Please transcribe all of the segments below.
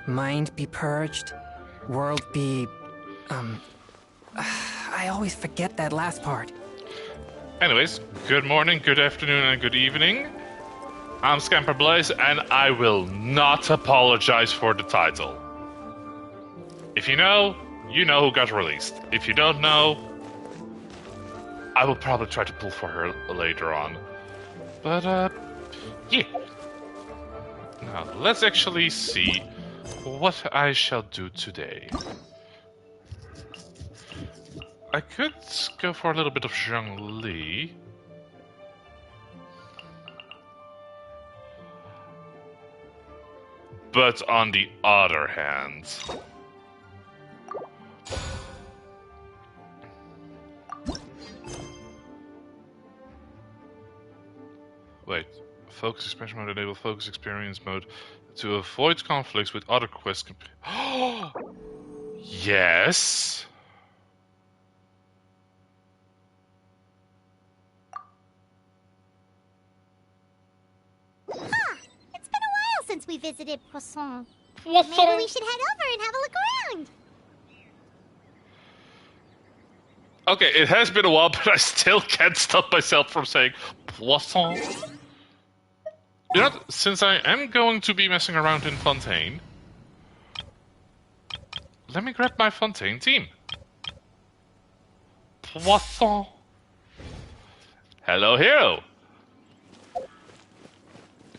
Mind be purged, world be... I always forget that last part. Anyways, good morning, good afternoon, and good evening. I'm Scamper Blaze, and I will not apologize for the title. If you know who got released. If you don't know, I will probably try to pull for her later on. But, yeah. Now, let's actually see what I shall do today. I could go for a little bit of Zhongli. But on the other hand... Wait. Focus expansion mode, enable focus experience mode to avoid conflicts with other quest Yes. Huh. It's been a while since we visited Poisson. Poisson? Maybe we should head over and have a look around. Okay, it has been a while, but I still can't stop myself from saying Poisson. You know what? Since I am going to be messing around in Fontaine, let me grab my Fontaine team. Poisson. Hello, hero.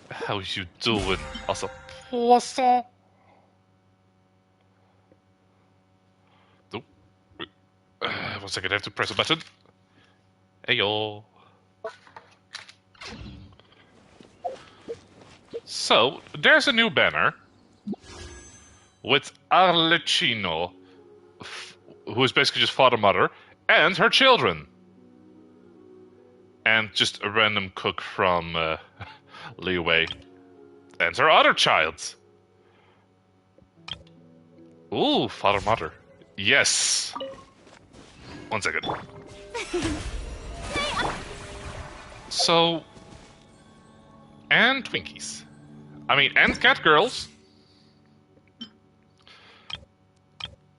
How you doing? Also, Poisson. Oh. 1 second, I have to press a button. Heyo. So, there's a new banner with Arlecchino, who is basically just father-mother, and her children. And just a random cook from Leeway. And her other child. Ooh, father-mother. Yes. 1 second. So... And Twinkies. And cat girls.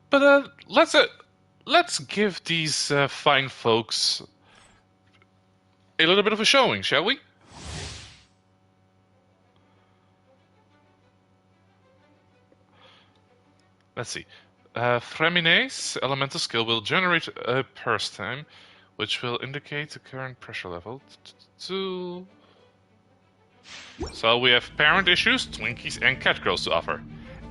But let's give these fine folks a little bit of a showing, shall we? Let's see. Fremine's elemental skill will generate a purse time, which will indicate the current pressure level. So we have parent issues, Twinkies, and cat girls to offer.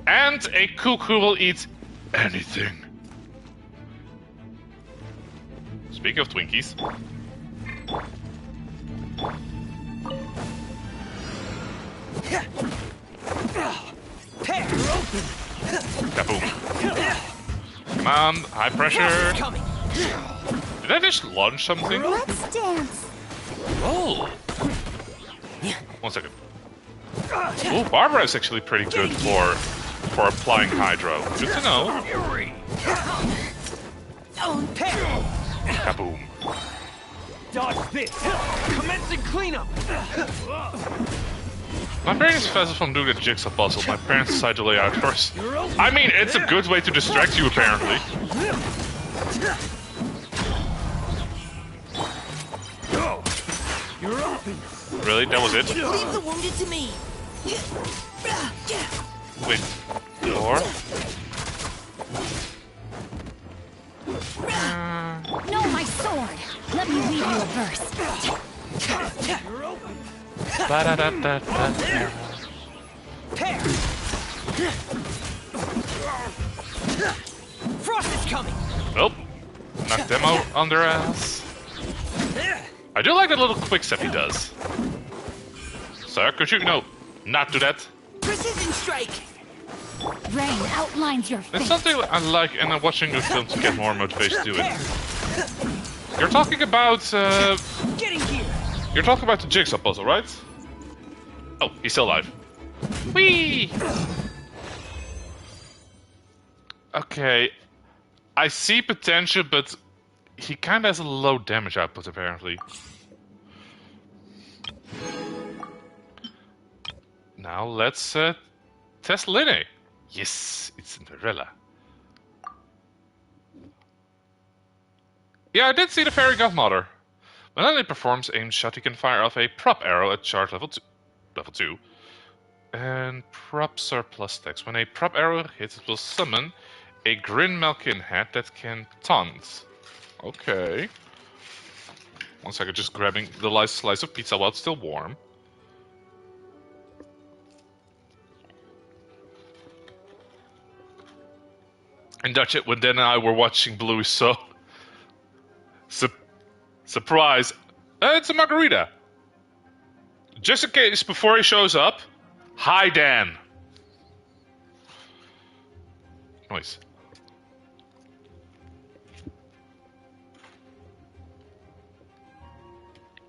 And a cook who will eat anything. Speaking of Twinkies. Kaboom. Come on, high pressure. Did I just launch something? Let's dance. Oh. 1 second. Oh, Barbara is actually pretty good for applying Hydro. Good to know. Kaboom. Dodge this! Commencing cleanup! My brain is faster from doing a jigsaw puzzle. My parents decide to lay out first. It's a good way to distract you, apparently. You're open! Really? That was it? Leave the wounded to me. Wait. Or? No, my sword! Let me read you a verse. You're open! Ba-da-da-da-da. Frost is coming. Nope. Knock them out on their ass. I do like the little quick step he does. Sir, could you, not do that? Precision strike. Rain outlines your face. It's something I like, and I'm watching the film to get more motivation to do it. You're talking about, Getting here. You're talking about the jigsaw puzzle, right? Oh, he's still alive. Whee! Okay. I see potential, but he kind of has a low damage output, apparently. Now let's test Linne. Yes, it's Cinderella. Yeah, I did see the fairy godmother. When Lily performs aim shot, he can fire off a prop arrow at charge level 2. And props are plus text. When a prop arrow hits, it will summon a Grin Malkin hat that can taunt. Okay. 1 second, just grabbing the last slice of pizza while it's still warm. And that's it. When Dan and I were watching Bluey, so surprise! It's a margarita. Just in case, before he shows up, hi Dan. Nice.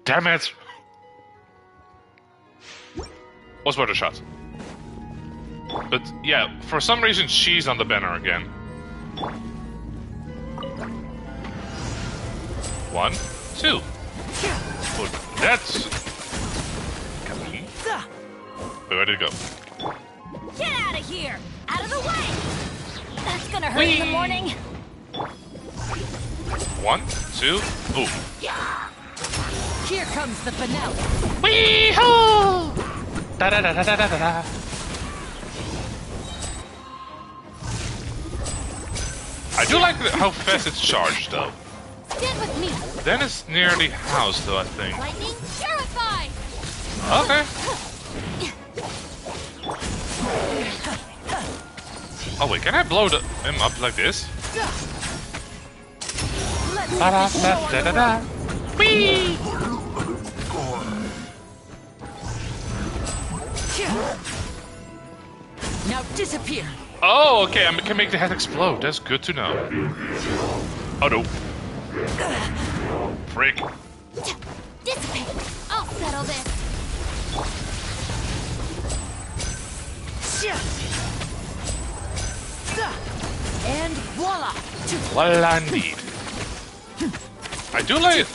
Damn it! Was worth a shot. But yeah, for some reason she's on the banner again. 1, 2. Well, that's... Come on. Where did it go? Get out of here! Out of the way! That's gonna hurt in the morning. 1, 2, boom. Here comes the finale. Wee-hoo! Da-da-da-da-da-da-da. I do like how fast it's charged, though. Stand with me. Then it's near the house, though, I think. Lightning purified. Okay. Oh, wait, can I blow him up like this? Da-da-da-da-da-da. Whee! Now disappear. Oh, okay, I can make the head explode. That's good to know. Oh, no. Frick. Dissipate. I'll settle this. And voila. Well, indeed. I do like it.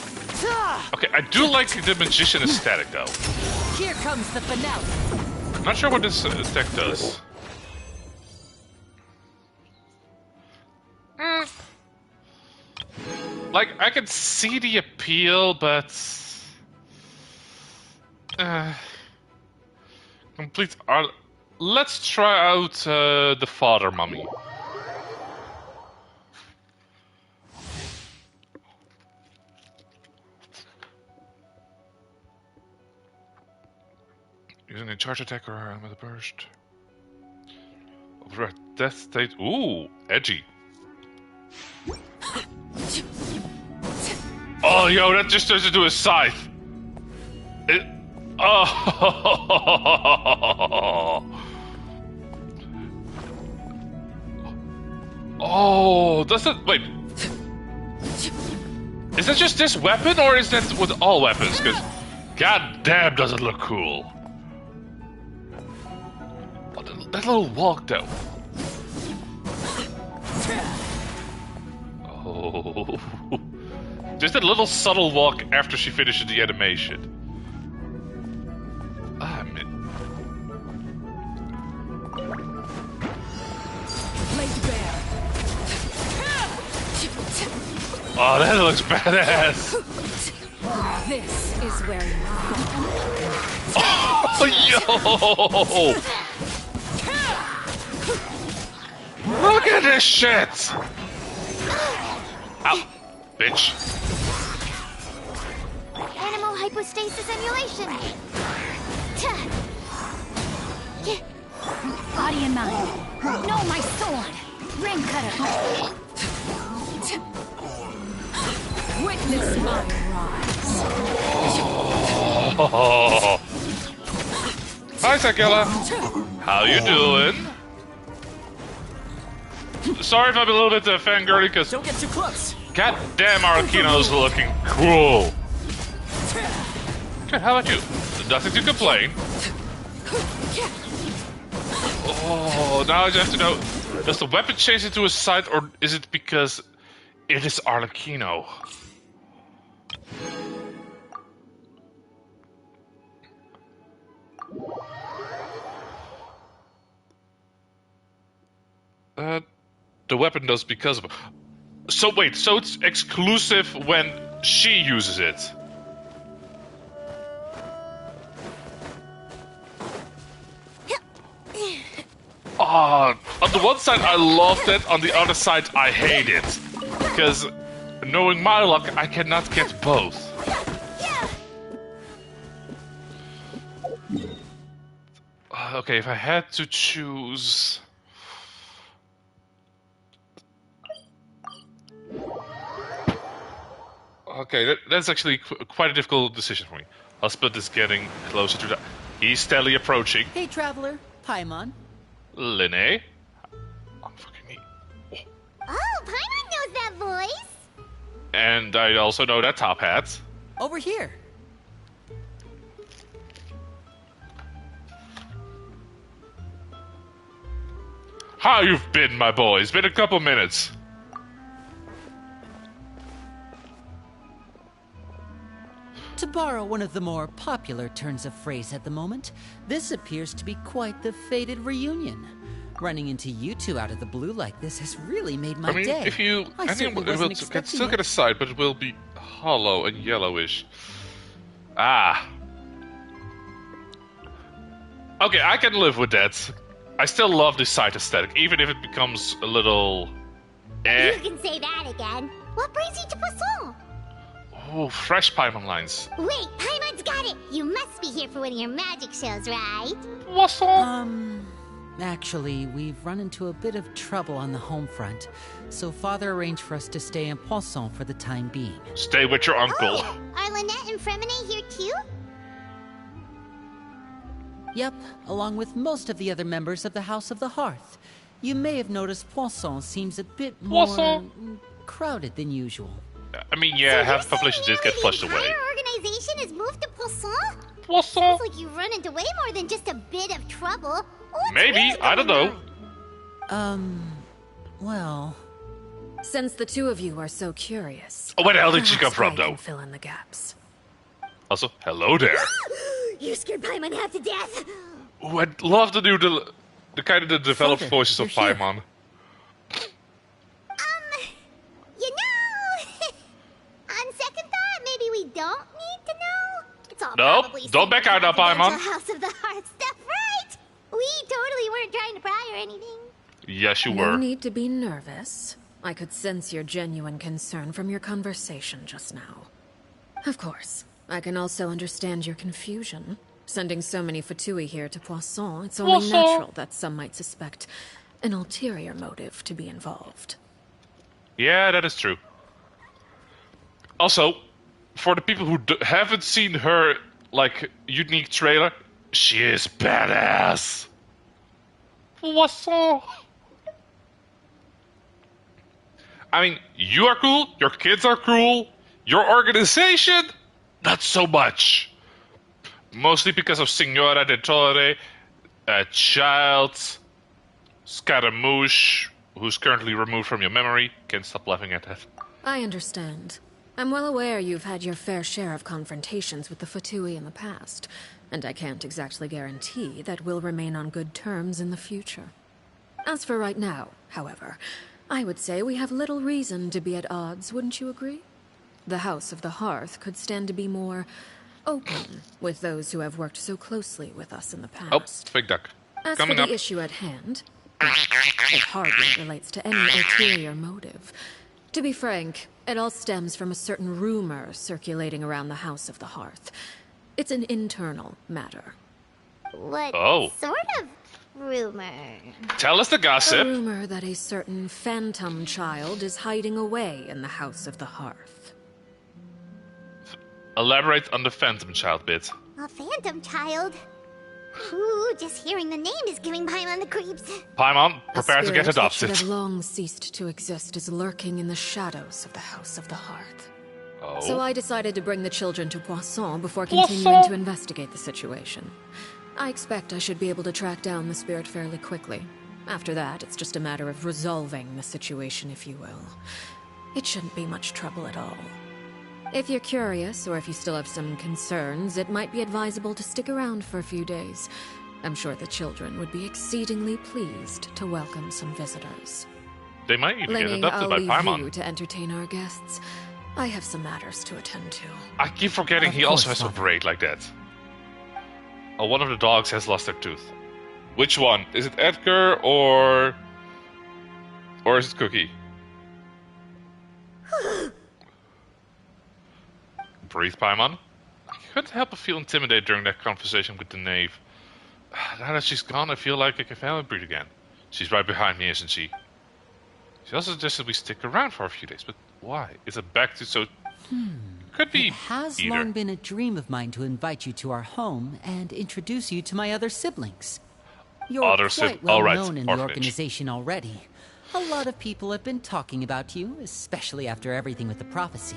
Okay, I do like the magician aesthetic, though. Here comes the finale. Not sure what this tech does. Like, I can see the appeal, but... complete art... Let's try out the father mummy. Using a charge attack or with a burst. Over a death state. Ooh, edgy. Oh, yo, that just turns into a scythe. It. Oh. Oh, does it. Wait. Is that just this weapon, or is that with all weapons? Because, god damn, does it look cool. Oh, that little walk, though. Oh. Just a little subtle walk after she finishes the animation. Ah, man. Oh, that looks badass. This is where you Oh, yo! Look at this shit! Ow, bitch. Animal hypostasis emulation. Body and mind. No, my sword. Ring cutter. Witness my rise. Oh. Hi, Sakela. How you doing? Sorry if I'm a little bit fangirly, because Don't get too close. goddamn Arlecchino's looking cool. Good, how about you? Nothing to complain. Oh, now I just have to know, does the weapon change into a scythe, or is it because it is Arlecchino? The weapon does because of... So wait, so it's exclusive when she uses it? On the one side I loved it, on the other side I hate it. Because knowing my luck, I cannot get both. Okay, if I had to choose... Okay, that's actually quite a difficult decision for me. I'll split this getting closer to that. He's steadily approaching. Hey, traveler. Paimon. Linne. I'm fucking neat. Oh, Paimon knows that voice. And I also know that top hat. Over here. How you've been, my boy? It's been a couple minutes. To borrow one of the more popular turns of phrase at the moment, this appears to be quite the fated reunion. Running into you two out of the blue like this has really made my day. If you... I think it will still get a side, but it will be hollow and yellowish. Ah. Okay, I can live with that. I still love this side aesthetic, even if it becomes a little... You can say that again. What brings you to Poisson? Oh, fresh Paimon lines. Wait, Paimon's got it. You must be here for one of your magic shows, right? Poisson. Actually, we've run into a bit of trouble on the home front, so Father arranged for us to stay in Poisson for the time being. Stay with your uncle. Oh, are Lynette and Fremine here too? Yep, along with most of the other members of the House of the Hearth. You may have noticed Poisson seems a bit more crowded than usual. I mean, yeah, So half the population did get flushed away. The entire organization has moved to Poisson? Poisson? Sounds like you run into way more than just a bit of trouble. What's Maybe, really I don't going know. on? Well... Since the two of you are so curious... Oh, where the hell did she come perhaps from, I though? can fill in the gaps. Also, hello there. You scared Paimon half to death. Ooh, I'd love to do the kind of the developed Father, voices of you're here. Paimon. You know, on second thought, maybe we don't need to know. It's all No, probably don't back out now, confidential Paimon. House of the Heart stuff, right? We totally weren't trying to pry or anything. Yes, you No were. need to be nervous. I could sense your genuine concern from your conversation just now. Of course, I can also understand your confusion. Sending so many Fatui here to Poisson, it's only Poisson. natural that some might suspect an ulterior motive to be involved. Yeah, that is true. Also, for the people who haven't seen her, like, unique trailer, she is badass. Poisson. I mean, you are cool, your kids are cool, your organization, not so much. Mostly because of Signora de Torre, a child, Scaramouche, who's currently removed from your memory. Can't stop laughing at that. I understand. I'm well aware you've had your fair share of confrontations with the Fatui in the past, and I can't exactly guarantee that we'll remain on good terms in the future. As for right now, however, I would say we have little reason to be at odds, wouldn't you agree? The House of the Hearth could stand to be more open with those who have worked so closely with us in the Oh, past. big duck. As Coming for up. the issue at hand, it hardly relates to any ulterior motive. To be frank, it all stems from a certain rumor circulating around the House of the Hearth. It's an internal matter. What Oh. sort of rumor? Tell us the A gossip. rumor that a certain phantom child is hiding away in the House of the Hearth. Elaborate on the Phantom Child bit. A phantom child? Ooh, just hearing the name is giving Paimon the creeps. Paimon, A prepare to get spirit that should adopted. have long ceased to exist is lurking in the shadows of the House of the Hearth. Oh. So I decided to bring the children to Poisson before continuing to investigate the situation. I expect I should be able to track down the spirit fairly quickly. After that, it's just a matter of resolving the situation, if you will. It shouldn't be much trouble at all. If you're curious, or if you still have some concerns, it might be advisable to stick around for a few days. I'm sure the children would be exceedingly pleased to welcome some visitors. They might even get Lenny, adopted I'll by leave Paimon. you to entertain our guests. I have some matters to attend to. I keep forgetting Of he also course, has a Father. braid like that. Oh, one of the dogs has lost their tooth. Which one? Is it Edgar or is it Cookie? Breathe, Paimon. I couldn't help but feel intimidated during that conversation with the knave. Now that she's gone, I feel like I can finally breathe again. She's right behind me, isn't she? She also suggested we stick around for a few days, but why? Is it back to so... Could be It has either. long been a dream of mine to invite you to our home and introduce you to my other siblings. You're Other quite well all right, known in the orphanage. organization already. A lot of people have been talking about you, especially after everything with the prophecy.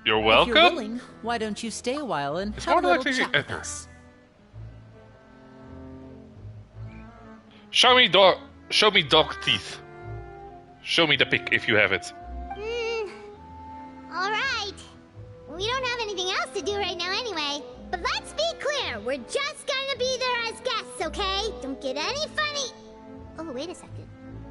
You're If welcome. you're willing, why don't you stay a while and It's have a more little likely chat with Edgar. us? Show me dog teeth. Show me the pic if you have it. Alright. We don't have anything else to do right now anyway. But let's be clear, we're just gonna be there as guests, okay? Don't get any funny. Oh, wait a second.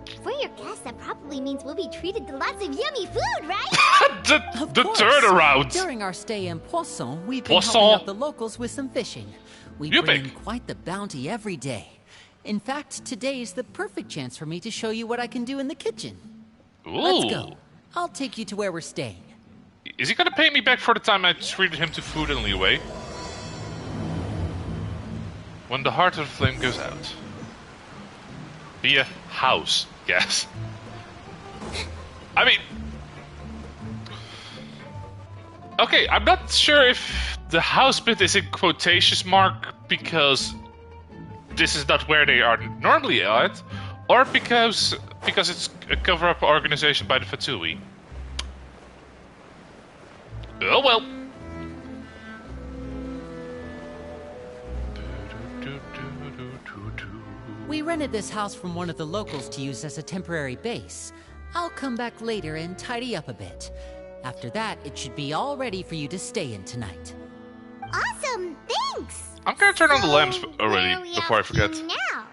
If we're your guests, that probably means we'll be treated to lots of yummy food, right? Of the course. turnaround. During our stay in Poisson, we've been Poisson. helping out the locals with some fishing. We You bring pick. in quite the bounty every day. In fact, today's the perfect chance for me to show you what I can do in the kitchen. Ooh. Let's go. I'll take you to where we're staying. Is he gonna pay me back for the time I treated him to food in Leeway? When the heart of the flame goes out. Be a house, yes. I mean... Okay, I'm not sure if the house bit is in quotation mark because this is not where they are normally at, or because it's a cover-up organization by the Fatui. Oh well. We rented this house from one of the locals to use as a temporary base. I'll come back later and tidy up a bit. After that, it should be all ready for you to stay in tonight. Awesome, thanks! I'm gonna turn on the So, lamps where are already we before I off to forget. now?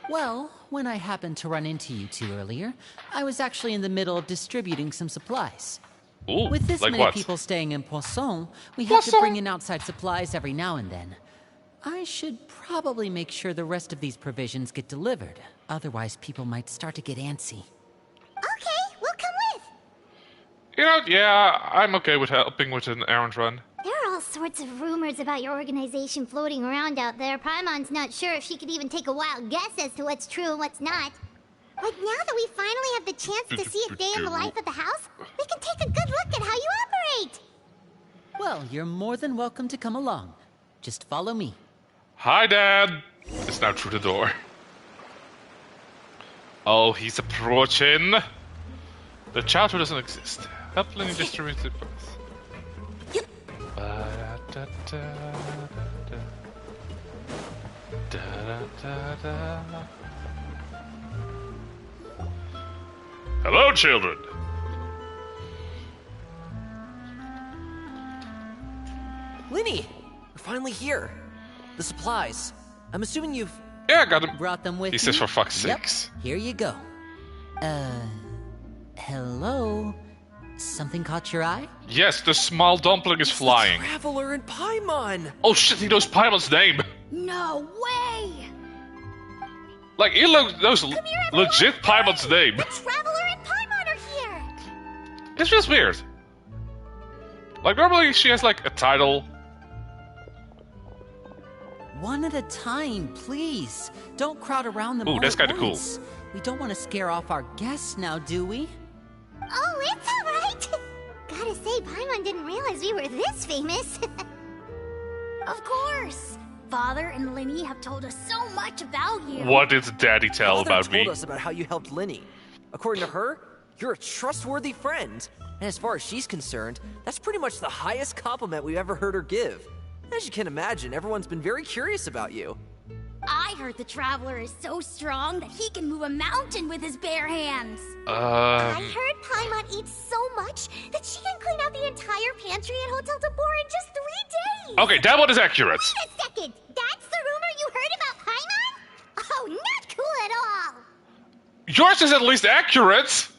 Well, when I happened to run into you two earlier, I was actually in the middle of distributing some supplies. Ooh, With this like many what? people staying in Poisson, we have to Poisson? bring in outside supplies every now and then. I should probably make sure the rest of these provisions get delivered. Otherwise, people might start to get antsy. Okay, we'll come with. You know, yeah, I'm okay with helping with an errand run. There are all sorts of rumors about your organization floating around out there. Paimon's not sure if she could even take a wild guess as to what's true and what's not. But now that we finally have the chance to see a day in the life of the house, we can take a good look at how you operate. Well, you're more than welcome to come along. Just follow me. Hi, Dad! It's now through the door. Oh, he's approaching. The child who doesn't exist. Help Lenny distribute the books. Hello, children. Lenny, we're finally here. The supplies. I'm assuming you've... Yeah, I got him. Brought them with He you? says for fuck's Yep. sakes. Here you go. Hello? Something caught your eye? Yes, the small dumpling is flying. Traveler and Paimon. Oh shit, he knows Paimon's name. No way! Like, he knows legit Paimon's name. The Traveler and Paimon are here! This feels weird. Like, normally she has, like, a title. One at a time, please. Don't crowd around them Ooh, all that's at kinda cool. once. We don't want to scare off our guests now, do we? Oh, it's alright! Gotta say, Paimon didn't realize we were this famous. Of course! Father and Lenny have told us so much about you. What did Daddy tell Father about told me? us about how you helped Lenny. According to her, you're a trustworthy friend. And as far as she's concerned, that's pretty much the highest compliment we've ever heard her give. As you can imagine, everyone's been very curious about you. I heard the Traveler is so strong that he can move a mountain with his bare hands. I heard Paimon eats so much that she can clean out the entire pantry at Hotel de Boer in just 3 days! Okay, that one is accurate. Wait a second! That's the rumor you heard about at all. Yours is at least accurate!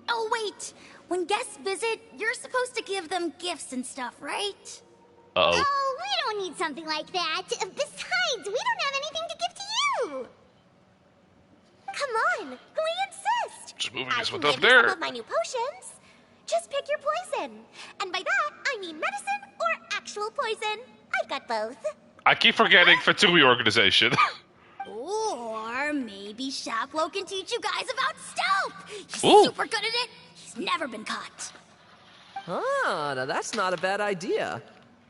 Oh, wait. When guests visit, you're supposed to give them gifts and stuff, right? Uh-oh. Oh, we don't need something like that. Besides, we don't have anything to give to you. Come on, we insist. Just moving I this can one up give you some there. of my new potions. Just pick your poison. And by that, I mean medicine or actual poison. I've got both. I keep forgetting Fatui organization. Or maybe Shaplo can teach you guys about stealth. He's Ooh. super good at it. He's never been caught. Ah, now that's not a bad idea.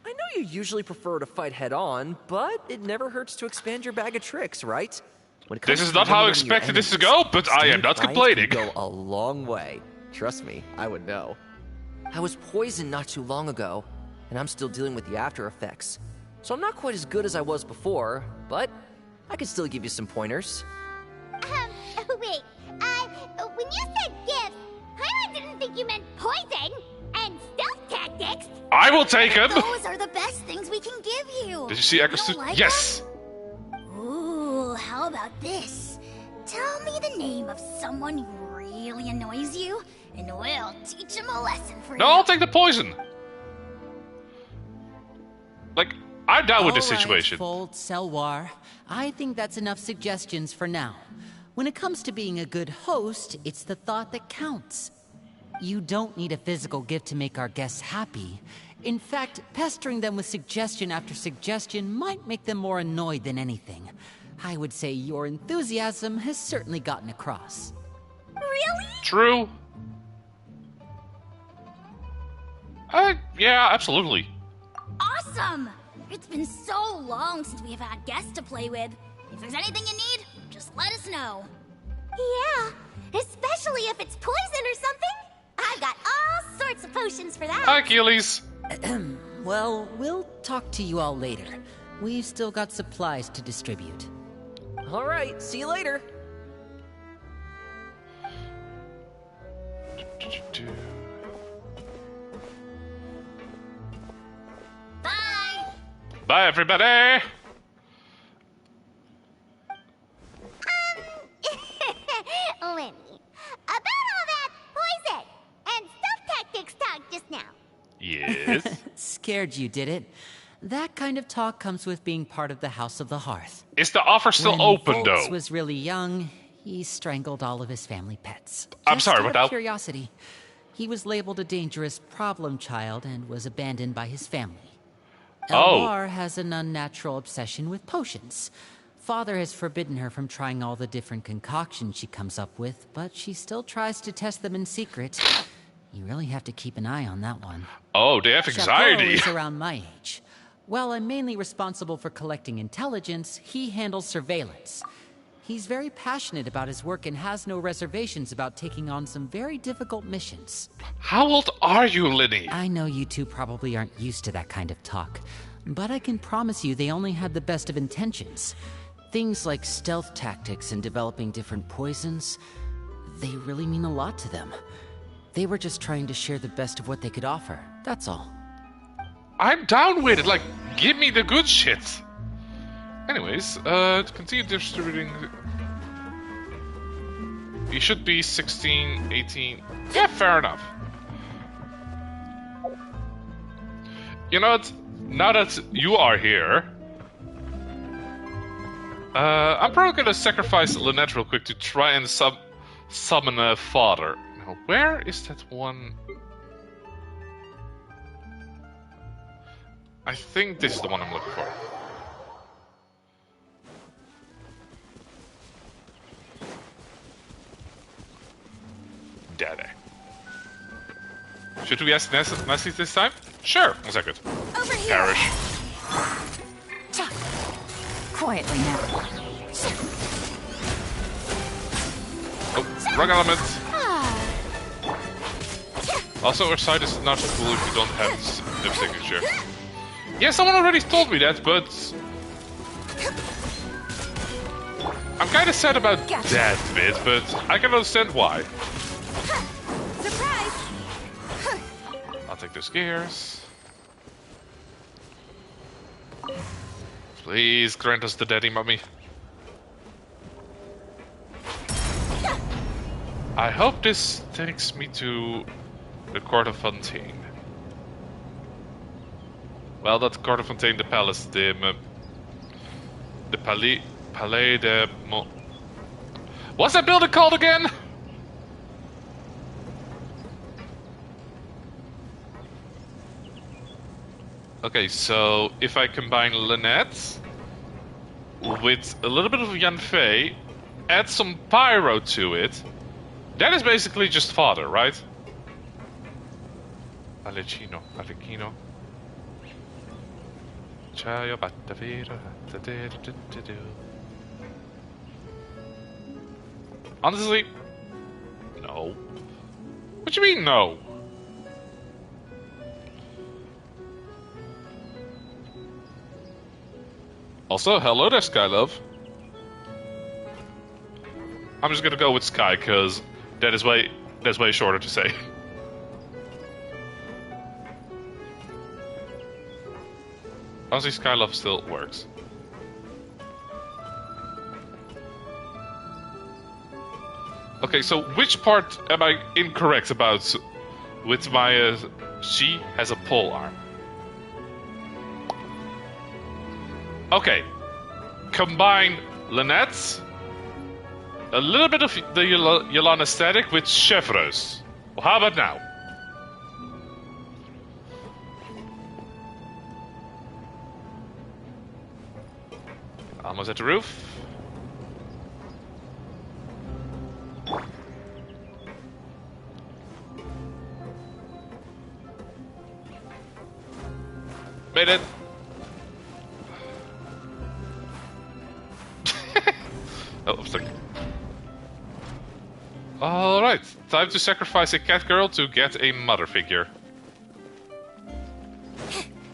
I know you usually prefer to fight head-on, but it never hurts to expand your bag of tricks, right? When it comes This is to not how I eliminating your expected this to enemies, go, but I am staying not quiet complaining. can go a long way. Trust me, I would know. I was poisoned not too long ago, and I'm still dealing with the after effects. So I'm not quite as good as I was before, but I can still give you some pointers. Wait, when you said gifts, I didn't think you meant poison and stealth tactics. I will take him! Those are the best things we can give you. Did you see Echo's? You don't like Yes! them? Ooh, how about this? Tell me the name of someone who really annoys you, and we'll teach him a lesson for No, you. I'll take the poison. Like, I'm down with this All right, situation. Fold, Selwar. I think that's enough suggestions for now. When it comes to being a good host, it's the thought that counts. You don't need a physical gift to make our guests happy. In fact, pestering them with suggestion after suggestion might make them more annoyed than anything. I would say your enthusiasm has certainly gotten across. Really? True. Yeah, absolutely. Awesome! It's been so long since we've had guests to play with. If there's anything you need, just let us know. Yeah, especially if it's poison or something. I've got all sorts of potions for that. Hi, Achilles. Well, we'll talk to you all later. We've still got supplies to distribute. All right, see you later. Bye! Bye, everybody. Lenny, about all that poison and stealth tactics talk just now. Yes. Scared you, did it? That kind of talk comes with being part of the House of the Hearth. Is the offer still When open, Volz though? was really young, he strangled all of his family pets. I'm Just sorry, out what of now? curiosity. He was labeled a dangerous problem child and was abandoned by his family. Oh. Elwar has an unnatural obsession with potions. Father has forbidden her from trying all the different concoctions she comes up with, but she still tries to test them in secret. You really have to keep an eye on that one. Oh, they have anxiety. Chapeau is around my age. While I'm mainly responsible for collecting intelligence, he handles surveillance. He's very passionate about his work and has no reservations about taking on some very difficult missions. How old are you, Linny? I know you two probably aren't used to that kind of talk, but I can promise you they only had the best of intentions. Things like stealth tactics and developing different poisons, they really mean a lot to them. They were just trying to share the best of what they could offer, that's all. I'm down with it. Like, give me the good shit. Anyways, to continue distributing... You should be 16, 18... Yeah, fair enough. You know what? Now that you are here... I'm probably gonna sacrifice Lynette real quick to try and summon a father. Now, where is that one? I think this is the one I'm looking for. Daddy. Should we ask Nessie this time? Sure, 1 second. Over here! Perish. Quietly now. Oh, wrong element. Also, our site is not cool if you don't have the signature. Yeah, someone already told me that, but... I'm kinda sad about that bit, but I can understand why. Surprise! I'll take those gears. Please grant us the daddy mummy. I hope this takes me to the Court of Fontaine. Well, not the Court of Fontaine, the palace, the Palais de Mo... What's that building called again? Okay, so if I combine Lynette with a little bit of Yanfei, add some pyro to it, that is basically just father, right? Alecchino, Alecchino. Honestly, no. What do you mean, no? Also, hello there, Skylove. I'm just gonna go with Sky, because that's way shorter to say. Honestly, Skylove still works. Okay, so which part am I incorrect about with my... she has a pole arm. Okay. Combine Lynette, a little bit of the Yolanda static with Chevreuse. Well, how about now? Almost at the roof. Made it. Oh, I'm stuck. Alright, time to sacrifice a cat girl to get a mother figure.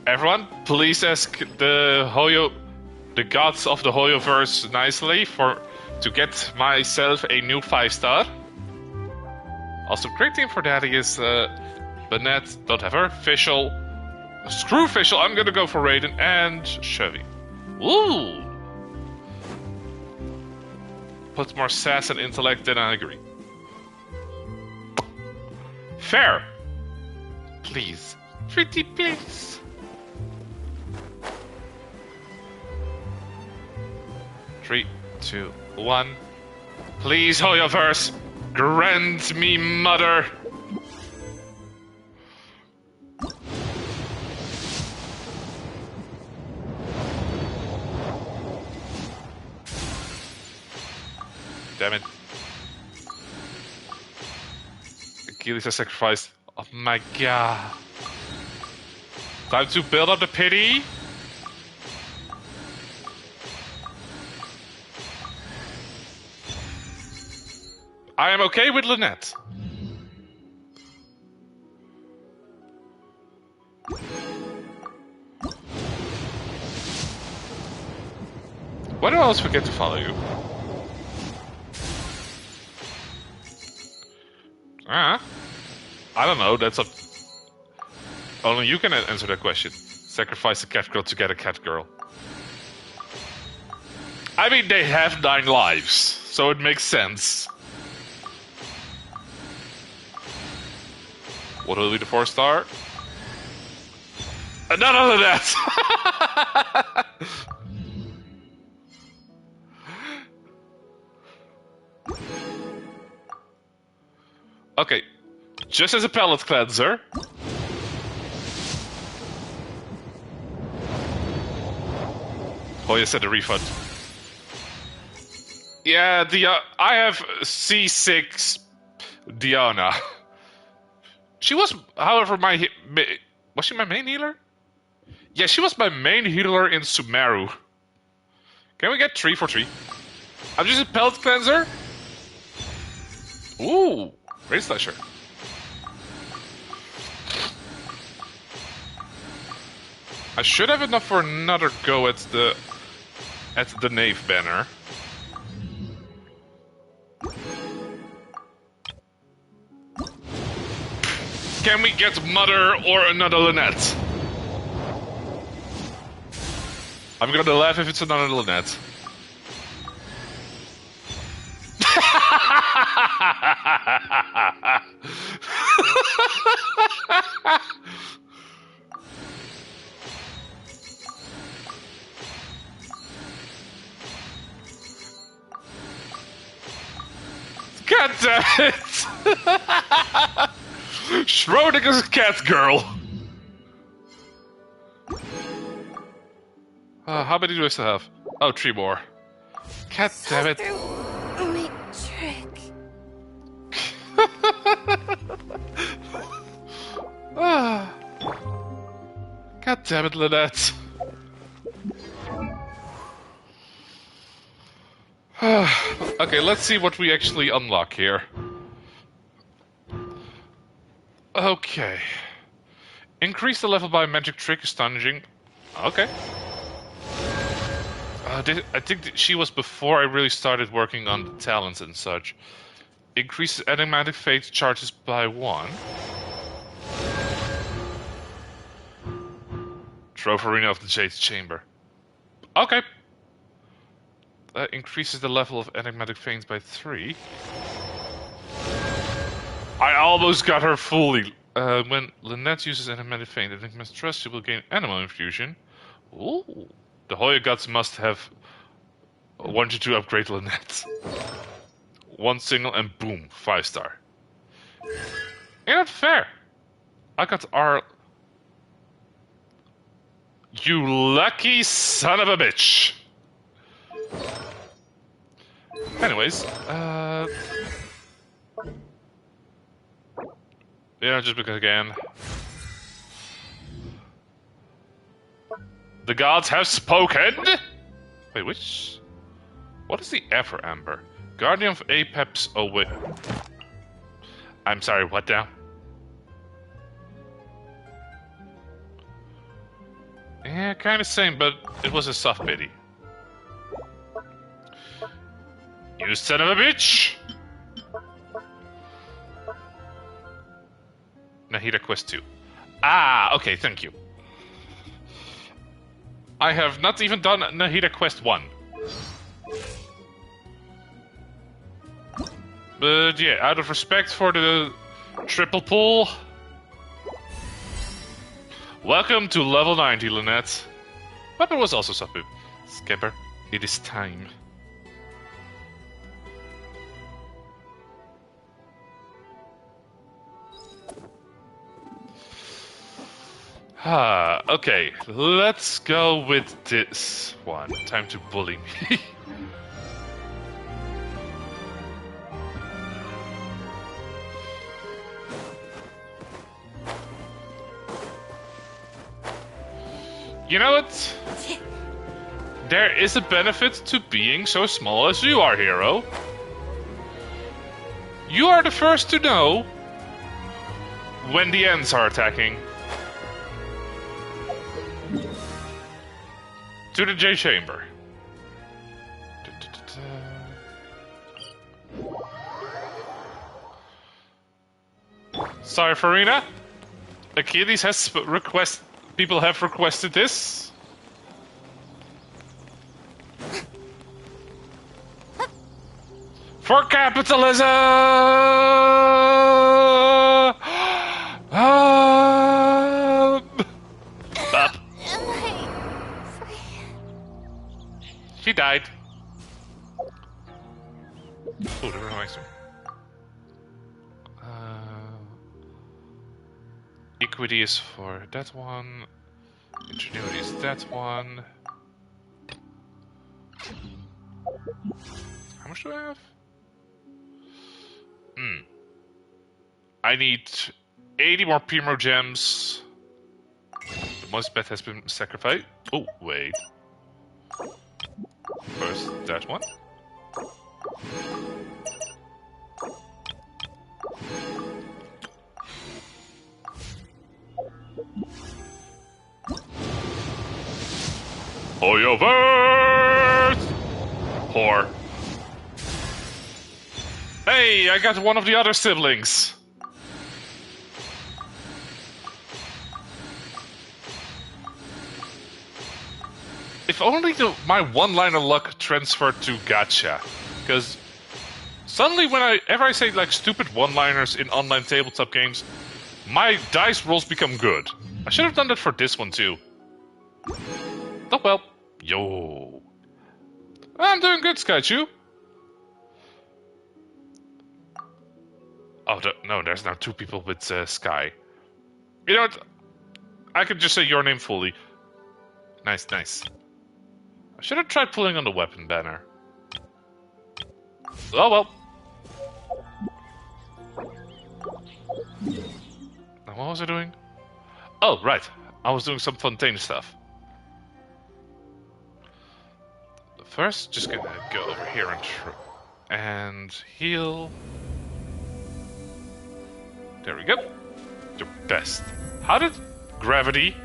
Everyone, please ask the gods of the Hoyoverse nicely to get myself a new 5-star. Also, great team for that is Bennett, don't have her, Fischl, screw Fischl, I'm gonna go for Raiden and Chevy. Ooh! Puts more sass and intellect, then I agree. Fair! Please. Pretty please. Three, 2, 1. Please, Hoyoverse, grant me mother! Damn it. Achilles has sacrificed. Oh my god. Time to build up the pity. I am okay with Lynette. Why do I always forget to follow you? I don't know, that's up... Only you can answer that question. Sacrifice a cat girl to get a cat girl. I mean, they have 9 lives, so it makes sense. What will be the 4-star? None of that! Okay, just as a palate cleanser. Oh, you said a refund. Yeah, I have C6 Diana. She was, however, was she my main healer? Yeah, she was my main healer in Sumeru. Can we get 3 for 3? I'm just a palate cleanser. Ooh. Great slasher. I should have enough for another go at the Knave banner. Can we get Mother or another Lynette? I'm gonna laugh if it's another Lynette. God damn it! Schrodinger's cat girl. How many do I still have? Oh, 3 more. God damn it. My trick. God damn it, Lynette. Okay, let's see what we actually unlock here. Okay. Increase the level by magic trick, astonishing. Okay. I think she was before I really started working on the talents and such. Increases enigmatic fate charges by 1. Trove Arena of the Jade Chamber. Okay. Increases the level of enigmatic feigns by 3. I almost got her fully. When Lynette uses enigmatic feint, enigmatic trust, she will gain animal infusion. Ooh. The Hoya gods must have wanted to upgrade Lynette. 1 single and boom, 5-star. Ain't that fair? I got our... You lucky son of a bitch! Anyways, yeah, just because again. The gods have spoken! Wait, which... What is the Ever Amber? Guardian of Apex... Oh, wait. I'm sorry, what now? Yeah, kinda same, but it was a soft pity. You son of a bitch! Nahida Quest 2. Ah, okay, thank you. I have not even done Nahida Quest 1. But yeah, out of respect for the triple pull... Welcome to level 90, Lynette. Weapon was also Sapu. Skipper, it is time. Okay, let's go with this one. Time to bully me. You know what? There is a benefit to being so small as you are, hero. You are the first to know when the Ents are attacking. To the J Chamber. Sorry, Farina. Achilles has people have requested this. For capitalism! Up. She died. Oh, there reminds me. Equity is for that one. Ingenuity is that one. How much do I have? I need 80 more Primo gems. The most bet has been sacrificed. Oh, wait. First, that one. Hoyoverse! Whore. Hey, I got one of the other siblings. If only my one line of luck transferred to Gacha. Because Suddenly, whenever I say like stupid one-liners in online tabletop games, my dice rolls become good. I should have done that for this one too. Oh well. Yo. I'm doing good, Skychu. Oh, no, there's now 2 people with Sky. You know what? I could just say your name fully. Nice, nice. I should have tried pulling on the weapon banner. Oh well. Now what was I doing? Oh, right. I was doing some Fontaine stuff. First, just gonna go over here and heal. There we go. Your best. How did gravity?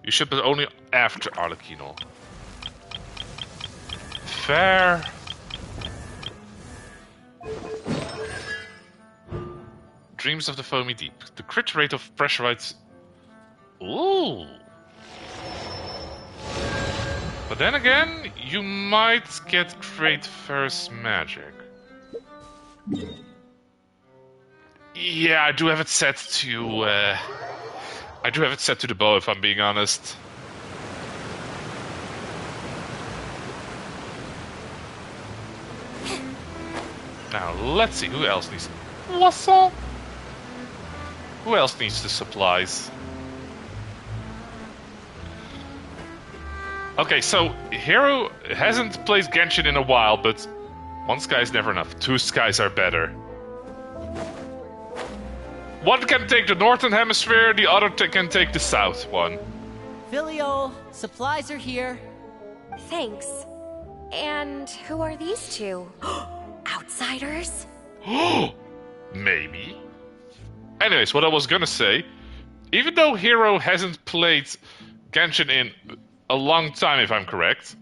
You should, but only after Arlecchino. Fair. Dreams of the Foamy Deep. The crit rate of pressurites. Ooh. But then again, you might get great first magic. Yeah, I do have it set to. I do have it set to the bow, if I'm being honest. Now let's see who else needs. What's up? Who else needs the supplies? Okay, so Hero hasn't played Genshin in a while, but 1 sky is never enough. 2 skies are better. One can take the northern hemisphere, the other can take the south one. Filial, supplies are here. Thanks. And who are these 2? Outsiders? Maybe. Anyways, what I was gonna say, even though Hero hasn't played Genshin in a long time, if I'm correct,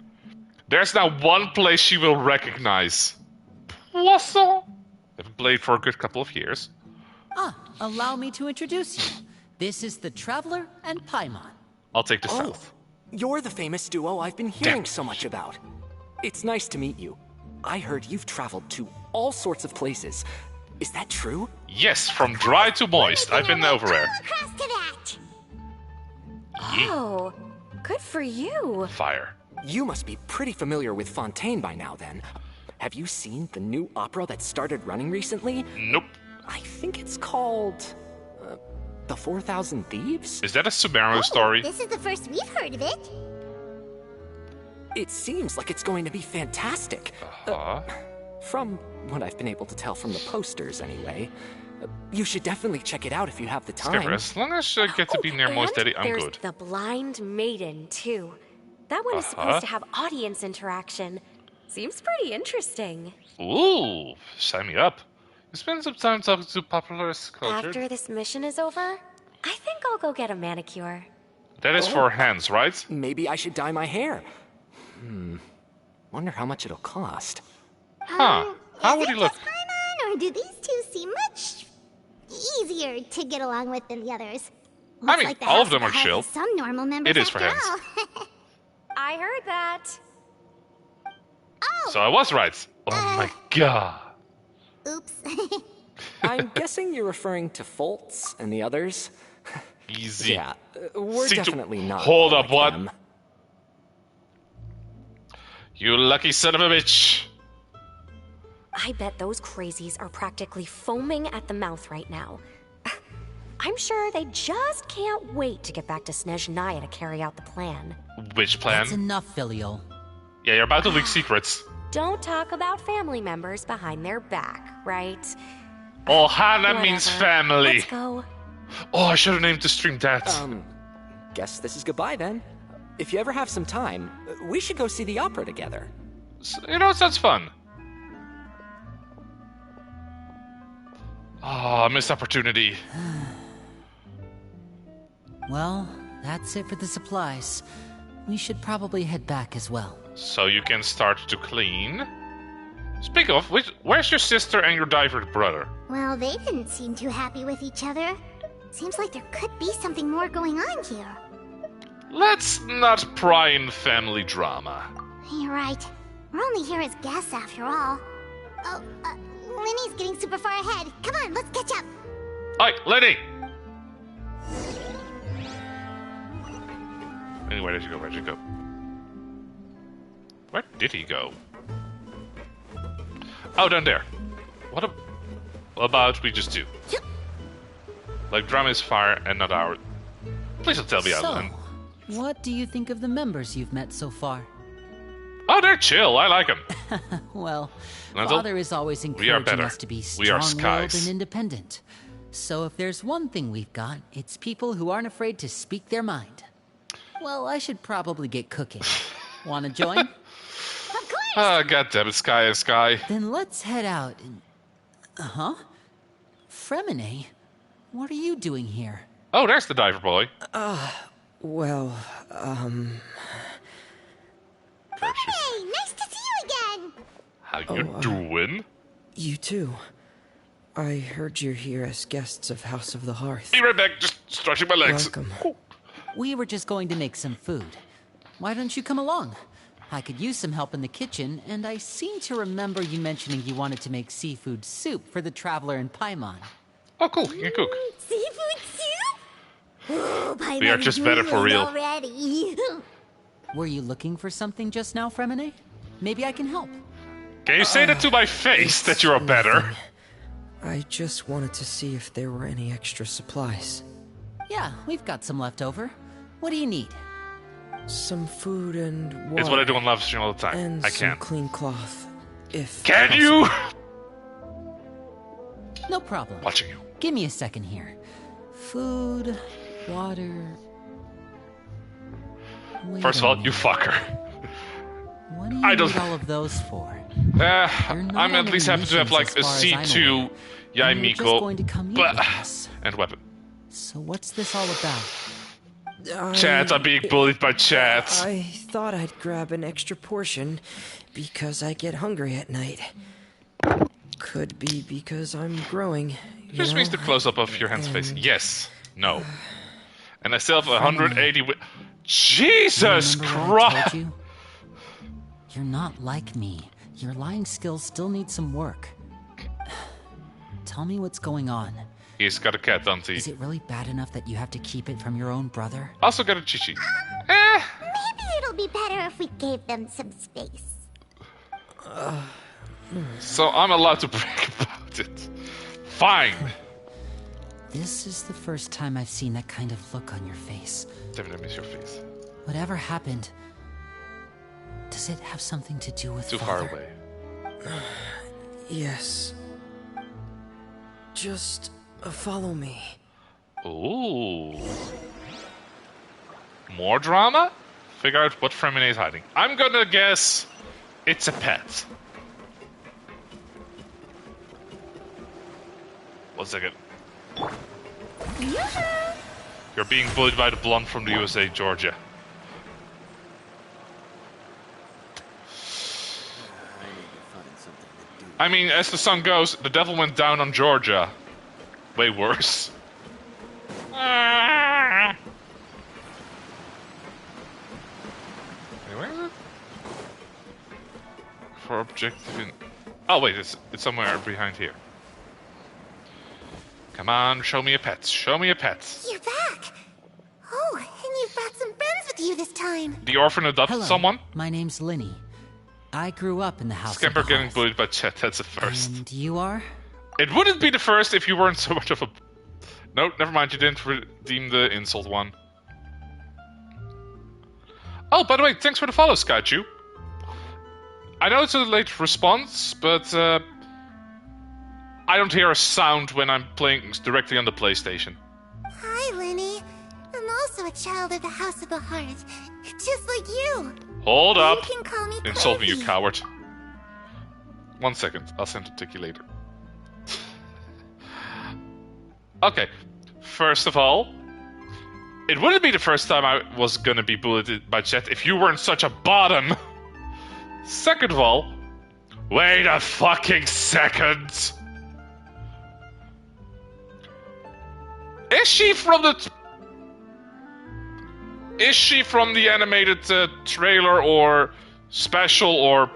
there's now one place she will recognize. Poisson! Haven't played for a good couple of years. Ah, allow me to introduce you. This is the Traveler and Paimon. I'll take the south. You're the famous duo I've been hearing so much about. It's nice to meet you. I heard you've traveled to all sorts of places. Is that true? Yes, from dry to moist. I've been everywhere. Across to that. Oh, good for you. Fire. You must be pretty familiar with Fontaine by now, then. Have you seen the new opera that started running recently? Nope. I think it's called... The 4,000 Thieves? Is that a Sumeru story? This is the first we've heard of it. It seems like it's going to be fantastic. From what I've been able to tell from the posters, anyway. You should definitely check it out if you have the time. Skipper, as long as I get to be near Moist Daddy, I'm there's good. the Blind Maiden, too. That one is supposed to have audience interaction. Seems pretty interesting. Ooh, sign me up. You spend some time talking to popular culture. After this mission is over, I think I'll go get a manicure. That is for hands, right? Maybe I should dye my hair. Wonder how much it'll cost. Huh. How would he look? Is it just Paimon, or do these 2 seem much easier to get along with than the others? I mean, like the all of house them are has chill. Some normal members It is for after hands. all. I heard that. Oh, So I was right. Oh my god. oops. I'm guessing you're referring to Foltz and the others? Easy. Yeah, we're See to- definitely not. Hold like up, what? them. You lucky son of a bitch. I bet those crazies are practically foaming at the mouth right now. I'm sure they just can't wait to get back to Snezhnaya to carry out the plan. Which plan? That's enough, Filial. Yeah, you're about to leak secrets. Don't talk about family members behind their back, right? Oh, Hana means Whatever. family. Let's go. Oh, I should have named the stream that. Guess this is goodbye then. If you ever have some time, we should go see the opera together. You know, it sounds fun. Oh, missed opportunity. Well, that's it for the supplies. We should probably head back as well. So you can start to clean. Speak of, where's your sister and your diver brother? Well, they didn't seem too happy with each other. Seems like there could be something more going on here. Let's not pry in family drama. You're right. We're only here as guests after all. Oh, Lenny's getting super far ahead. Come on, let's catch up. Oi, Lenny! Anyway, where'd you go? Where'd you go? Where did he go? Oh, down there. What about we just do? Like, drama is fire and not our... Please don't tell me So, I'm... what do you think of the members you've met so far? Oh, they're chill. I like them. Well, Lenzel, Father is always we are encouraging better. us to be We are strong-willed skies. and independent. So if there's one thing we've got, it's people who aren't afraid to speak their mind. Well, I should probably get cooking. Want to join? Of course! Ah, goddammit, Sky is Sky. Then let's head out and... Uh-huh. Fremine, what are you doing here? Oh, there's the diver boy. Well, Precious. Hey, nice to see you again! How you doing? you too. I heard you're here as guests of House of the Hearth. Be right back, just stretching my legs. Welcome. We were just going to make some food. Why don't you come along? I could use some help in the kitchen, and I seem to remember you mentioning you wanted to make seafood soup for the traveler in Paimon. Oh, cool, you can cook. Seafood soup? Oh, We are just better for real. already. Were you looking for something just now, Fremine? Maybe I can help. Can you say that to my face, that you're better? Nothing. I just wanted to see if there were any extra supplies. Yeah, we've got some left over. What do you need? Some food and water. It's what I do on live stream all the time. And I some can't. clean cloth. If Can possible. you? No problem. Watching you. Give me a second here. Food, water... Wait First of a all, you minute. fucker. What do you I don't- need all of those for? I'm on at least any happy to have like a missions as far as I'm C2 aware. And you're just going to Yaimiko come meet with but, us. and weapon. So what's this all about? Chat, I'm being bullied by chat. I thought I'd grab an extra portion because I get hungry at night. Could be because I'm growing. You Just means know? the close-up of your hand's face. And- Yes. No. And I still have 180 Jesus Remember what I Christ! told you? You're not like me. Your lying skills still need some work. Tell me what's going on. He's got a cat, doesn't he? Is it really bad enough that you have to keep it from your own brother? Also got a chichi. Maybe it'll be better if we gave them some space. So I'm allowed to brag about it. Fine. This is the first time I've seen that kind of look on your face. David, I miss your face. Whatever happened, does it have something to do with Too Father? far away. Yes. Just follow me. Ooh. More drama? Figure out what Fremine is hiding. I'm gonna guess it's a pet. 1 second. You're being bullied by the blonde from the USA, Georgia. I mean, as the song goes, the devil went down on Georgia. Way worse. Hey, where is it? For objective in... Oh wait, it's somewhere behind here. Come on, show me a pet. Show me a pet. You're back! Oh, and you've brought some friends with you this time. The orphan adopted Hello, someone? my name's Linny. I grew up in the house Scamper of the getting Hearth. bullied by chat, that's a first. And you are? It wouldn't be the first if you weren't so much of a... No, never mind, you didn't redeem the insult one. Oh, by the way, thanks for the follow, Skychu. I know it's a late response, but I don't hear a sound when I'm playing directly on the PlayStation. Hi, Lenny. I'm also a child of the House of the Hearth, just like you. Hold up! You can call me Insult me, you Clavy. coward. 1 second, I'll send it to you later. Okay, first of all, it wouldn't be the first time I was gonna be bullied by chat if you weren't such a bottom. Second of all, wait a fucking second. Is she from the... Is she from the animated trailer or special or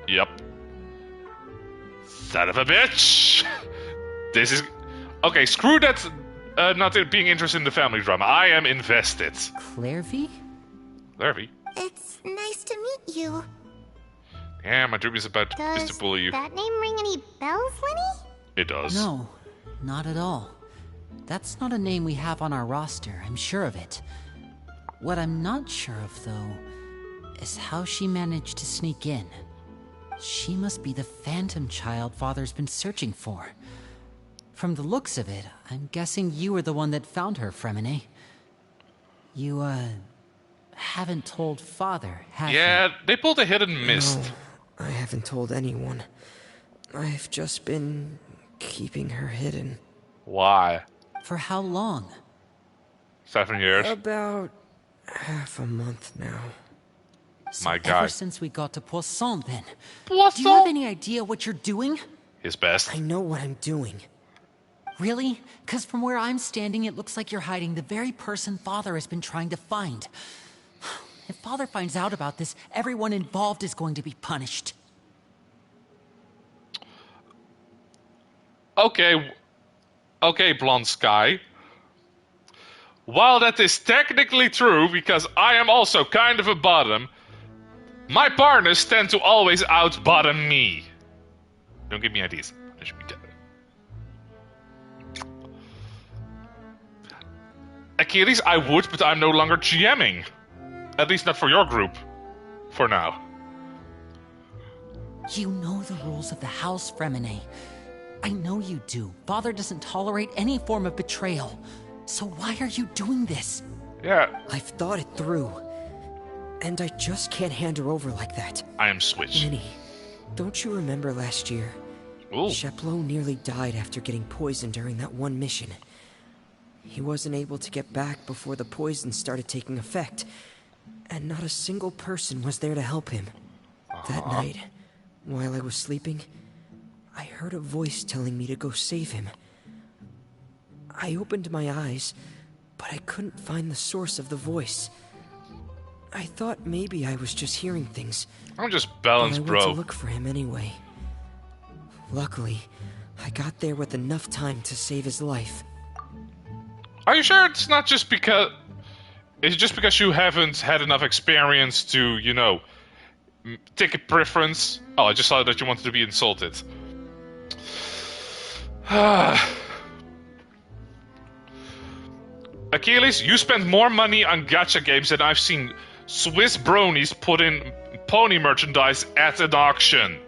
Yep. Son of a bitch! This is... Okay, screw that not being interested in the family drama. I am invested. Clairvy? Clairvy? It's nice to meet you. Yeah, my dream is to bully you. Does that name ring any bells, Lenny? It does. No, not at all. That's not a name we have on our roster, I'm sure of it. What I'm not sure of, though, is how she managed to sneak in. She must be the phantom child Father's been searching for. From the looks of it, I'm guessing you were the one that found her, Fremine. You, haven't told Father, have you? Yeah, they pulled a hit and missed. No, I haven't told anyone. I've just been keeping her hidden. Why? For how long? 7 years. About half a month now. So My God. ever since we got to Poisson, then. Poisson? Do you have any idea what you're doing? His best. I know what I'm doing. Really? Because from where I'm standing, it looks like you're hiding the very person Father has been trying to find. If Father finds out about this, everyone involved is going to be punished. Okay, Blonde Sky. While that is technically true, because I am also kind of a bottom, my partners tend to always out-bottom me. Don't give me ideas. I should be dead. Achilles, I would, but I'm no longer GMing. At least not for your group. For now. You know the rules of the house, Fremine. I know you do. Father doesn't tolerate any form of betrayal. So why are you doing this? Yeah. I've thought it through. And I just can't hand her over like that. I am Switch. Minnie, don't you remember last year? Ooh. Sheplo nearly died after getting poisoned during that one mission. He wasn't able to get back before the poison started taking effect. And not a single person was there to help him. That night, while I was sleeping, I heard a voice telling me to go save him. I opened my eyes, but I couldn't find the source of the voice. I thought maybe I was just hearing things. I'm just balanced, but I went bro. to look for him anyway. Luckily, I got there with enough time to save his life. Are you sure it's not just because... It's just because you haven't had enough experience to, you know, take a preference? Oh, I just saw that you wanted to be insulted. Achilles, you spend more money on gacha games than I've seen Swiss bronies put in pony merchandise at an auction.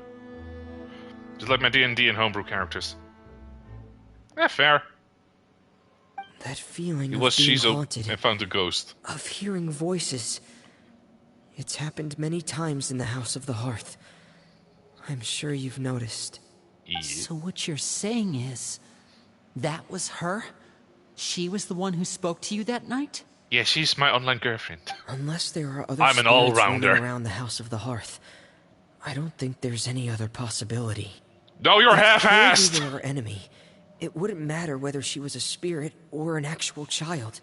Just like my D&D and homebrew characters. Yeah, fair. That feeling It of was being Shizu haunted, and found a ghost. of hearing voices. It's happened many times in the House of the Hearth. I'm sure you've noticed. Yeah. So what you're saying is, that was her? She was the one who spoke to you that night? Yeah, she's my online girlfriend. Unless there are other I'm an spirits all-rounder. roaming around the House of the Hearth, I don't think there's any other possibility. No, you're If half-assed! Clairvy were our enemy, it wouldn't matter whether she was a spirit or an actual child.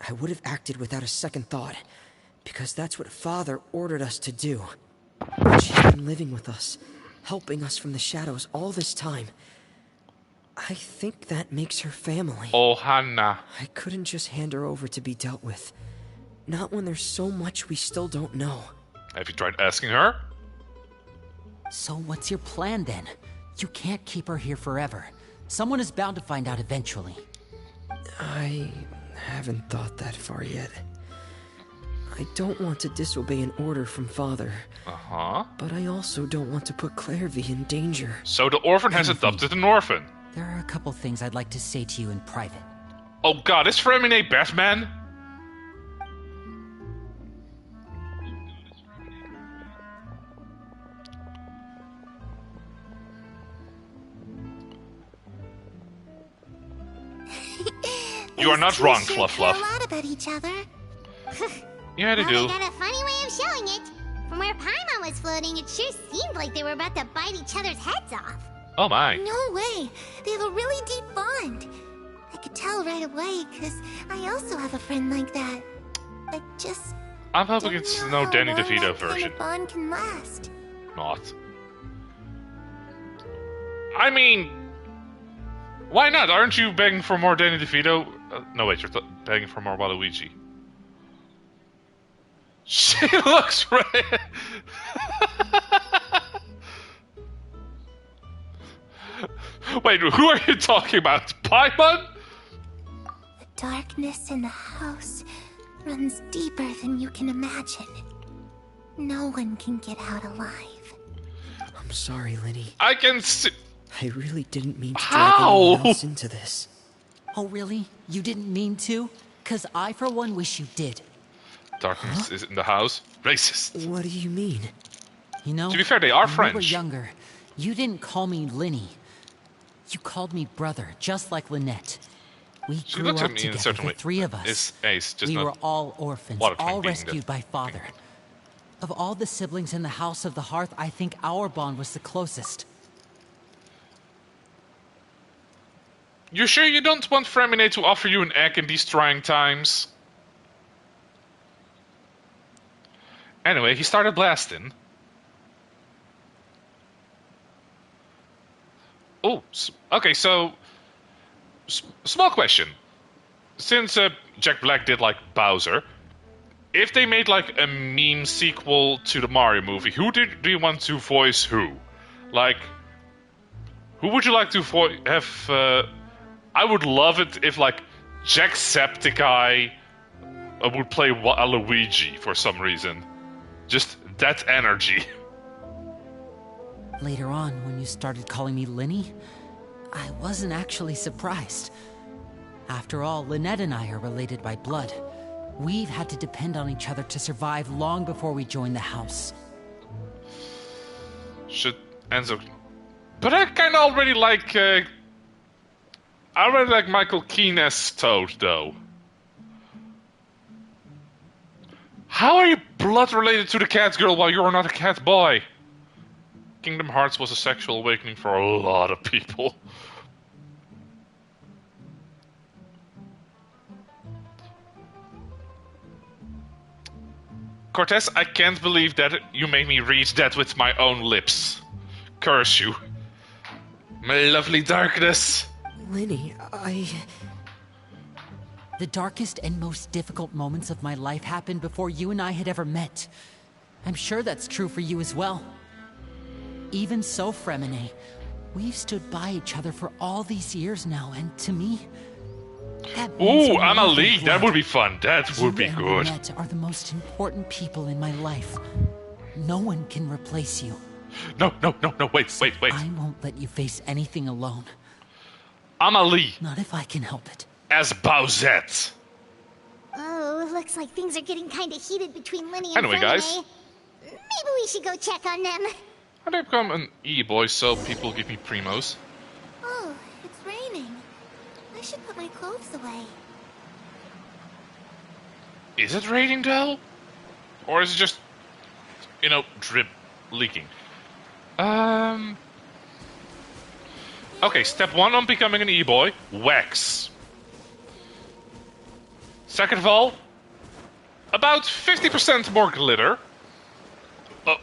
I would have acted without a second thought, because that's what Father ordered us to do. But she's been living with us, helping us from the shadows all this time. I think that makes her family. Oh, Hannah. I couldn't just hand her over to be dealt with. Not when there's so much we still don't know. Have you tried asking her? So what's your plan then? You can't keep her here forever. Someone is bound to find out eventually. I haven't thought that far yet. I don't want to disobey an order from Father. Uh-huh. But I also don't want to put Clairvy in danger. So the orphan has adopted an orphan. There are a couple things I'd like to say to you in private. Oh god, is Fremine Batman? You are not wrong, Fluff Care a Fluff. lot about each other. Yeah, they Well, do. they got a funny way of showing it. From where Paimon was floating, it sure seemed like they were about to bite each other's heads off. Oh my. No way. They have a really deep bond. I could tell right away, because I also have a friend like that. I just I'm hoping don't it's know no how Danny long DeVito that kind version. of bond can last. not. I mean, why not? Aren't you begging for more Danny DeVito? No, wait, you're begging for more Waluigi. She looks right. Wait, who are you talking about? Paimon? The darkness in the house runs deeper than you can imagine. No one can get out alive. I'm sorry, Lenny. I can see. I really didn't mean to drag How? anyone else into this. Oh, really? You didn't mean to? 'Cause I, for one, wish you did. Darkness is in the house. Racist. What do you mean? You know, To be fair, they are when French. we were younger, you didn't call me Linny. You called me brother, just like Lynette. We She grew looks up at me in a together, certain the way. three of us. It's Ace, just we not were all orphans, water twin all being rescued the by father. Of all the siblings in the House of the Hearth, I think our bond was the closest. You sure you don't want Fremine to offer you an egg in these trying times? Anyway, he started blasting. Oh, okay, so... small question. Since Jack Black did, like, Bowser, if they made, like, a meme sequel to the Mario movie, who do you want to voice who? Like, who would you like to have... I would love it if, like, Jacksepticeye would play Waluigi for some reason. Just that energy. Later on, when you started calling me Linny, I wasn't actually surprised. After all, Lynette and I are related by blood. We've had to depend on each other to survive long before we joined the house. Should Enzo... But I kind of already like... I already like Michael Keane as Toad, though. How are you blood related to the cat girl while you're not a cat boy? Kingdom Hearts was a sexual awakening for a lot of people. Cortez, I can't believe that you made me read that with my own lips. Curse you. My lovely darkness. Lenny, The darkest and most difficult moments of my life happened before you and I had ever met. I'm sure that's true for you as well. Even so, Fremine, we've stood by each other for all these years now, and to me, that means Ooh, more than Amelie, that blood. would be fun. That would be You and good. Lynette are the most important people in my life. No one can replace you. No, wait. I won't let you face anything alone. Amelie. Not if I can help it. As Bowsette. Oh, looks like things are getting kind of heated between Linny and Anyway, Fremine. guys. Maybe we should go check on them. How do I become an e-boy so people give me primos? Oh, it's raining. I should put my clothes away. Is it raining though? Or is it just, drip leaking? Okay, step 1 on becoming an e-boy, wax. Second of all, about 50% more glitter. Oh.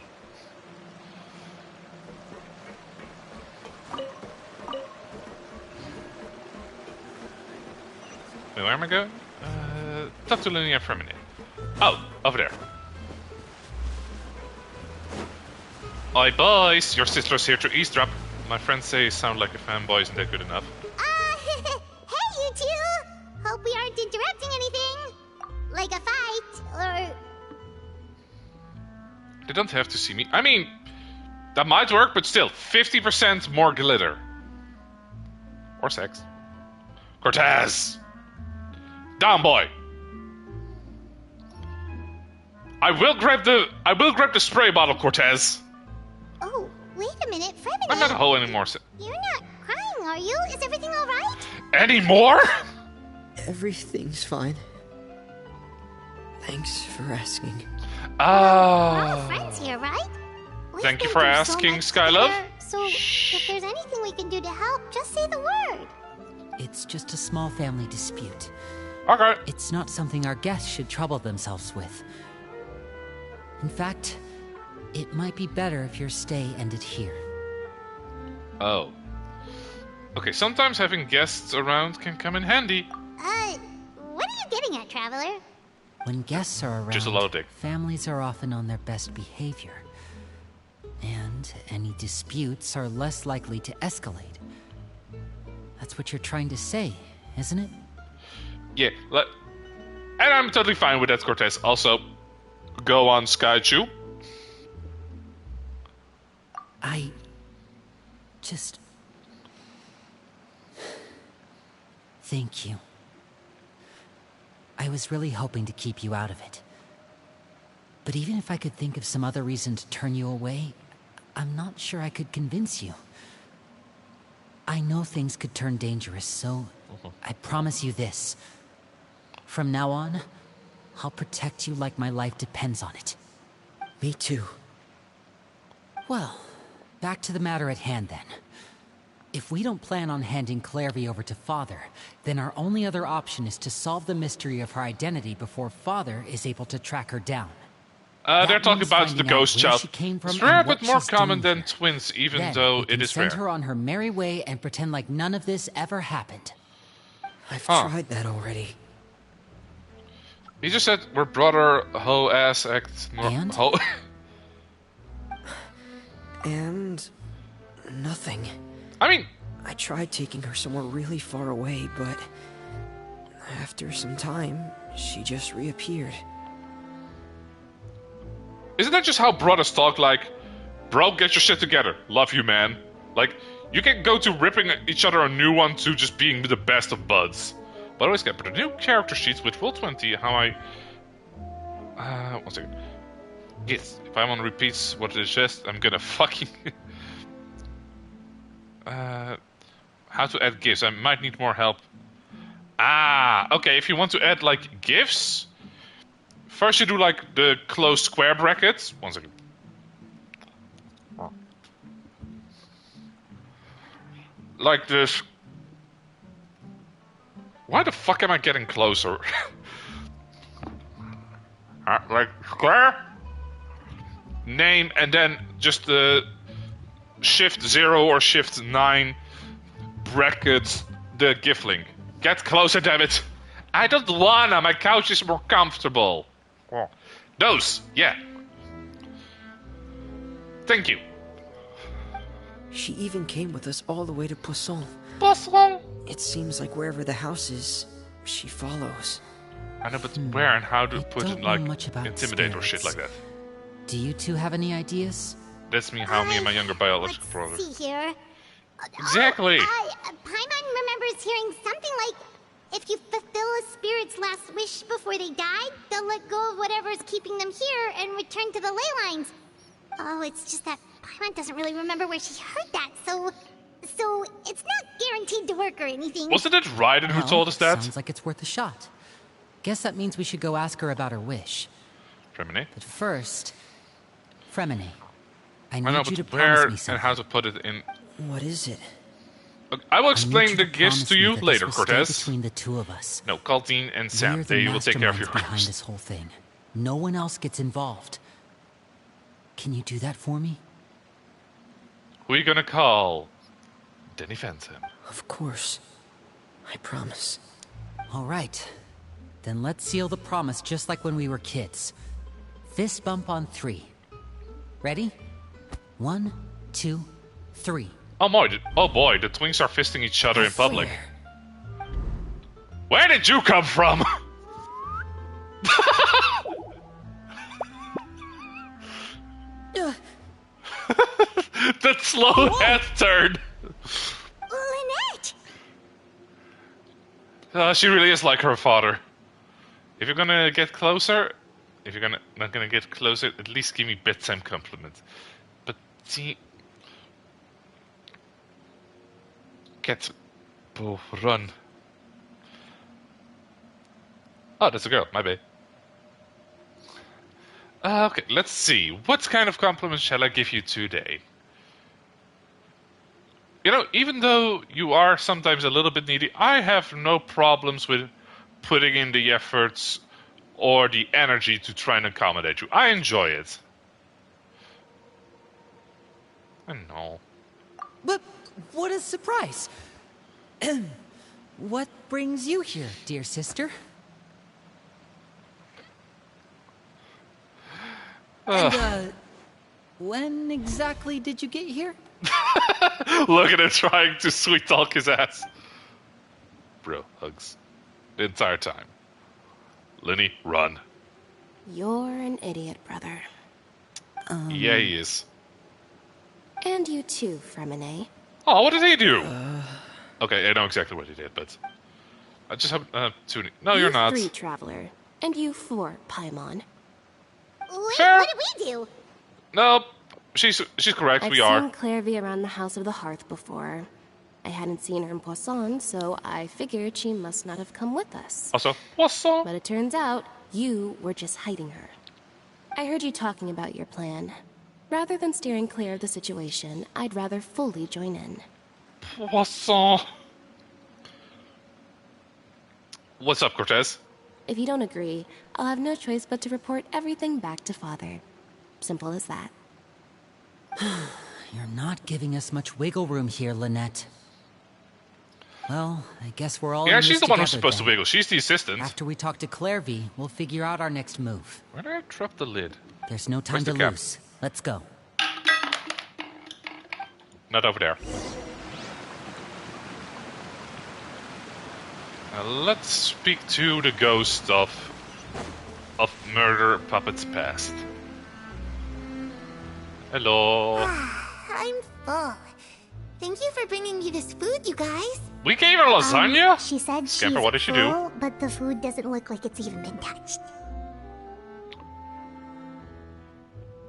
Wait, where am I going? Talk to Linear Fremine. Oh, over there. Oi boys, your sister's here to eavesdrop. My friends say you sound like a fanboy, isn't that good enough? Hey, you two! Hope we aren't interrupting anything. Like a fight, or... They don't have to see me. I mean, that might work, but still, 50% more glitter. Or sex. Cortez! Down, boy! I will grab the spray bottle, Cortez! Oh, wait a minute, Fremine. I'm not a hoe anymore. You're not crying, are you? Is everything alright? Anymore? everything's fine. Thanks for asking. We're all friends here, right? Thank you for asking, Skylove. So, if there's anything we can do to help, just say the word. It's just a small family dispute. Okay. It's not something our guests should trouble themselves with. In fact, It might be better if your stay ended here. Oh. Okay, sometimes having guests around can come in handy. What are you getting at, Traveler? When guests are around, Just a lot of dick. families are often on their best behavior. And any disputes are less likely to escalate. That's what you're trying to say, isn't it? Yeah, and I'm totally fine with that, Cortez. Also, go on, Skychu. I just... Thank you. I was really hoping to keep you out of it. But even if I could think of some other reason to turn you away, I'm not sure I could convince you. I know things could turn dangerous, so I promise you this. From now on, I'll protect you like my life depends on it. Me too. Well, back to the matter at hand then. If we don't plan on handing Clairvy over to Father, then our only other option is to solve the mystery of her identity before Father is able to track her down. They're talking about the ghost child. It's rare, but more common than here. twins, even Then though we can it is send rare. her on her merry way and pretend like none of this ever happened. I've tried that already. He just said we're brother ho ass act And? ho. And... nothing. I mean, I tried taking her somewhere really far away, but... after some time, she just reappeared. isn't that just how brothers talk? Like, bro, get your shit together. Love you, man. Like, you can go to ripping each other a new one to just being the best of buds. But always get the new character sheets with Roll20 how I... one second. Yes, if I'm on repeats what it is just, I'm gonna fucking... how to add GIFs? I might need more help. Okay, if you want to add, like, GIFs... First you do, like, the closed square brackets. One second. Like this... Why the fuck am I getting closer? Like, square? Name, and then just the Shift 0 or Shift 9 bracket the GIF link. Get closer, damn it. I don't wanna, my couch is more comfortable. Oh. Those, yeah. Thank you. She even came with us all the way to Poisson. Poisson? It seems like wherever the house is, she follows. I know, but where and how to put don't it, know like, much about intimidate or shit spirits. like that. Do you two have any ideas? That's how me and my younger biological brother. Let's see here. Exactly. Paimon remembers hearing something like, if you fulfill a spirit's last wish before they died, they'll let go of whatever's keeping them here and return to the ley lines. Oh, it's just that Paimon doesn't really remember where she heard that, so it's not guaranteed to work or anything. Wasn't it Raiden who Well, told us that? Sounds like it's worth a shot. Guess that means we should go ask her about her wish. Fremine? But first, Fremine, I I know, need you to but where promise me and something. how to put it in... What is it? I will I need explain you the to gifts promise to me you that this later, will stay Cortez. between the two of us. No, Caldine and Sam. We're the They will take care of your masterminds behind house. this whole thing. No one else gets involved. Can you do that for me? Who are you gonna call? Danny Phantom. Of course. I promise. All right. Then let's seal the promise just like when we were kids. Fist bump on 3. Ready? 1, 2, 3. Oh boy, the twins are fisting each other in public. Swear. Where did you come from? That slow head turn. Lynette! She really is like her father. If you're gonna get closer, if you're not gonna get closer, at least give me bedtime compliments. But see, run. Oh, that's a girl. My bad. Okay, let's see. What kind of compliments shall I give you today? You know, even though you are sometimes a little bit needy, I have no problems with putting in the efforts or the energy to try and accommodate you. I enjoy it. I know. But what a surprise! What brings you here, dear sister? And, when exactly did you get here? Look at him trying to sweet talk his ass. Bro, hugs. The entire time. Lenny, run. You're an idiot, brother. Yeah, he is. And you too, Fremine. Oh, what did he do? Okay, I know exactly what he did, but... I just have tuning. No, you're not. 3, Traveler. And you 4, Paimon. Wait, Fair. what did we do? No, she's correct, I've we are. seen Clairvy around the House of the Hearth before. I hadn't seen her in Poisson, so I figured she must not have come with us. Also, Poisson. But it turns out, you were just hiding her. I heard you talking about your plan. Rather than steering clear of the situation, I'd rather fully join in. Poisson. What's up, Cortez? If you don't agree, I'll have no choice but to report everything back to Father. Simple as that. You're not giving us much wiggle room here, Lynette. Well, I guess we're all Yeah, in this she's the one who's together, supposed then. to wiggle. She's the assistant. After we talk to Clairvy, we'll figure out our next move. Where did I drop the lid? There's no time Where's the to cap? lose. Let's go. Not over there. Let's speak to the ghost of Murder Puppet's past. Hello. I'm full. Thank you for bringing me this food, you guys. We gave her lasagna? She said Scamper, she's what did she do? full, but the food doesn't look like it's even been touched.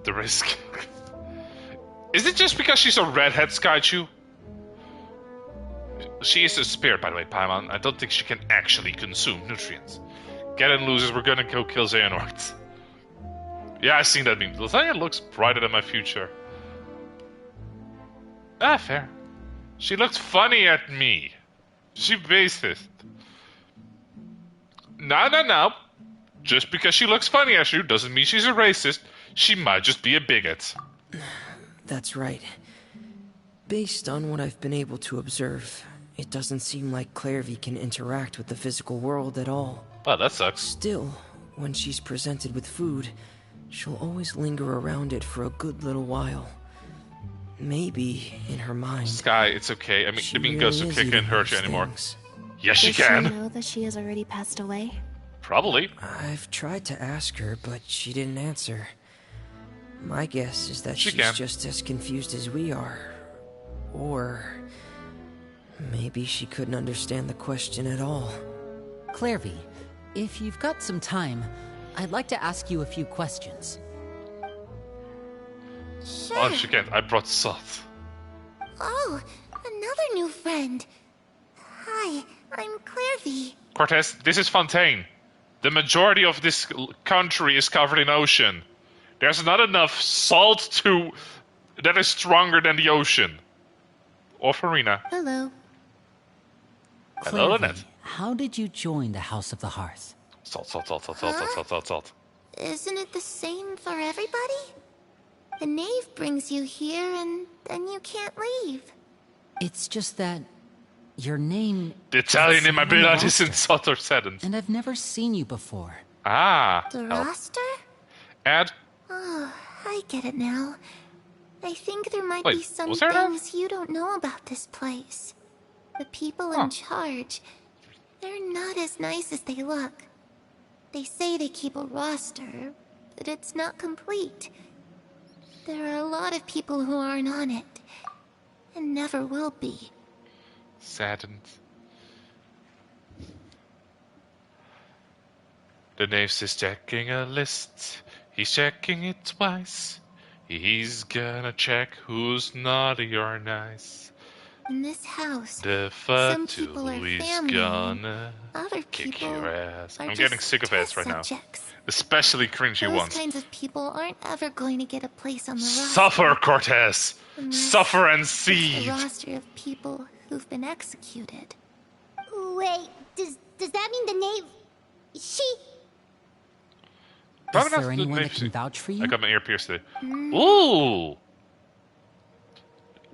The risk. Is it just because she's a redhead, Skychu? She is a spirit, by the way, Paimon. I don't think she can actually consume nutrients. Get in, losers. We're gonna go kill Xehanort. Yeah, I've seen that meme. Lasagna looks brighter than my future. Ah, fair. She looked funny at me. She racist. No. Just because she looks funny at you doesn't mean she's a racist. She might just be a bigot. That's right. Based on what I've been able to observe, it doesn't seem like Clairvy can interact with the physical world at all. Oh, that sucks. Still, when she's presented with food, she'll always linger around it for a good little while. Maybe, in her mind... Sky, it's okay. I mean, the mean ghost really can't hurt you anymore. Yes, she Does she can. know that she has already passed away? Probably. I've tried to ask her, but she didn't answer. My guess is that She she's can. just as confused as we are. Or... maybe she couldn't understand the question at all. Clairvy, if you've got some time, I'd like to ask you a few questions. Sure. Oh, she can't. I brought salt. Oh, another new friend. Hi, I'm Clairvy. Cortez, this is Fontaine. The majority of this country is covered in ocean. There's not enough salt that is stronger than the ocean. Or Farina. Hello. Hello, Clairvy, Lynette. how did you join the House of the Hearth? Salt. Isn't it the same for everybody? The knave brings you here and then you can't leave. It's just that your name... The Italian in my is on the blood is in roster, Sutter Sedens. and I've never seen you before. Ah. The help. roster? Add. Oh, I get it now. I think there might Wait, be some was there that? things you don't know about this place. The people Huh. in charge, they're not as nice as they look. They say they keep a roster, but it's not complete. There are a lot of people who aren't on it, and never will be. Saddened. The knave is checking a list. He's checking it twice. He's gonna check who's naughty or nice. In this house, The some people Fatu are is family, gonna other kick people your ass. are I'm just getting sick of ass test right now. subjects. Especially cringy Those ones. kinds of people aren't ever going to get a place on the roster. Suffer, Cortez! Unless Suffer and it's see! the roster of people who've been executed. Wait, does that mean the knave... She... Probably Is not there the anyone that knave can vouch for you? I got my ear pierced today. Ooh!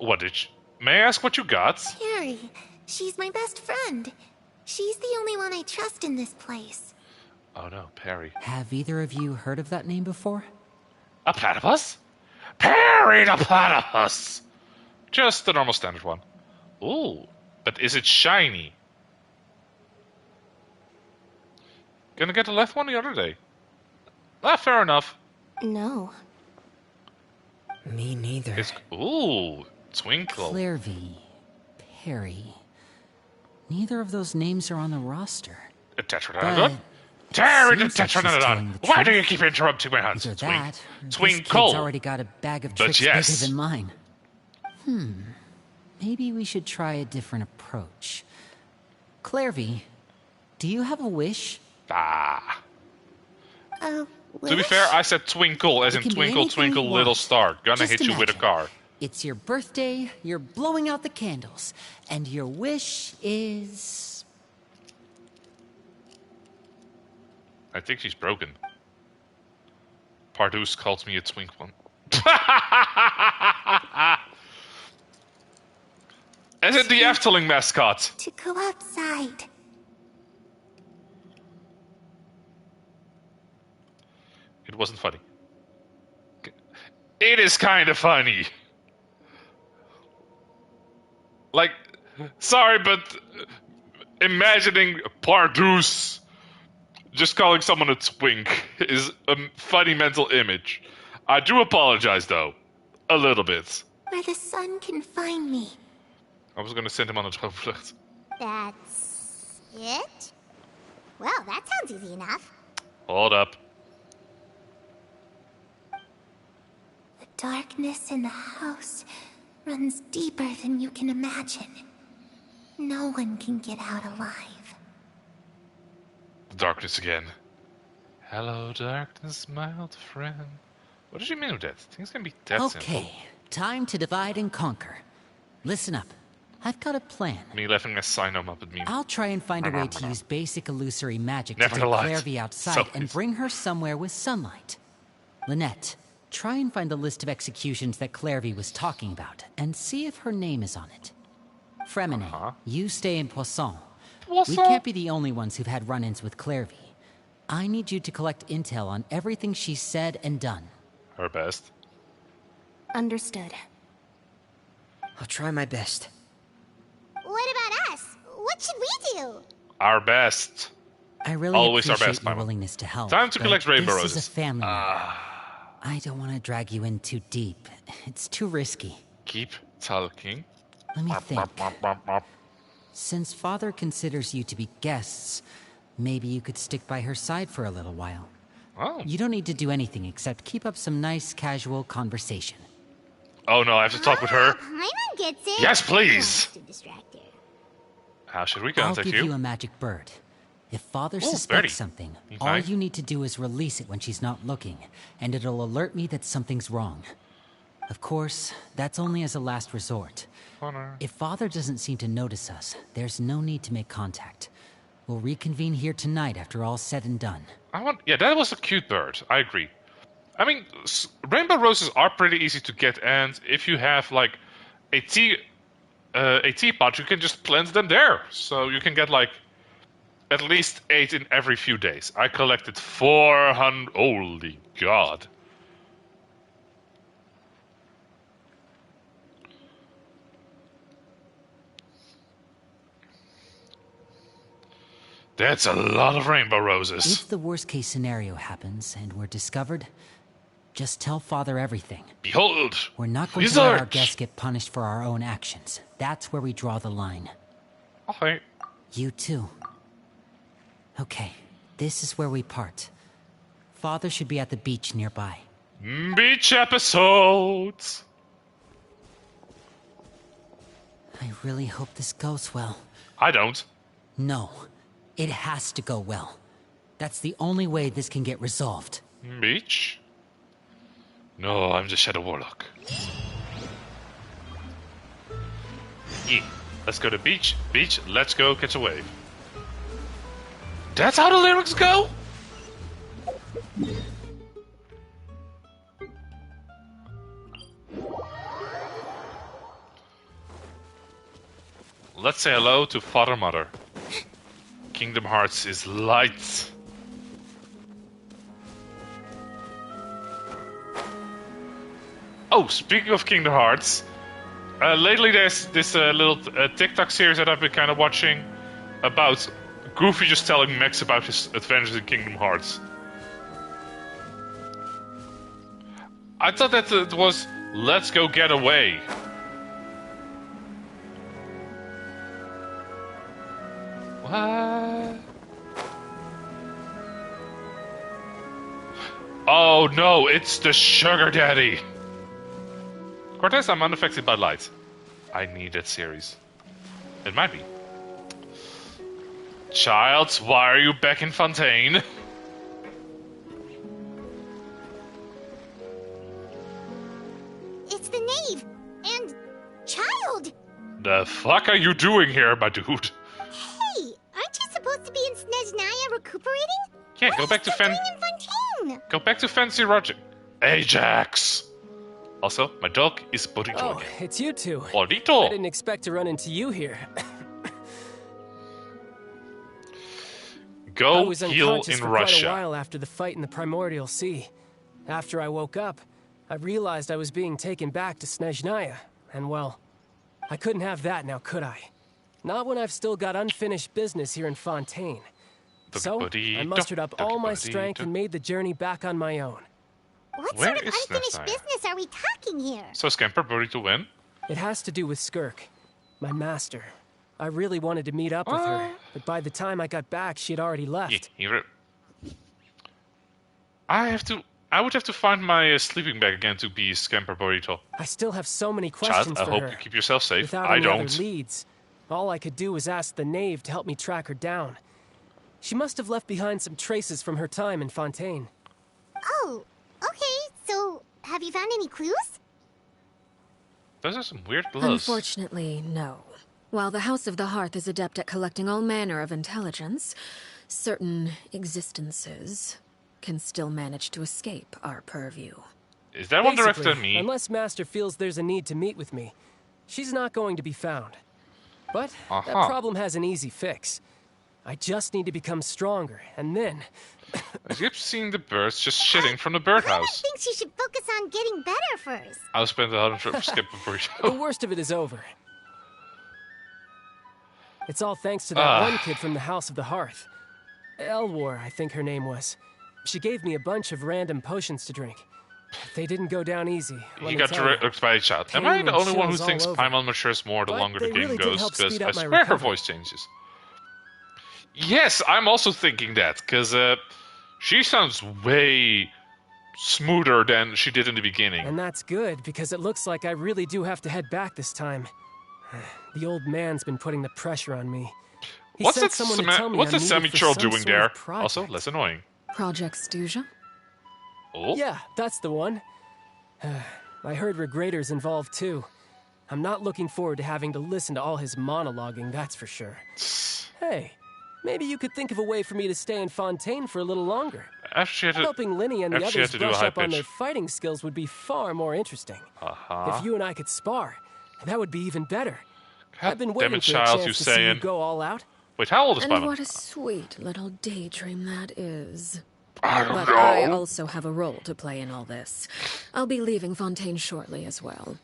What did you... May I ask what you got? Carrie, she's my best friend. She's the only one I trust in this place. Oh no, Perry. Have either of you heard of that name before? A platypus? Perry the platypus! Just the normal standard one. Ooh, but is it shiny? Gonna get the left one the other day. Ah, fair enough. No. Me neither. Ooh, Twinkle. Clairvy, Perry. Neither of those names are on the roster. A Tetranodon? Terry the seems like she's telling Tetranodon! the Why truth. do you keep interrupting my hunts? Either that, or this Twinkle! kid's already got a bag of But tricks yes. bigger than mine. Maybe we should try a different approach. Clairvy, do you have a wish? Ah. Oh, To be fair, I said twinkle, as It in can be twinkle, anything twinkle, you little want. star. Gonna Just hit you with a imagine. car. It's your birthday, you're blowing out the candles, and your wish is... I think she's broken. Pardoos calls me a twink one. Is it the Efteling mascot? to go outside. It wasn't funny. It is kind of funny. Like, sorry, but imagining Pardoos just calling someone a twink is a funny mental image. I do apologize, though. A little bit. Where the sun can find me. I was going to send him on a toilet. That's it? Well, that sounds easy enough. Hold up. The darkness in the house runs deeper than you can imagine. No one can get out alive. The darkness again. Hello, darkness, my old friend. What did you mean with that? Things can be that simple. Okay, time to divide and conquer. Listen up. I've got a plan. Me laughing a sign up at me. I'll try and find a way to use basic illusory magic to Never take lied. Clairvy outside So and easy. bring her somewhere with sunlight. Lynette, try and find the list of executions that Clairvy was talking about, and see if her name is on it. Fremine, you stay in Poisson. We can't be the only ones who've had run-ins with Clairvy. I need you to collect intel on everything she's said and done. Her best. Understood. I'll try my best. What about us? What should we do? Our best. I really Always our appreciate best, your Paimon. willingness to help. Time to but collect rainbow this roses. is a family matter. I don't want to drag you in too deep. It's too risky. Keep talking. Let me think. Since Father considers you to be guests, maybe you could stick by her side for a little while. Oh. You don't need to do anything except keep up some nice, casual conversation. Oh no, I have to talk with her. Paimon gets it. Yes, please. To distract her. How should we I'll contact give you? you a magic bird. If Father Birdie. suspects something, all Okay. you need to do is release it when she's not looking, and it'll alert me that something's wrong. Of course, that's only as a last resort. Honor. If Father doesn't seem to notice us, there's no need to make contact. We'll reconvene here tonight after all's said and done. Yeah, that was a cute bird. I agree. I mean, rainbow roses are pretty easy to get, and if you have like a teapot, you can just plant them there. So you can get like at least 8 in every few days. I collected 400. Holy God. That's a lot of rainbow roses. If the worst case scenario happens and we're discovered, just tell Father everything. Behold, We're not going to let our wizard. guests get punished for our own actions. That's where we draw the line. Okay. You too. Okay, this is where we part. Father should be at the beach nearby. Beach episodes. I really hope this goes well. I don't. No, it has to go well. That's the only way this can get resolved. Beach? No, I'm the Shadow Warlock. Yeah. Let's go to beach. Beach, let's go catch a wave. That's how the lyrics go? let's say hello to Father Mother. Kingdom Hearts is light. Oh, speaking of Kingdom Hearts, lately there's this little TikTok series that I've been kind of watching about Goofy just telling Max about his adventures in Kingdom Hearts. I thought that it was Let's Go Get Away. What? Oh no, it's the Sugar Daddy. Cortez, I'm unaffected by light. I need that series. It might be. Child, why are you back in Fontaine? It's the knave and Child. The fuck are you doing here, my dude? Hey, aren't you supposed to be in Snezhnaya recuperating? Yeah, go back to Fontaine. Go back to Fancy Roger. Ajax. Also, my dog is Burrito Oh, again. it's you two. Burrito. I didn't expect to run into you here. Go I was heal unconscious in for Russia. quite a while after the fight in the Primordial Sea. After I woke up, I realized I was being taken back to Snezhnaya, and well, I couldn't have that now, could I? Not when I've still got unfinished business here in Fontaine. So, I mustered up all my strength and made the journey back on my own. What Where sort of is unfinished Snezhnaya? business are we talking here? So Scamper Burrito win? It has to do with Skirk, my master. I really wanted to meet up with her, but by the time I got back, she had already left. I would have to find my sleeping bag again to be Scamper Burrito. I still have so many questions Child, I for hope her. you keep yourself safe. Without I any don't. other leads, all I could do was ask the knave to help me track her down. She must have left behind some traces from her time in Fontaine. Oh, okay. So, have you found any clues? Those are some weird gloves. Unfortunately, no. While the House of the Hearth is adept at collecting all manner of intelligence, certain existences can still manage to escape our purview. Is that one directed Basically, at me? Unless Master feels there's a need to meet with me, she's not going to be found. But that problem has an easy fix. I just need to become stronger, and then... I keep seeing the birds just shitting from the birdhouse. I think she should focus on getting better first. I'll spend 100 for Scamper Burrito. The worst of it is over. It's all thanks to that one kid from the House of the Hearth. Elwar, I think her name was. She gave me a bunch of random potions to drink. They didn't go down easy. You got directed by a child. Am I the only one who thinks Paimon matures more the longer the game goes? Because I swear her voice changes. Yes, I'm also thinking that, because she sounds way smoother than she did in the beginning. And that's good, because it looks like I really do have to head back this time. The old man's been putting the pressure on me. What's that semi-troll doing there? Also, less annoying. Project Stuja? Oh? Yeah, that's the one. I heard Regrader's involved too. I'm not looking forward to having to listen to all his monologuing, that's for sure. Hey, maybe you could think of a way for me to stay in Fontaine for a little longer. Helping Linny and the others brush up on their fighting skills would be far more interesting. If you and I could spar, that would be even better. I've been waiting for a chance to see you go all out. Wait, how old is And Paimon? what a sweet little daydream that is. I don't But know. I also have a role to play in all this. I'll be leaving Fontaine shortly as well.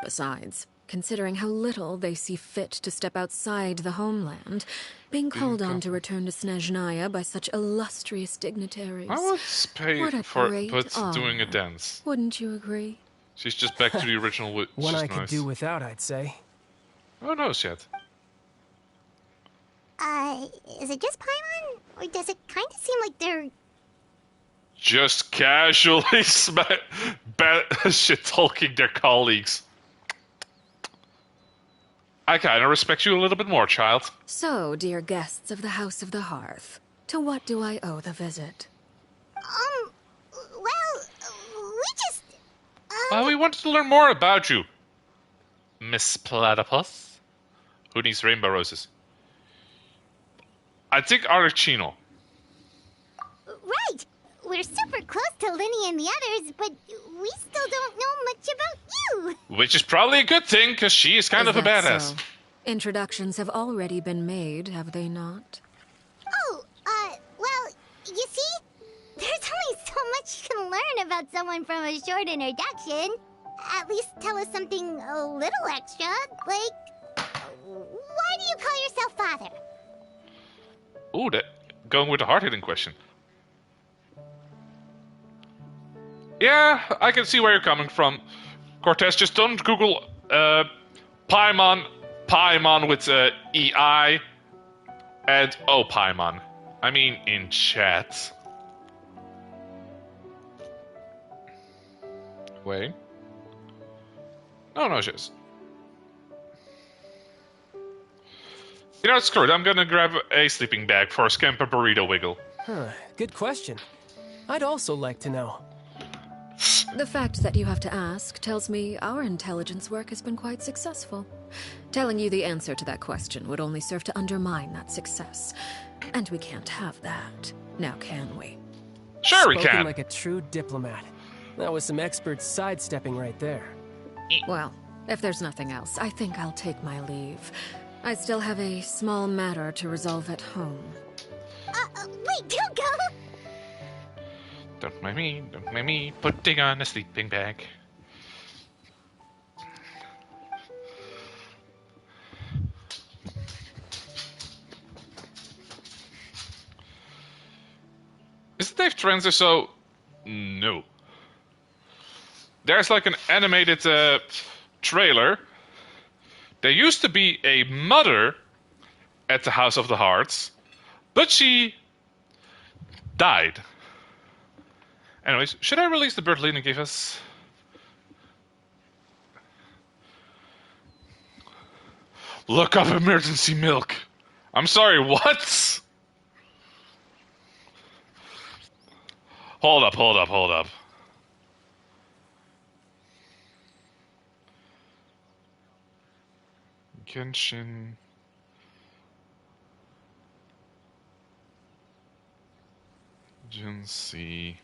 Besides, considering how little they see fit to step outside the homeland, being called on to return to Snezhnaya by such illustrious dignitaries. I would pay what a for great doing a honor. dance. Wouldn't you agree? She's just back to the original. One I nice. could do without, I'd say. Who knows yet? Is it just Paimon? Or does it kind of seem like they're... Just casually shit-talking their colleagues. I kinda respect you a little bit more, child. So, dear guests of the House of the Hearth, to what do I owe the visit? Well, we just... we wanted to learn more about you, Miss Platypus. Who needs rainbow roses? I think Arlecchino. Right! We're super close to Linny and the others, but we still don't know much about you! Which is probably a good thing, because she is kind of a badass. So? Introductions have already been made, have they not? Oh, well, you see, there's only so much you can learn about someone from a short introduction. At least tell us something a little extra, like, why do you call yourself father? Ooh, going with the hard-hitting question. Yeah, I can see where you're coming from. Cortez, just don't Google Paimon with EI and Paimon. I mean in chat. Wait. No, just. You know, screw it. I'm gonna grab a sleeping bag for a Scamper Burrito Wiggle. Huh, good question. I'd also like to know. The fact that you have to ask tells me our intelligence work has been quite successful. Telling you the answer to that question would only serve to undermine that success. And we can't have that. Now can we? Sure we Spoken can. like a true diplomat. That was some expert sidestepping right there. Well, if there's nothing else, I think I'll take my leave. I still have a small matter to resolve at home. Wait, don't go! Don't mind me putting on a sleeping bag. Is Dave Transer so... No. There's like an animated trailer. There used to be a mother at the House of the Hearts, but she died. Anyways, should I release the bird Lena gave us? Look up emergency milk. I'm sorry, what? Hold up. Genshin. Agency.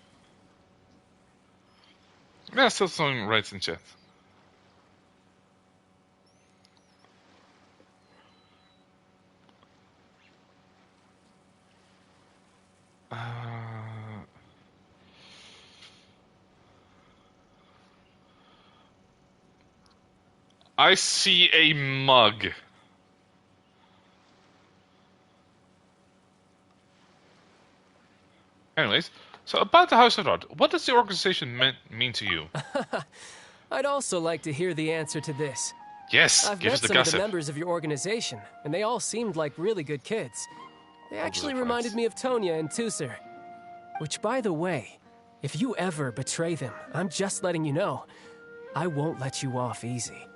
Yeah, still someone writes in chat. I see a mug. Anyways, so about the House of Art, what does the organization mean to you? I'd also like to hear the answer to this. Yes, I've give met us the some of gossip. the members of your organization, and they all seemed like really good kids. They actually reminded me of Tonya and Tusser. Which, by the way, if you ever betray them, I'm just letting you know, I won't let you off easy.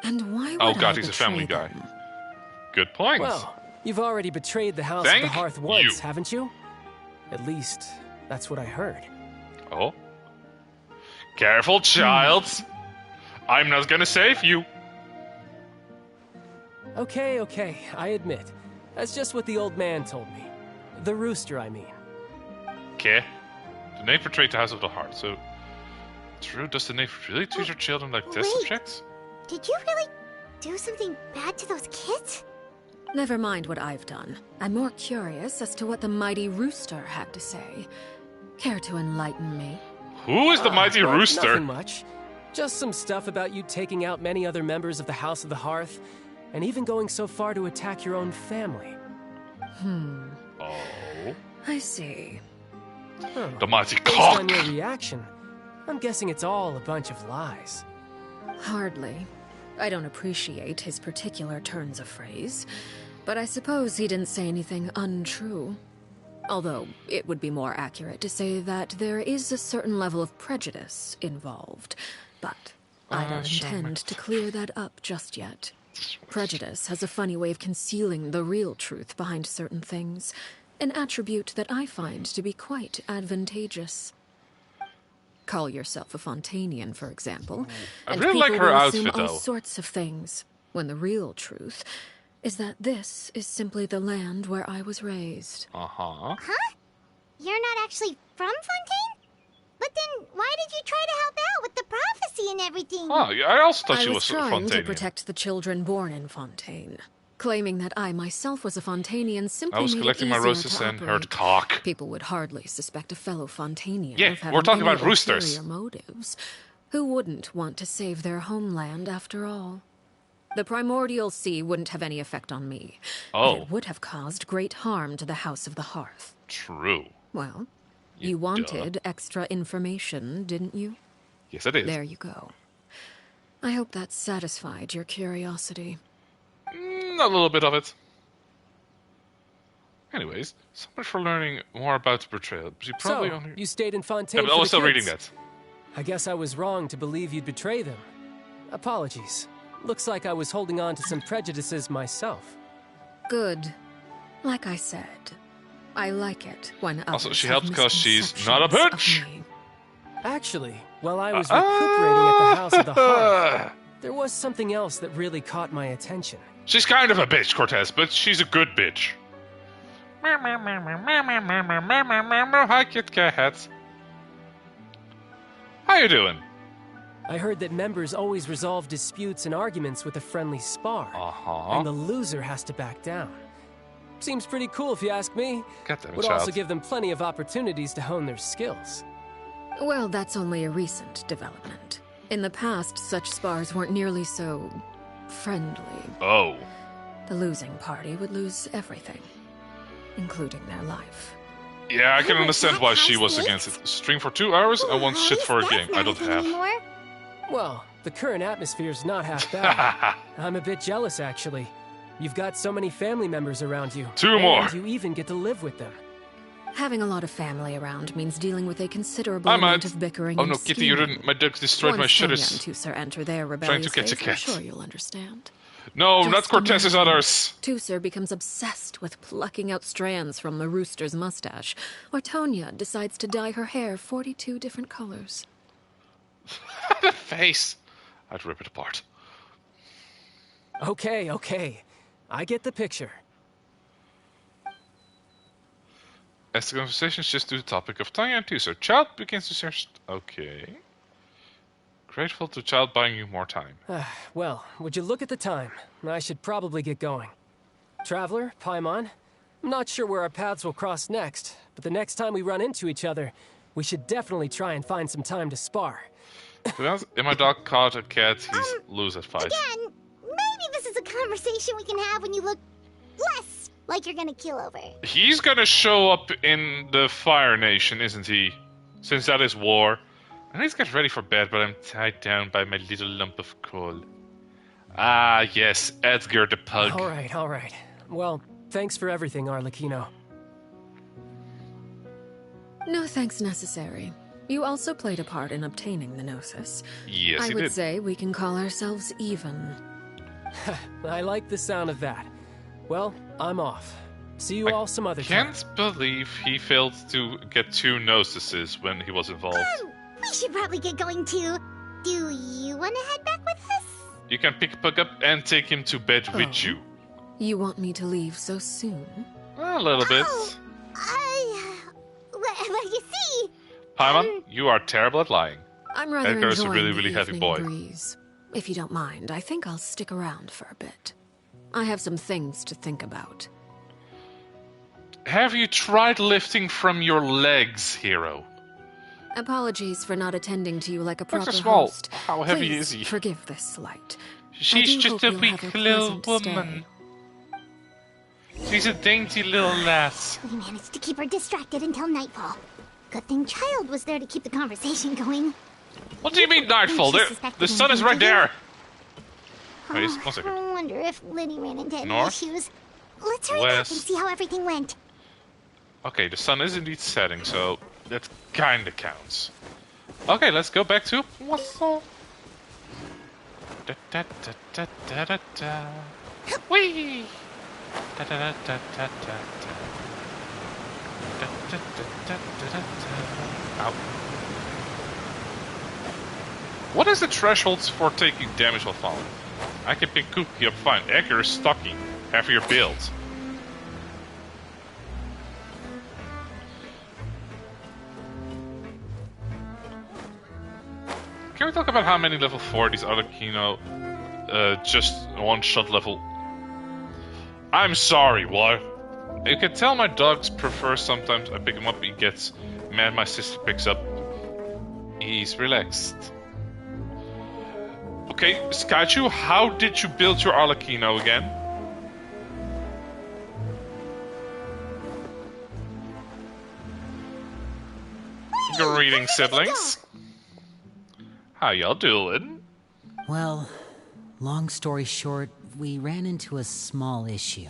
And why would Oh god, I he's a betray family guy. them? Good point. Well, you've already betrayed the House of the Hearth once, haven't you? At least, that's what I heard. Oh. Careful, child. I'm not gonna save you. Okay, I admit. That's just what the old man told me. The rooster, I mean. Okay. The knave betrayed the House of the Heart, so... True, does the knave really treat your children like test subjects? Did you really do something bad to those kids? Never mind what I've done. I'm more curious as to what the mighty rooster had to say. Care to enlighten me? Who is the mighty rooster? Nothing much. Just some stuff about you taking out many other members of the House of the Hearth, and even going so far to attack your own family. Oh. I see. Huh. The mighty Based cock! on your reaction, I'm guessing it's all a bunch of lies. Hardly. I don't appreciate his particular turns of phrase, but I suppose he didn't say anything untrue. Although, it would be more accurate to say that there is a certain level of prejudice involved. But I don't intend to clear that up just yet. Prejudice has a funny way of concealing the real truth behind certain things, an attribute that I find to be quite advantageous. Call yourself a Fontanian, for example, I and really like people her will outfit, assume all though. sorts of things, when the real truth is that this is simply the land where I was raised. Uh-huh. Huh? You're not actually from Fontaine? But then, why did you try to help out with the prophecy and everything? Oh, yeah, I also thought she was trying to Fontanian. protect the children born in Fontaine. Claiming that I myself was a Fontanian simply I was made collecting it my easier roses to and operate. heard cock. People would hardly suspect a fellow Fontanian Yeah, of having we're talking any about roosters. ulterior motives. Who wouldn't want to save their homeland after all? The primordial sea wouldn't have any effect on me. Oh. But it would have caused great harm to the House of the Hearth. True. Well, you wanted extra information, didn't you? Yes, I did. There you go. I hope that satisfied your curiosity. A little bit of it. Anyways, so much for learning more about the betrayal. But you probably So, only... you stayed in Fontaine Yeah, but for I the was still kids. reading that. I guess I was wrong to believe you'd betray them. Apologies. Looks like I was holding on to some prejudices myself. Good. Like I said, I like it when others Also, she have helped because she's not a misconceptions of bitch. me. Actually, while I was recuperating at the House of the Hearth, there was something else that really caught my attention. She's kind of a bitch, Cortez, but she's a good bitch. Hi, Kit Kat. How you doing? I heard that members always resolve disputes and arguments with a friendly spar. Uh-huh. And the loser has to back down. Seems pretty cool if you ask me. God damn it, Would child. also give them plenty of opportunities to hone their skills. Well, that's only a recent development. In the past, such spars weren't nearly so friendly. Oh. The losing party would lose everything, including their life. Yeah, I can understand why she was against it. Stream for 2 hours and want shit for a game. I don't have. Well, the current atmosphere's not half bad. I'm a bit jealous, actually. You've got so many family members around you. 2 more. And you even get to live with them. Having a lot of family around means dealing with a considerable I amount might. of bickering Oh and no, Kitty, you scheming. didn't. My dog destroyed my Once Sonia shutters. and Tusser enter their Trying to rebellious catch a phase, I'm cat. sure you'll understand. No, Just not Cortez's imagine. others. Tusser becomes obsessed with plucking out strands from the rooster's mustache, or Tonya decides to dye her hair 42 different colors. The face. I'd rip it apart. Okay. I get the picture. As the conversation shifts to the topic of Tanya and Tusser, Child begins to search. Okay. Grateful to Child buying you more time. Well, would you look at the time? I should probably get going. Traveler, Paimon, I'm not sure where our paths will cross next, but the next time we run into each other, we should definitely try and find some time to spar. To be honest, if my dog caught a cat, he's lose at fight. Again, maybe this is a conversation we can have when you look less like you're gonna kill over. He's gonna show up in the Fire Nation, isn't he? Since that is war. I need to get ready for bed, but I'm tied down by my little lump of coal. Ah, yes, Edgar the pug. All right. Well, thanks for everything, Arlecchino. No thanks necessary. You also played a part in obtaining the Gnosis. Yes, I he would did. say we can call ourselves even. I like the sound of that. Well, I'm off. See you all some other time. Can't believe he failed to get 2 Gnosises when he was involved. We should probably get going too. Do you want to head back with us? You can pick Pug up and take him to bed with you. You want me to leave so soon? A little bit. Well, you see, Paimon, you are terrible at lying. I'm rather Edgar is a enjoying really, the really heavy evening boy. breeze. If you don't mind, I think I'll stick around for a bit. I have some things to think about. Have you tried lifting from your legs, hero? Apologies for not attending to you like a proper Dr. Small, host. how heavy Please is he? Forgive this slight. She's I do just hope a you'll weak have a little pleasant woman. stay. She's a dainty little lass. we managed to keep her distracted until nightfall. Good thing Child was there to keep the conversation going. What do you mean nightfall? She There, suspected the sun is anything right to do? there. Wait, 1 second. I wonder if Liddy ran into any North? issues. Let's hurry back and West. see how everything went. Okay, the sun is indeed setting, so that kinda counts. Okay, let's go back to Warsaw. Da da da da da da da. Whee! Da da da da da da da. Da da da da da da da. Ow. What is the thresholds for taking damage while falling? I can pick Cookie up fine. Edgar is stocky. Heavier build. talk about how many level 40s Arlecchino just one-shot level? I'm sorry, what? You can tell my dogs prefer sometimes I pick him up, he gets mad, my sister picks up. He's relaxed. Okay, Skychu, how did you build your Arlecchino again? Greetings, siblings. How y'all doing? Well, long story short, we ran into a small issue.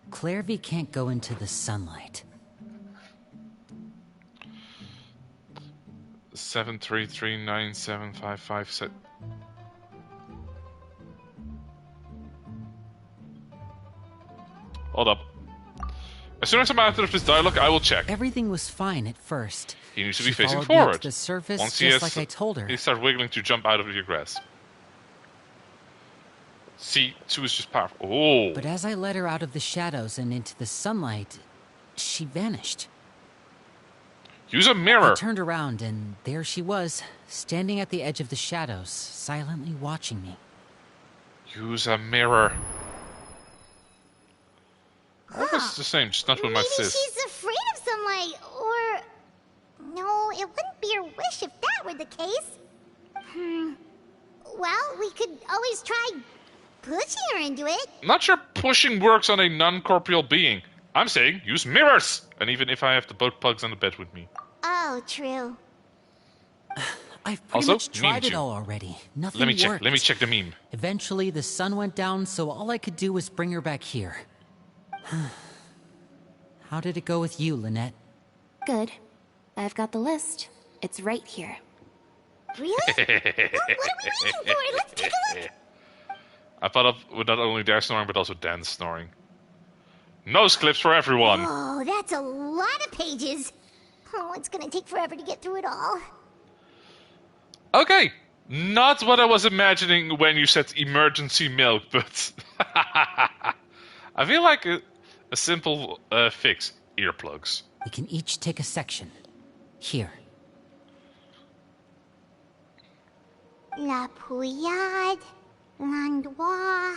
Clairvy can't go into the sunlight. 7339755. Hold up. As soon as I'm out of this dialogue, I will check. Everything was fine at first. He needs to She be facing followed me up forward. to the surface, Once just like I told her. He starts wiggling to jump out of your grasp. See, 2 is just powerful. Oh. But as I led her out of the shadows and into the sunlight, she vanished. Use a mirror. I turned around and there she was, standing at the edge of the shadows, silently watching me. Use a mirror. Almost the same, just not with my sis. Maybe she's afraid of sunlight, or... No, it wouldn't be her wish if that were the case. Well, we could always try pushing her into it. Not sure pushing works on a non-corporeal being. I'm saying use mirrors! And even if I have the both pugs on the bed with me. Oh, true. I've pretty much tried it all already. Nothing worked. Let me check the meme. Eventually, the sun went down, so all I could do was bring her back here. How did it go with you, Lynette? Good. I've got the list. It's right here. Really? What are we waiting for? Let's take a look. I thought up with not only their snoring, but also Dan's snoring. Nose clips for everyone. Oh, that's a lot of pages. Oh, it's gonna take forever to get through it all. Okay, not what I was imagining when you said emergency milk, but I feel like a simple fix. Earplugs. We can each take a section. Here. La Pouillade, L'Endroit,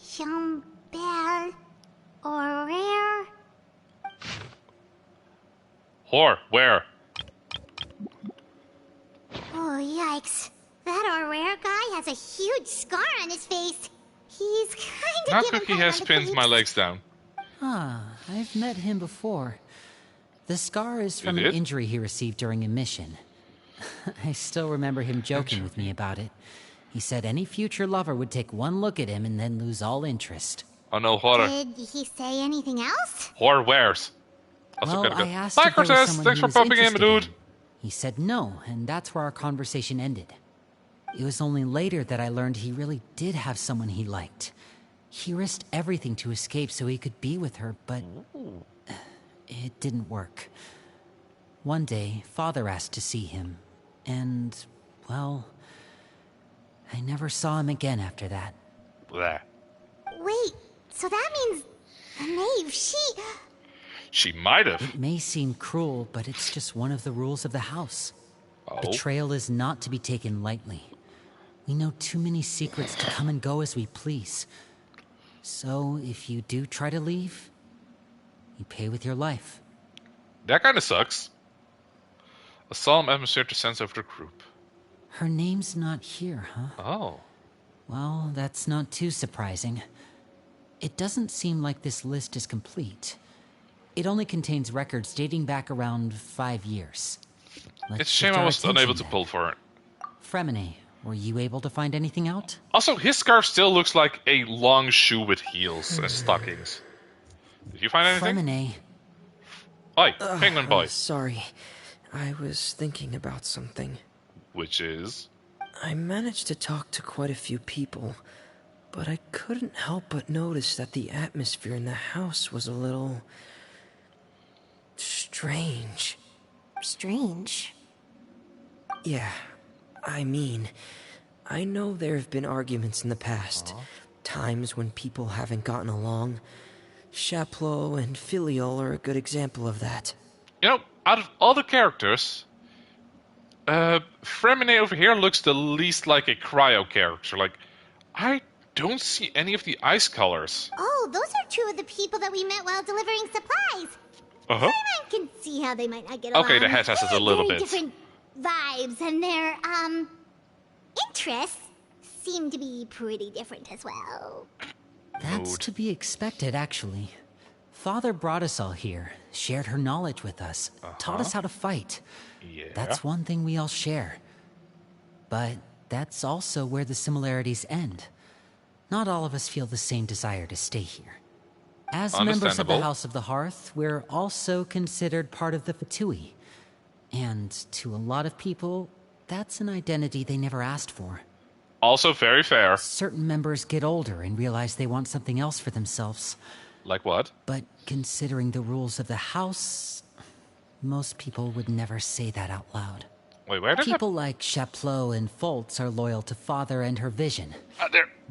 Chambel, Horaire. Whore, where? Oh, yikes. That Horaire guy has a huge scar on his face. He's kind Now of Cookie has pinned my legs down. Ah, I've met him before. The scar is from an injury he received during a mission. I still remember him joking with me about it. He said any future lover would take one look at him and then lose all interest. Oh no, horror. Did he say anything else? Whore wears. Well, I asked Bye, if there was Cortez. someone Thanks he for was popping in, interested dude. He said no, and that's where our conversation ended. It was only later that I learned he really did have someone he liked. He risked everything to escape so he could be with her, but it didn't work. One day, Father asked to see him, and, well, I never saw him again after that. Blah. Wait, so that means Maeve, She might have. It may seem cruel, but it's just one of the rules of the house. Oh. Betrayal is not to be taken lightly. We know too many secrets to come and go as we please. So, if you do try to leave, you pay with your life. That kind of sucks. A solemn atmosphere descends over the group. Her name's not here, huh? Oh. Well, that's not too surprising. It doesn't seem like this list is complete. It only contains records dating back around 5 years. It's a shame I was unable to pull for it. Fremine, were you able to find anything out? Also, his scarf still looks like a long shoe with heels and stockings. Did you find anything? Fremine. Oi, Penguin Boy. Sorry. I was thinking about something. Which is? I managed to talk to quite a few people, but I couldn't help but notice that the atmosphere in the house was a little... strange. Strange? Yeah, I mean, I know there have been arguments in the past. Times when people haven't gotten along. Chaplot and Filiol are a good example of that. You know, out of all the characters, Fremine over here looks the least like a cryo character. Like, I don't see any of the ice colors. Oh, those are two of the people that we met while delivering supplies. Uh-huh. I can see how they might not get along. Okay, the head has it a little Very bit. different vibes, and their, interests seem to be pretty different as well. That's to be expected, actually. Father brought us all here, shared her knowledge with us, taught us how to fight. Yeah. That's one thing we all share. But that's also where the similarities end. Not all of us feel the same desire to stay here. As members of the House of the Hearth, we're also considered part of the Fatui. And to a lot of people, that's an identity they never asked for. Also very fair. Certain members get older and realize they want something else for themselves. Like what? But considering the rules of the House, most people would never say that out loud. Wait, where did People like Chaplot and Foltz are loyal to Father and her vision.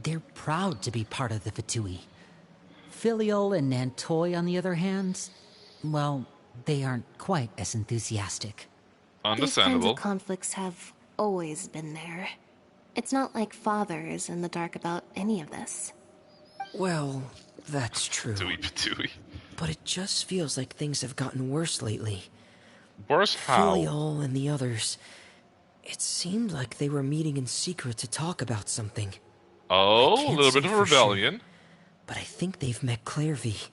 They're proud to be part of the Fatui. Filial and Nantoy, on the other hand, well, they aren't quite as enthusiastic. These kinds of conflicts have always been there. It's not like Father is in the dark about any of this. Well, that's true. Fatui. But it just feels like things have gotten worse lately. Worse how? Filial and the others. It seemed like they were meeting in secret to talk about something. Oh, a little bit of a rebellion. Sure, but I think they've met Clairvy.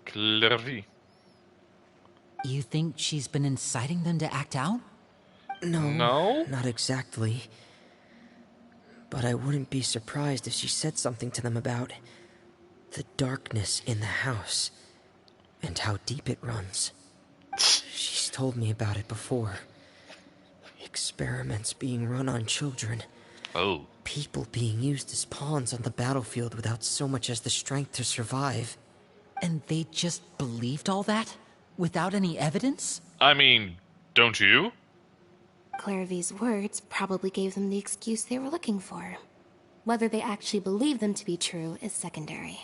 Clairvy. You think she's been inciting them to act out? No, not exactly. But I wouldn't be surprised if she said something to them about the darkness in the house and how deep it runs. She's told me about it before. Experiments being run on children. Oh. People being used as pawns on the battlefield without so much as the strength to survive. And they just believed all that? Without any evidence? I mean, don't you? Clairvy's words probably gave them the excuse they were looking for. Whether they actually believe them to be true is secondary.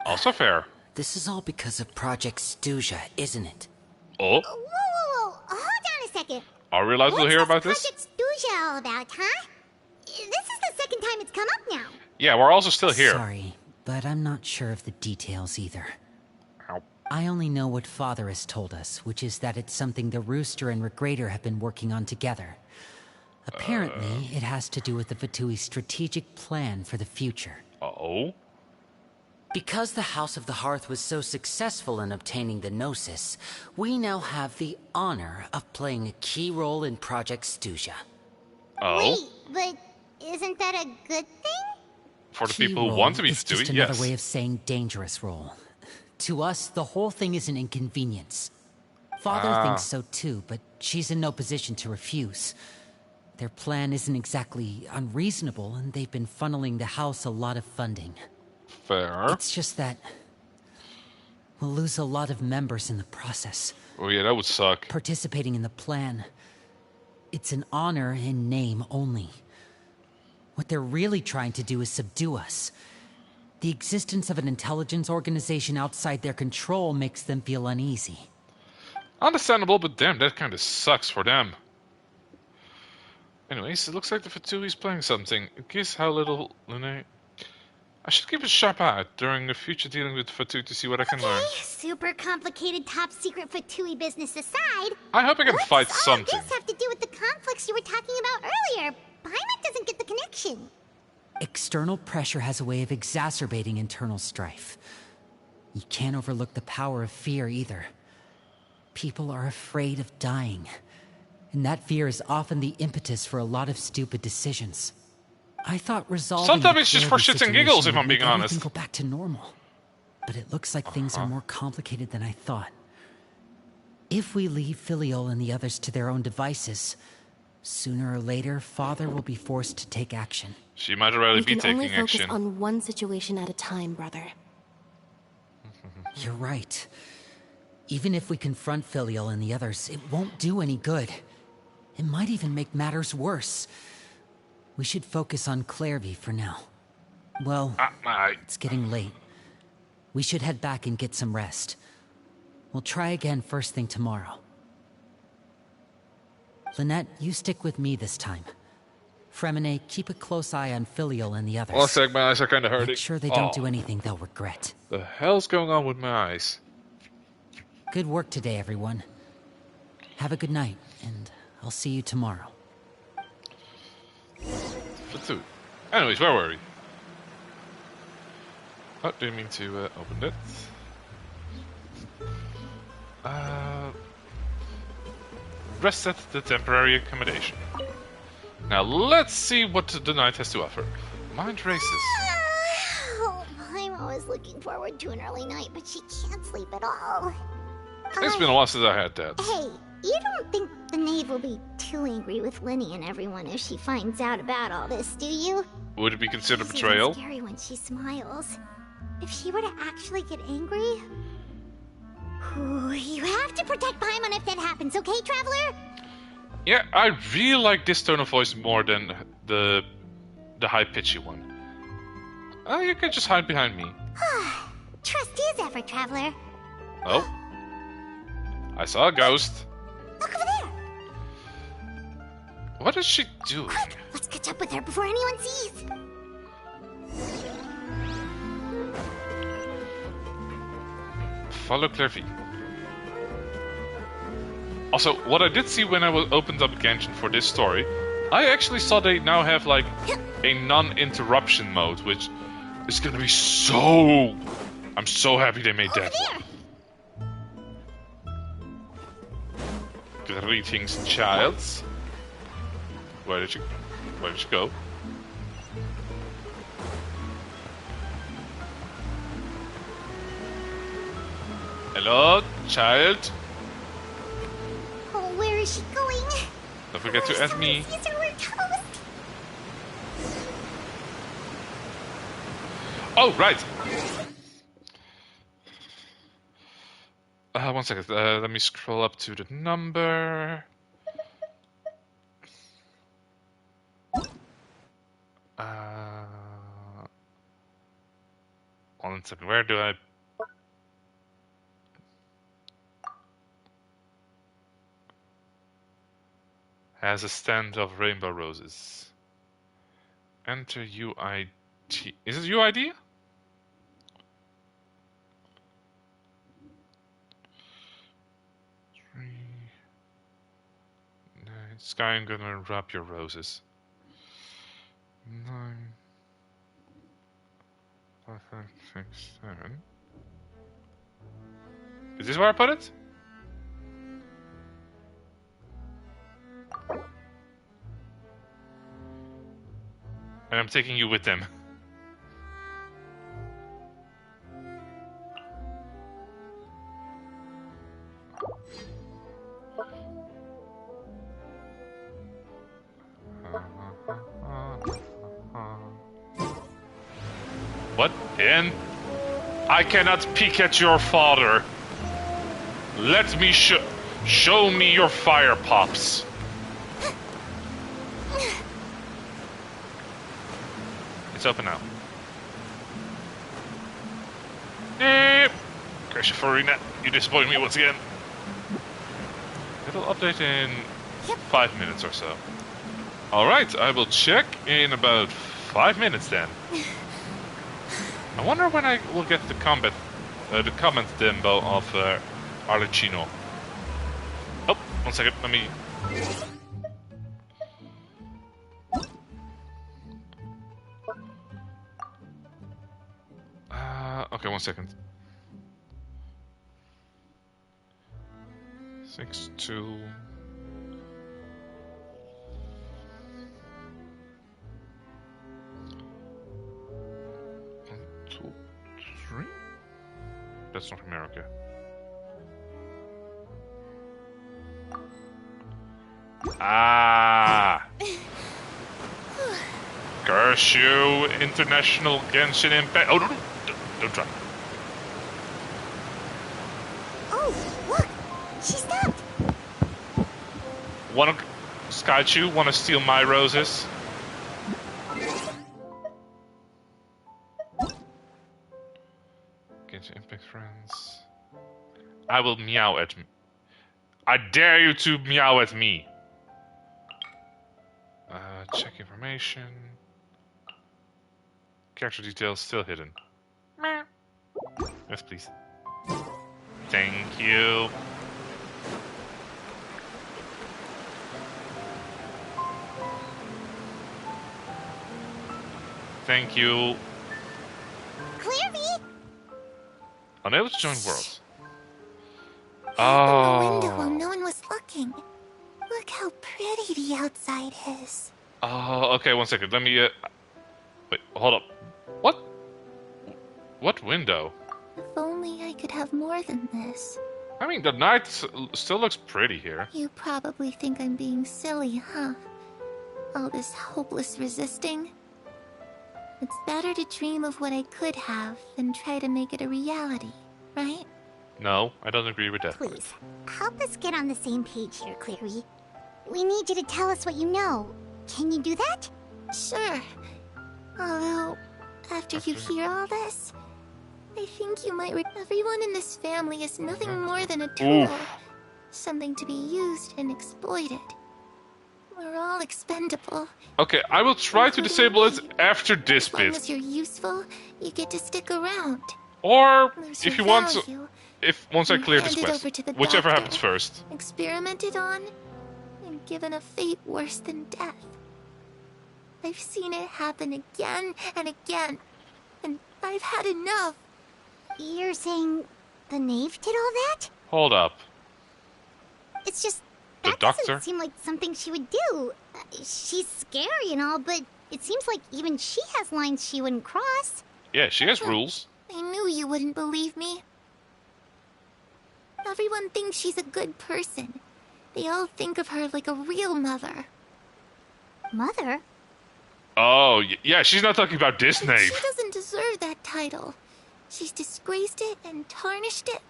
Also fair. This is all because of Project Stuja, isn't it? Oh? Whoa. Hold on a second. Are we allowed to hear about this? What's Project Stuja all about, huh? This is the second time it's come up now. Yeah, we're also still here. Sorry, but I'm not sure of the details either. Ow. I only know what Father has told us, which is that it's something the Rooster and Regrader have been working on together. Apparently, it has to do with the Fatui's strategic plan for the future. Uh-oh? Because the House of the Hearth was so successful in obtaining the Gnosis, we now have the honor of playing a key role in Project Stuja. Oh? Wait, but isn't that a good thing? For the Key people who role want to be is Stewie, just another yes. way of saying dangerous role. To us, the whole thing is an inconvenience. Father thinks so too, but she's in no position to refuse. Their plan isn't exactly unreasonable, and they've been funneling the house a lot of funding. Fair. It's just that we'll lose a lot of members in the process. Oh yeah, that would suck. Participating in the plan, it's an honor in name only. What they're really trying to do is subdue us. The existence of an intelligence organization outside their control makes them feel uneasy. Understandable, but damn, that kind of sucks for them. Anyways, it looks like the Fatui's playing something. Guess how little Lune... I should keep a sharp eye during the future dealing with Fatui to see what I can learn. Super complicated top secret Fatui business aside. I hope I can fight What's something. all this have to do with the conflicts you were talking about earlier? Paimon doesn't get the connection. External pressure has a way of exacerbating internal strife. You can't overlook the power of fear either. People are afraid of dying, and that fear is often the impetus for a lot of stupid decisions. I thought resolving Sometimes the it's just for Clairvy shits and giggles, if situation I'm being would make honest. everything go back to normal. But it looks like things are more complicated than I thought. If we leave Filial and the others to their own devices, sooner or later, Father will be forced to take action. She might already We be can only taking focus action. on one situation at a time, brother. You're right. Even if we confront Filial and the others, it won't do any good. It might even make matters worse. We should focus on Clairvy for now. Well, it's getting late. We should head back and get some rest. We'll try again first thing tomorrow. Lynette, you stick with me this time. Fremine, keep a close eye on Filial and the others. One sec, my eyes are kind of hurting. Make sure they don't do anything they'll regret. The hell's going on with my eyes? Good work today, everyone. Have a good night, and I'll see you tomorrow. Anyways, where were we? Oh, didn't mean to open that. Rest at the temporary accommodation. Now let's see what the night has to offer. Mind races. Oh, I'm always looking forward to an early night, but she can't sleep at all. It's been a while since I had that. Hey, you don't think the knave will be too angry with Linny and everyone if she finds out about all this, do you? Would it be considered She's betrayal? even scary when she smiles. If she were to actually get angry... Ooh, you have to protect Paimon if that happens, okay, Traveler? Yeah, I really like this tone of voice more than the high-pitchy one. Oh, you can just hide behind me. Trust is effort, Traveler. Oh. I saw a ghost. Look over there! What is she doing? Quick, let's catch up with her before anyone sees! Follow Clairvy. Also, what I did see when I opened up Genshin for this story, I actually saw they now have like a non-interruption mode, which is gonna be so... I'm so happy they made that one. Greetings, child. Where did you go? Hello, child. Oh, where is she going? Don't forget to add me. Oh, right. One second. Let me scroll up to the number. One second. Where do I... Has a stand of rainbow roses. Enter UID. Is it UID? Sky, I'm gonna wrap your roses. 9, 5, 6, 7. Is this where I put it? And I'm taking you with them. What? In? I cannot peek at your father. Let me show me your fire pops. It's open now. Crash Farina, you disappoint me once again. It'll update in 5 minutes or so. Alright, I will check in about 5 minutes then. I wonder when I will get the comment demo of Arlecchino. Oh, 1 second, let me... Okay, 1 second. 6, 2... 1, 2, 3? That's not America. Ah! Curse you, International Genshin Impact. Oh, no, don't try. Oh, look! She stopped! Wanna... Skychu, wanna steal my roses? Genshin Impact friends. I will meow at me. I dare you to meow at me. Check information. Character details still hidden. Yes, please. Thank you. Thank you. Clearly! Unable to join worlds. Open the window while no one was looking. Look how pretty the outside is. Oh, okay, 1 second. Let me, wait, hold up. What? What window? If only I could have more than this. I mean, the night still looks pretty here. You probably think I'm being silly, huh? All this hopeless resisting. It's better to dream of what I could have than try to make it a reality, right? No, I don't agree with that. Please, help us get on the same page here, Clary. We need you to tell us what you know. Can you do that? Sure. Although, after you hear all this, I think you might everyone in this family is nothing more than a tool. Something to be used and exploited. We're all expendable. Okay, I will try to disable it after this As long bit. as you're useful, you get to stick around. Or, Lose if your you want to, value, once I clear this hand it quest. over to the Whichever doctor. happens first. Experimented on, and given a fate worse than death. I've seen it happen again and again, and I've had enough. You're saying the knave did all that? Hold up. It's just, The that doctor? doesn't seem like something she would do. She's scary and all, but it seems like even she has lines she wouldn't cross. Yeah, she has rules. I knew you wouldn't believe me. Everyone thinks she's a good person. They all think of her like a real mother. Mother? Oh, yeah, she's not talking about this She knave. doesn't deserve that title. She's disgraced it and tarnished it.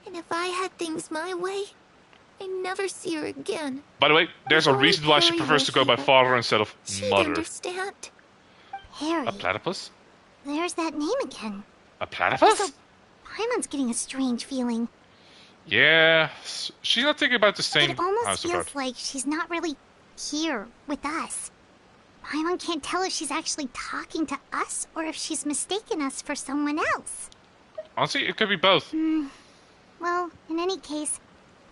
And if I had things my way, I'd never see her again. By the way, there's a Before I reason why she carry prefers her to go by here, father instead of she'd mother. understand. Harry, A platypus? there's that name again. A platypus? Also, Paimon's getting a strange feeling. Yeah, she's not thinking about the same It almost house feels about. like she's not really here with us. Paimon can't tell if she's actually talking to us or if she's mistaken us for someone else. Honestly, it could be both. Well, in any case,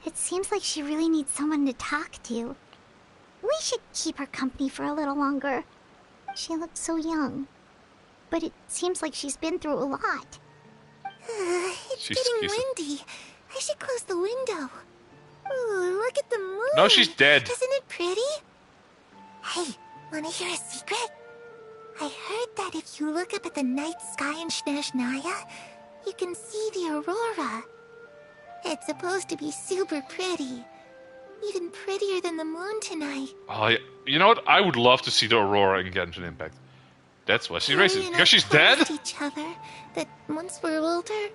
it seems like she really needs someone to talk to. We should keep her company for a little longer. She looks so young. But it seems like she's been through a lot. It's She's getting schizo. windy. I should close the window. Ooh, look at the moon. No, she's dead. Isn't it pretty? Hey, wanna hear a secret? I heard that if you look up at the night sky in Snezhnaya, you can see the aurora. It's supposed to be super pretty. Even prettier than the moon tonight. Oh, yeah. You know what? I would love to see the Aurora in Genshin Impact. That's why she's Harry racist. and Because I she's dead? promised each other that once we're older,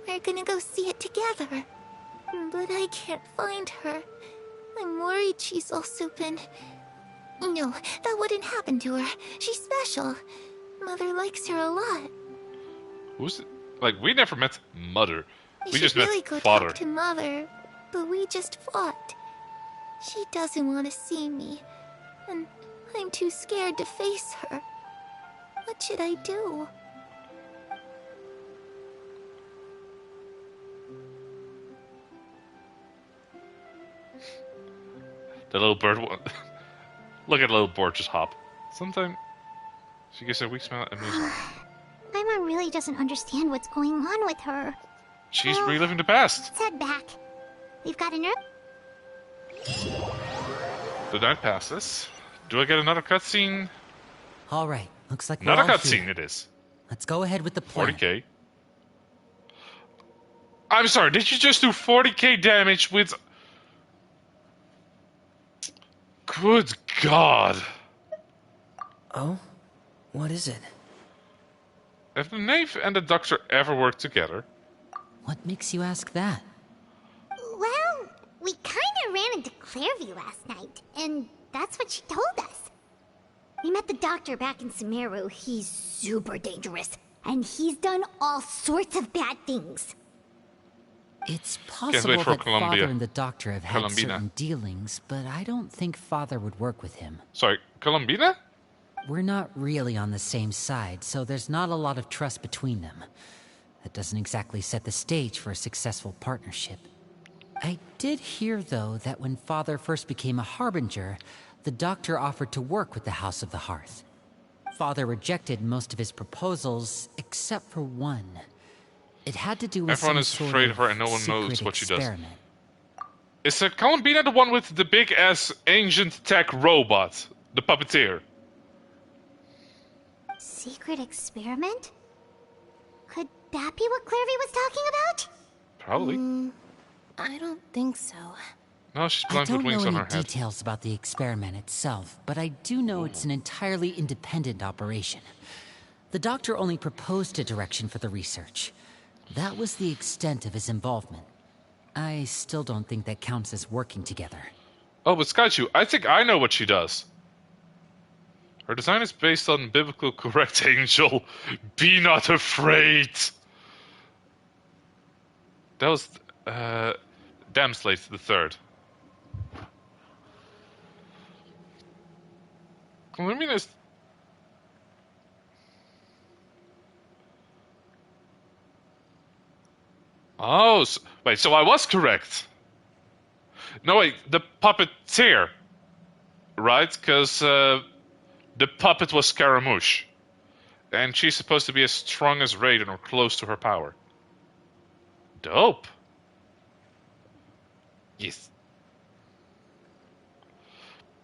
we're gonna go see it together. But I can't find her. I'm worried she's also been... No, that wouldn't happen to her. She's special. Mother likes her a lot. Who's it? Like, we never met Mother. I We should just really met go Father. talk to Mother, but we just fought. She doesn't want to see me, and I'm too scared to face her. What should I do? The little bird. Look at the little bird just hop. Sometimes she gets a weak smell and moves on. Paimon really doesn't understand what's going on with her. She's Well, reliving the past. Let's head back. We've got an The night passes. Do I get another cutscene? All right, looks like we're Another all cutscene here. it is. Let's go ahead with the plan. 40k. I'm sorry, did you just do 40k damage with... Good God. Oh? What is it? Have the knave and the doctor ever worked together? What makes you ask that? Well, we kinda ran into Clairview last night, and that's what she told us. We met the doctor back in Sumeru. He's super dangerous, and he's done all sorts of bad things. It's wait possible for that Columbia. Father and the Doctor have had Columbina. certain dealings, but I don't think Father would work with him. Sorry, Columbina? We're not really on the same side, so there's not a lot of trust between them. That doesn't exactly set the stage for a successful partnership. I did hear, though, that when Father first became a Harbinger, the Doctor offered to work with the House of the Hearth. Father rejected most of his proposals, except for one. It had to do with Everyone is some afraid sort of her and no one knows secret what she does. experiment. Is Columbina the one with the big-ass ancient tech robot? The puppeteer? Secret experiment? Could that be what Clairvy was talking about? Probably. I don't think so. No, she's I blind with don't wings know on any her head. details about the experiment itself, but I do know it's an entirely independent operation. The Doctor only proposed a direction for the research. That was the extent of his involvement. I still don't think that counts as working together. Oh, but Skychu, I think I know what she does. Her design is based on biblical correct angel. Be not afraid. That was Damslate the Third. Let me just... Oh, wait, so I was correct. No, wait, the puppeteer. Right? Because the puppet was Scaramouche. And she's supposed to be as strong as Raiden or close to her power. Dope. Yes.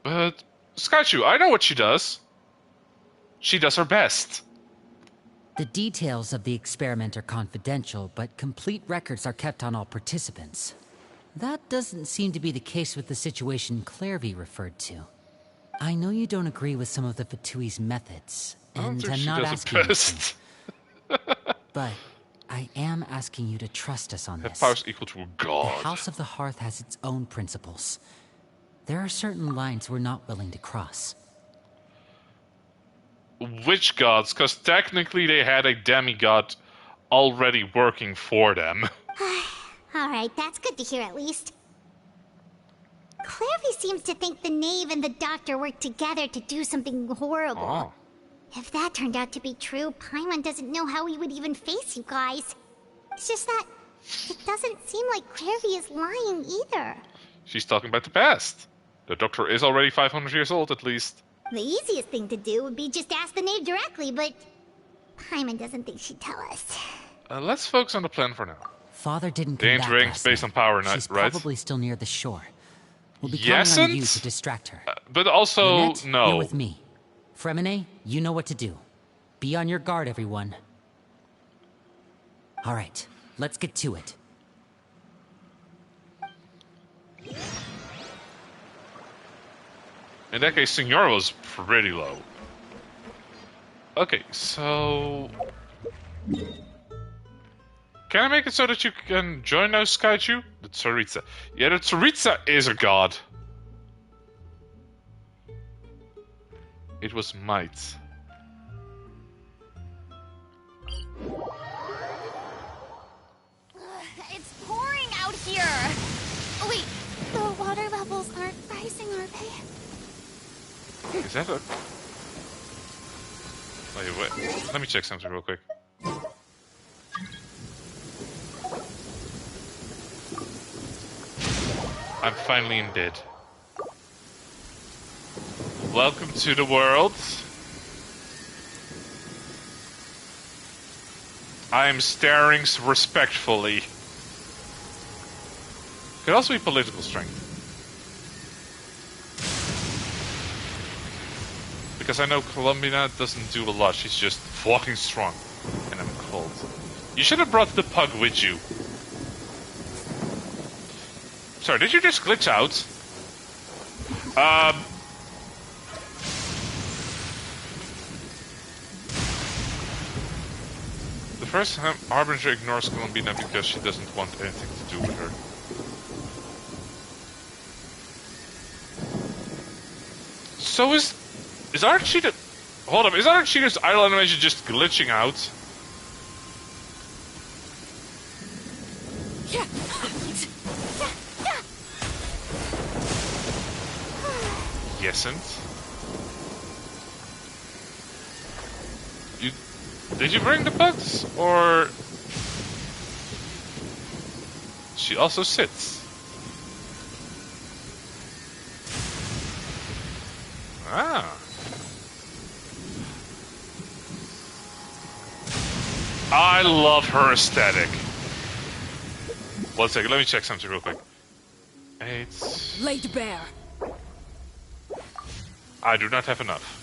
But, Skychu, I know what she does. She does her best. The details of the experiment are confidential, but complete records are kept on all participants. That doesn't seem to be the case with the situation Clairvy referred to. I know you don't agree with some of the Fatui's methods, and I'm not asking you to. But I am asking you to trust us on this. That power's equal to a god. The House of the Hearth has its own principles. There are certain lines we're not willing to cross. Which gods? Because technically they had a demigod already working for them. Alright, that's good to hear at least. Clairvy seems to think the Knave and the Doctor worked together to do something horrible. Oh. If that turned out to be true, Paimon doesn't know how he would even face you guys. It's just that it doesn't seem like Clairvy is lying either. She's talking about the past. The Doctor is already 500 years old, at least. The easiest thing to do would be just ask the Knave directly, but Paimon doesn't think she'd tell us. Let's focus on the plan for now. Father didn't The come back entering last based night. on power, She's right? probably still near the shore. We'll be counting on you to distract her. But also, Lynette, no. You're with me. Fremine, you know what to do. Be on your guard, everyone. All right, let's get to it. In that case, Signora was pretty low. Okay, so... Can I make it so that you can join now, Skychu? The Tsaritsa. Yeah, the Tsaritsa is a god. It was might. It's pouring out here. Oh, wait, the water levels aren't rising, are they? Is that a... Wait. Let me check something real quick. I'm finally in bed. Welcome to the world. I am staring respectfully. Could also be political strength. Because I know Columbina doesn't do a lot, she's just walking strong. And I'm cold. You should have brought the pug with you. Sorry, did you just glitch out? The first Harbinger ignores Columbina because she doesn't want anything to do with her. So is Archie the... Hold up, is Archie's idle animation just glitching out? Yesn't. Did you bring the bugs? Or... She also sits. Ah. I love her aesthetic. 1 second, let me check something real quick. 8... Laid bare. I do not have enough.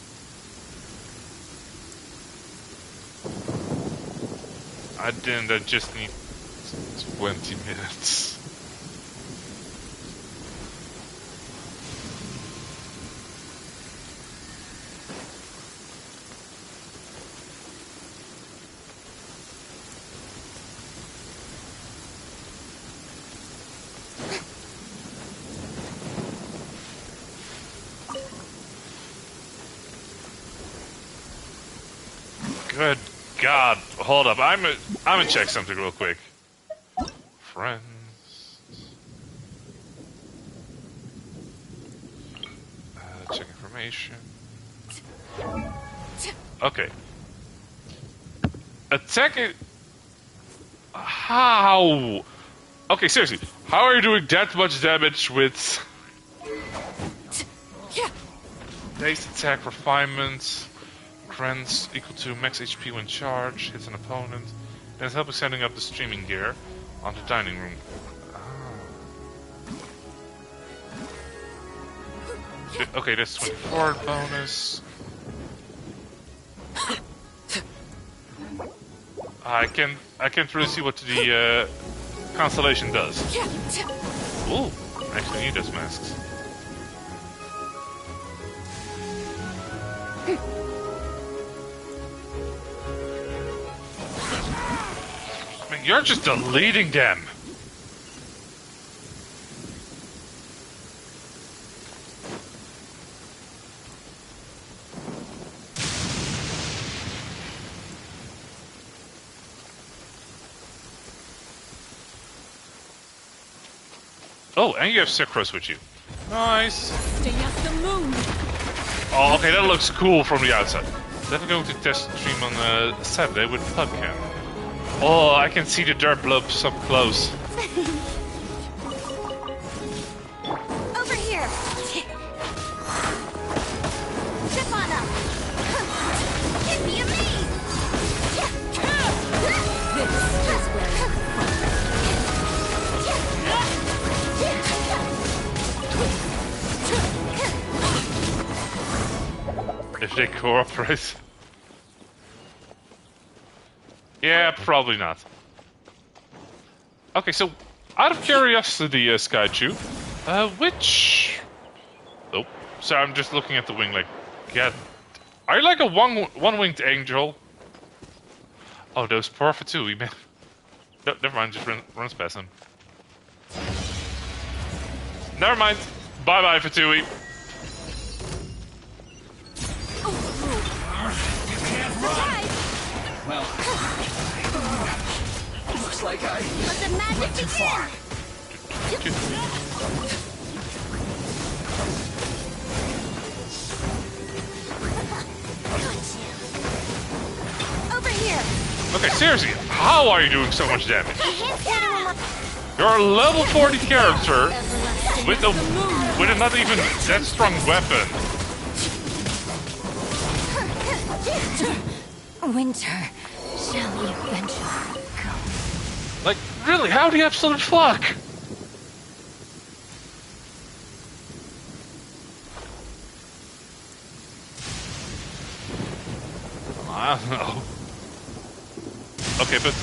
I didn't, I just need 20 minutes. Good God! Hold up, I'm gonna check something real quick. Friends. Check information. Okay. Attack it. How? Okay, seriously, how are you doing that much damage with base attack refinements? Grants equal to max HP when charged, hits an opponent, and it's helping setting up the streaming gear on the dining room. Oh. Okay, that's 24 bonus. I can't really see what the constellation does. Ooh, I actually need those masks. Man, you're just deleting them. Oh, and you have Sucrose with you. Nice. Stay at the moon. Oh, okay, that looks cool from the outside. Definitely going to test stream on Saturday with Pubcam. Oh, I can see the dirt blobs up close. Over here. Chip on up. Give me a me. This is where If they cooperate. Yeah, probably not. Okay, so out of curiosity, Skychu, which... Oh, so I'm just looking at the wing like, yeah, are you like a one-winged angel? Oh, those poor Fatui, man. No, never mind, just runs past him. Never mind. Bye-bye, Fatui. Well, looks like I Let the magic went too far. Over here. Okay, seriously, how are you doing so much damage? I hit him. You're a level 40 character with a not even that strong weapon. Winter, shall we venture? Go. Like, really, how the absolute fuck? I don't know. Okay, but...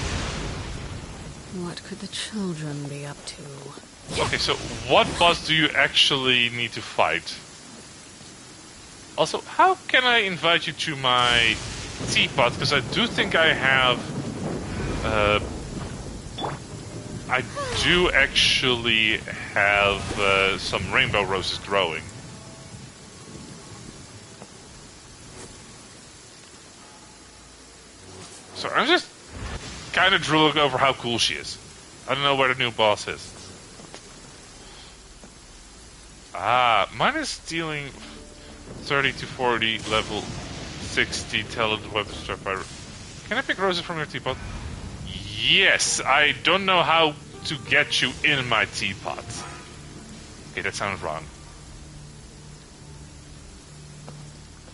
What could the children be up to? Okay, so what boss do you actually need to fight? Also, how can I invite you to my teapot? Because I do think I have... I do actually have some rainbow roses growing. So I'm just kind of drooling over how cool she is. I don't know where the new boss is. Ah, mine is dealing 30 to 40, level 60, talented weapon struck by Can I pick roses from your teapot? Yes, I don't know how to get you in my teapot. Okay, that sounds wrong.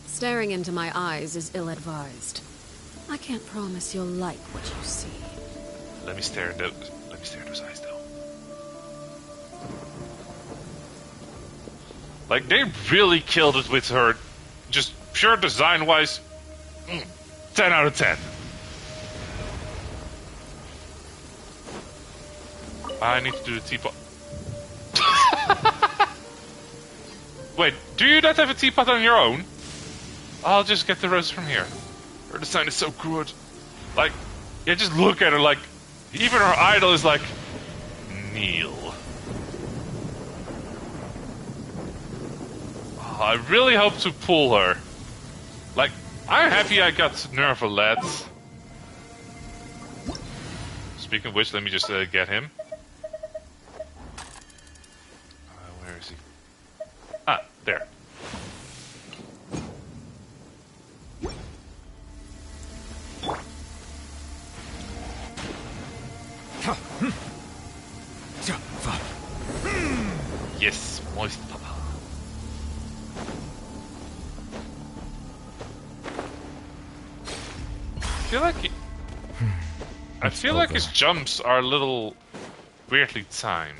Staring into my eyes is ill-advised. I can't promise you'll like what you see. Let me stare at those eyes, though. Like, they really killed it with her. Just pure design-wise, 10 out of 10. I need to do the teapot. Wait, do you not have a teapot on your own? I'll just get the roses from here. Her design is so good. Like, yeah, just look at her, like, even her idol is like, kneel. Oh, I really hope to pull her. Like, I'm happy I got Nervalet. Speaking of which, let me just get him. Where is he? Ah, there. Yes, moist papa. I feel like his jumps are a little weirdly timed.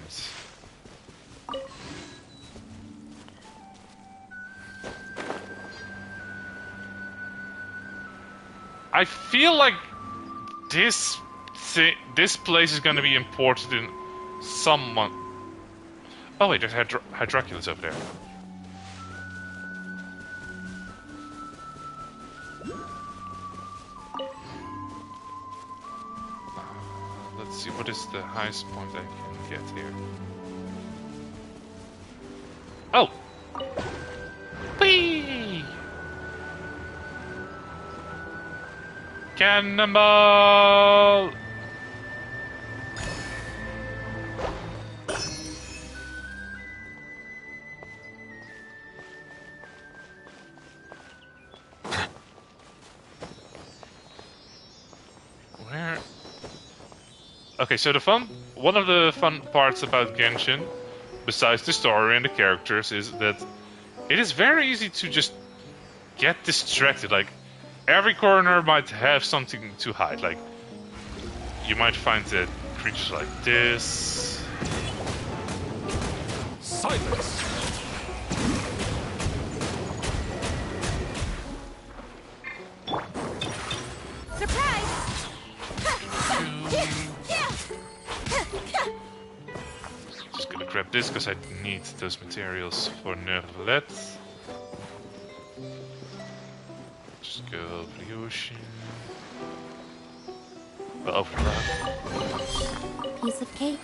I feel like this place is going to be imported in someone. Oh wait, there's Hydroculus over there. Let's see, what is the highest point I can get here? Oh! Whee! Cannonball! Where? Okay, so one of the fun parts about Genshin, besides the story and the characters, is that it is very easy to just get distracted. Like, every corner might have something to hide. Like, you might find that creatures like this. Silence! Surprise! Just gonna grab this because I need those materials for Nervalet. Just go over the ocean. Well, over the rock. Piece of cake.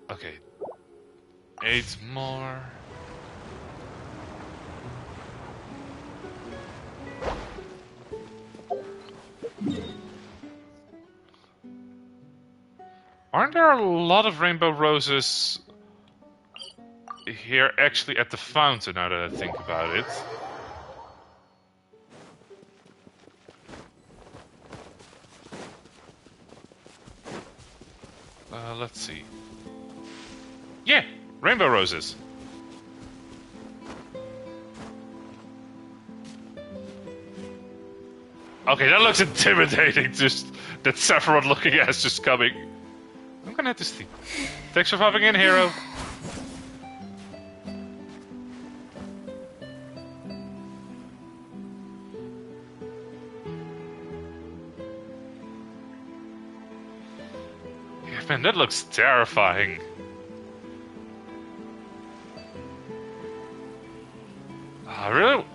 Okay. 8 more. Aren't there a lot of rainbow roses here actually at the fountain, now that I think about it? Let's see. Yeah, rainbow roses. Okay, that looks intimidating, just that Sephiroth looking ass just coming. I'm gonna have to sleep. Thanks for popping in, hero. Yeah, man, that looks terrifying.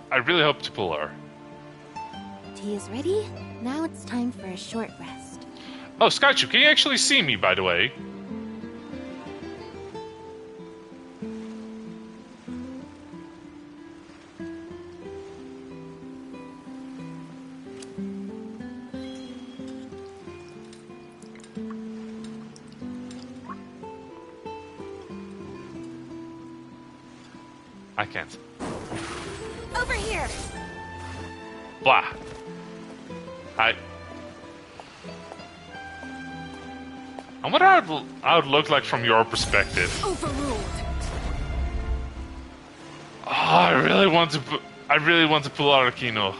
I really hope to pull her. Tea is ready. Now it's time for a short rest. Oh, Skychu, can you actually see me, by the way? I can't. Over here. Blah. I wonder how it looked like from your perspective. Overruled. Oh, I really want to pull out Aquino.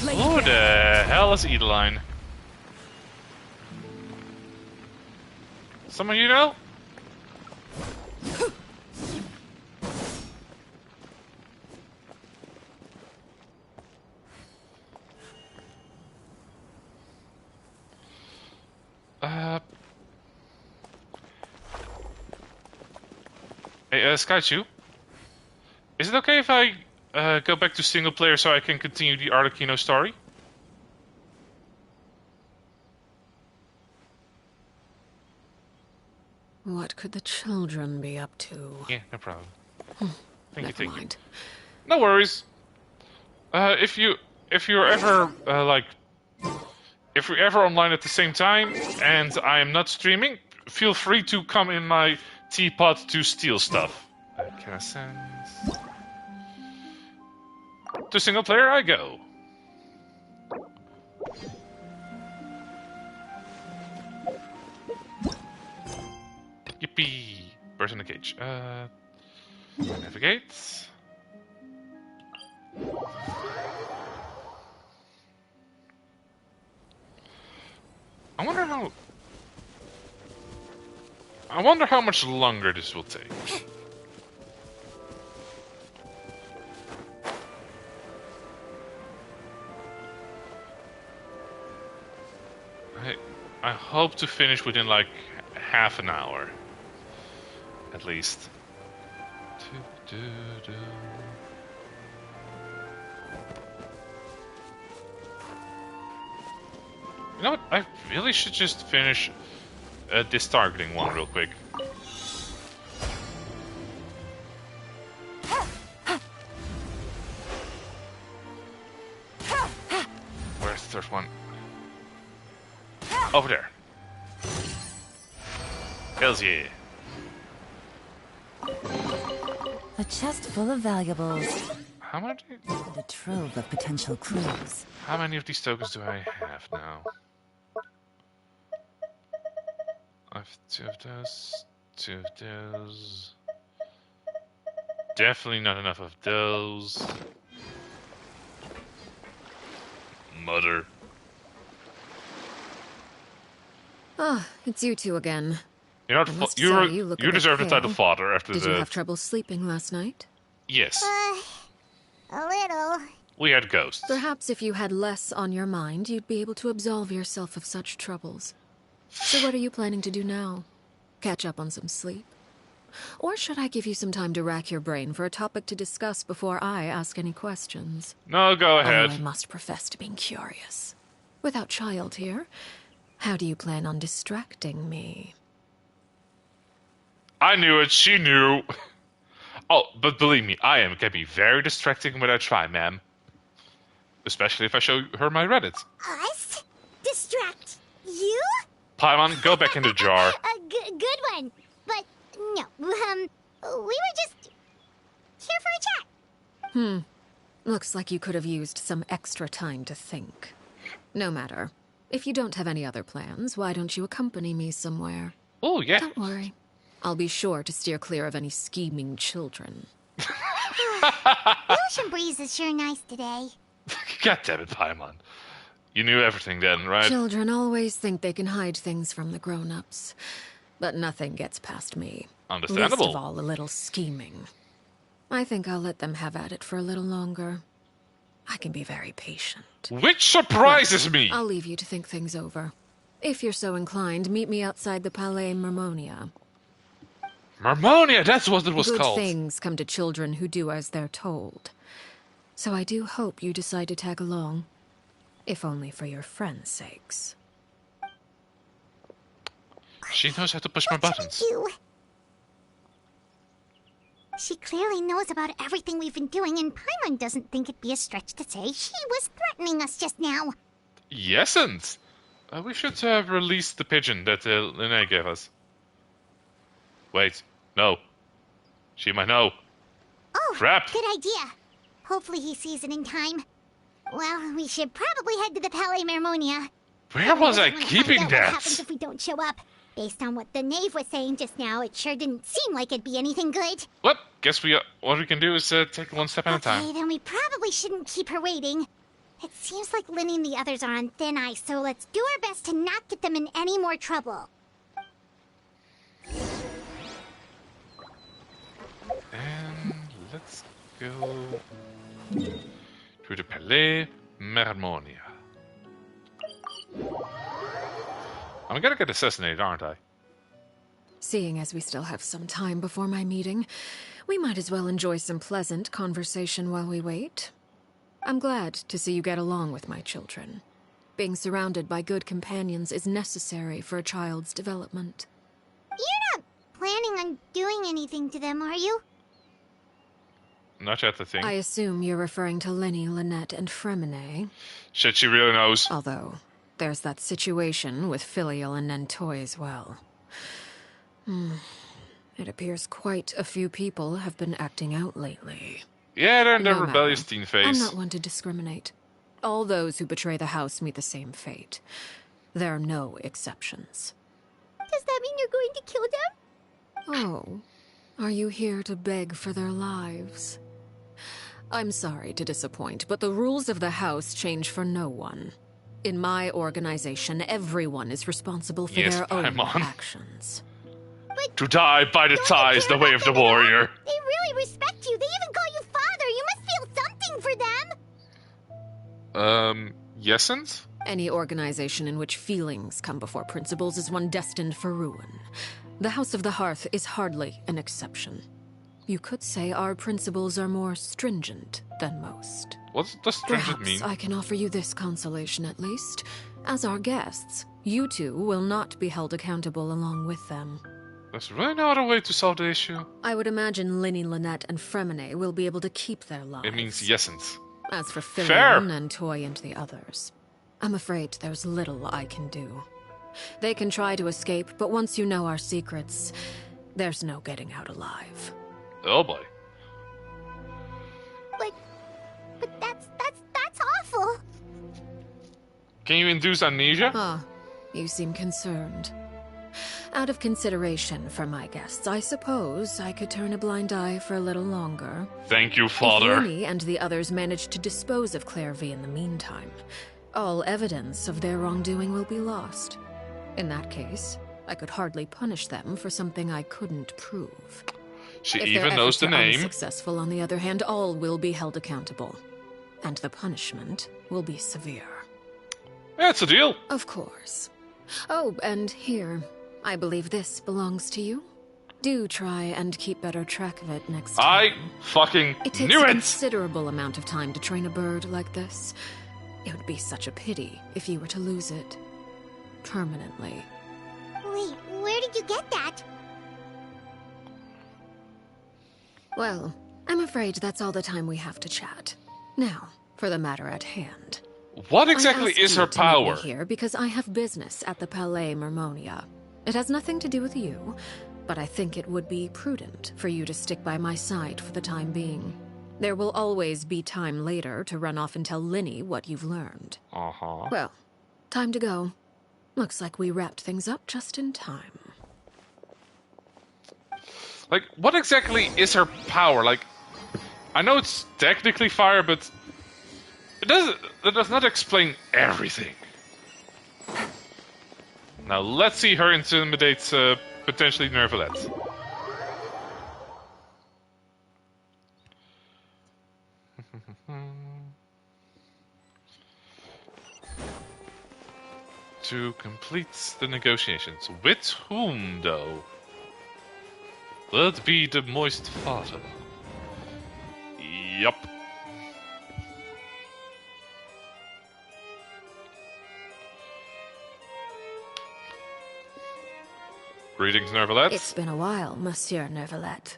Who the hell is Edeline? Someone you know? Hey, Skychu, is it okay if I go back to single player so I can continue the Arlecchino story? What could the children be up to? Yeah, no problem. Thank you. Mind. No worries. If you're ever if we're ever online at the same time and I am not streaming, feel free to come in my teapot to steal stuff. Can I send to single player? I go. Yippee! Birds in the cage. Navigate. I wonder how much longer this will take. I hope to finish within like half an hour. At least. You know what? I really should just finish this targeting one real quick. Where's the third one? Over there. Hells yeah. A chest full of valuables. How many? And a trove of potential clues. How many of these tokens do I have now? I have 2 of those, 2 of those. Definitely not enough of those. Mother. Ah, it's you two again. You know what? You deserve the title father after Did you have trouble sleeping last night? Yes. A little. We had ghosts. Perhaps if you had less on your mind, you'd be able to absolve yourself of such troubles. So what are you planning to do now? Catch up on some sleep? Or should I give you some time to rack your brain for a topic to discuss before I ask any questions? No, go ahead. Although I must profess to being curious. Without child here, how do you plan on distracting me? I knew it, she knew. Oh, but believe me, can be very distracting when I try, ma'am. Especially if I show her my Reddit. Us? Distract you? Paimon, go back in the jar. Good one. But, no, we were just here for a chat. Looks like you could have used some extra time to think. No matter. If you don't have any other plans, why don't you accompany me somewhere? Oh, yeah. Don't worry. I'll be sure to steer clear of any scheming children. The ocean breeze is sure nice today. God damn it, Paimon. You knew everything then, right? Children always think they can hide things from the grown-ups. But nothing gets past me. Understandable. Least of all, a little scheming. I think I'll let them have at it for a little longer. I can be very patient. Which surprises me! I'll leave you to think things over. If you're so inclined, meet me outside the Palais Mermonia. Mermonia, that's what it was called. Good things come to children who do as they're told. So I do hope you decide to tag along. If only for your friends' sakes. She knows how to push my buttons. She clearly knows about everything we've been doing, and Paimon doesn't think it'd be a stretch to say she was threatening us just now. Yesn't. We should have released the pigeon that Linnea gave us. Wait, no. She might know. Oh, Crap. good idea. Hopefully he sees it in time. Well, we should probably head to the Palais Mermonia. Where was I keeping What that? happens if we don't show up? Based on what the knave was saying just now, it sure didn't seem like it'd be anything good. Well, guess what we can do is take one step at a time. Okay, then we probably shouldn't keep her waiting. It seems like Linny and the others are on thin ice, so let's do our best to not get them in any more trouble. And let's go to the Palais Mermonia. I'm gonna get assassinated, aren't I? Seeing as we still have some time before my meeting, we might as well enjoy some pleasant conversation while we wait. I'm glad to see you get along with my children. Being surrounded by good companions is necessary for a child's development. You're not planning on doing anything to them, are you? Not yet, I think. I assume you're referring to Lenny, Lynette, and Fremine. Shit, she really knows. Although, there's that situation with Filial and Nentoy as well. It appears quite a few people have been acting out lately. Yeah, they're in their No rebellious matter. teen phase. I'm not one to discriminate. All those who betray the house meet the same fate. There are no exceptions. Does that mean you're going to kill them? Oh, are you here to beg for their lives? I'm sorry to disappoint, but the rules of the house change for no one. In my organization, everyone is responsible for Yes, their own Paimon. actions. To die by the ties, the way of the warrior. They really respect you. They even call you father. You must feel something for them. Yesn't? Any organization in which feelings come before principles is one destined for ruin. The House of the Hearth is hardly an exception. You could say our principles are more stringent than most. What does stringent Perhaps mean? I can offer you this consolation at least. As our guests, you two will not be held accountable along with them. There's really no other way to solve the issue. I would imagine Linny, Lynette, and Fremine will be able to keep their lives. It means yesn't. As for Fair. Filion and Toy and the others, I'm afraid there's little I can do. They can try to escape, but once you know our secrets, there's no getting out alive. Oh boy. But that's awful. Can you induce amnesia? Ah, you seem concerned. Out of consideration for my guests, I suppose I could turn a blind eye for a little longer. Thank you, If Father. Lenny and the others manage to dispose of Claire V in the meantime, all evidence of their wrongdoing will be lost. In that case, I could hardly punish them for something I couldn't prove. She If even their knows efforts the are name. unsuccessful, on the other hand, all will be held accountable. And the punishment will be severe. Yeah, it's a deal. Of course. Oh, and here, I believe this belongs to you. Do try and keep better track of it next time. I fucking It takes knew a it! considerable amount of time to train a bird like this. It would be such a pity if you were to lose it. Permanently. Wait, where did you get that? Well, I'm afraid that's all the time we have to chat. Now, for the matter at hand. What exactly is her I asked you to meet me power? here because I have business at the Palais Mermonia. It has nothing to do with you, but I think it would be prudent for you to stick by my side for the time being. There will always be time later to run off and tell Linny what you've learned. Uh-huh. Well, time to go. Looks like we wrapped things up just in time. Like, what exactly is her power? Like, I know it's technically fire, but it does not explain everything. Now let's see her intimidate potentially Nervalette. To complete the negotiations. With whom, though? Will it be the moist father? Yup. Greetings, Nervalette. It's been a while, Monsieur Nervalette.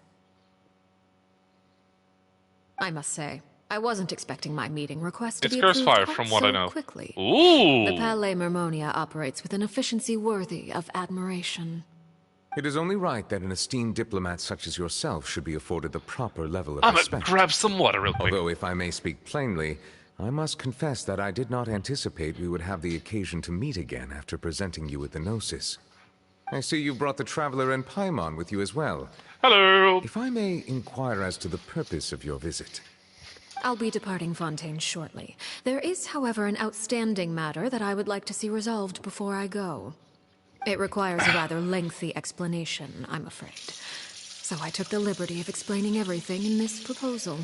I must say, I wasn't expecting my meeting request to It's be Curse approved Fire, quite from what I so know. quickly. Ooh! The Palais Mermonia operates with an efficiency worthy of admiration. It is only right that an esteemed diplomat such as yourself should be afforded the proper level of I'm respect. gonna grab some water real quick. Although, if I may speak plainly, I must confess that I did not anticipate we would have the occasion to meet again after presenting you with the Gnosis. I see you brought the Traveler and Paimon with you as well. Hello! If I may inquire as to the purpose of your visit. I'll be departing Fontaine shortly. There is, however, an outstanding matter that I would like to see resolved before I go. It requires a rather lengthy explanation, I'm afraid. So I took the liberty of explaining everything in this proposal.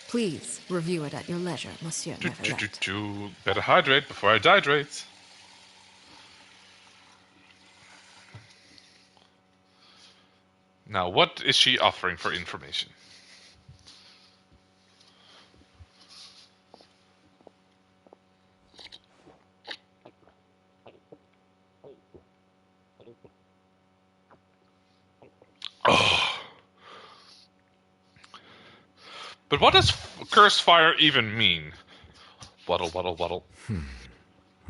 Please review it at your leisure, Monsieur Neuvillette. Better hydrate before I dehydrate. Now, what is she offering for information? Oh. But what does Curse Fire even mean? Waddle, waddle, waddle.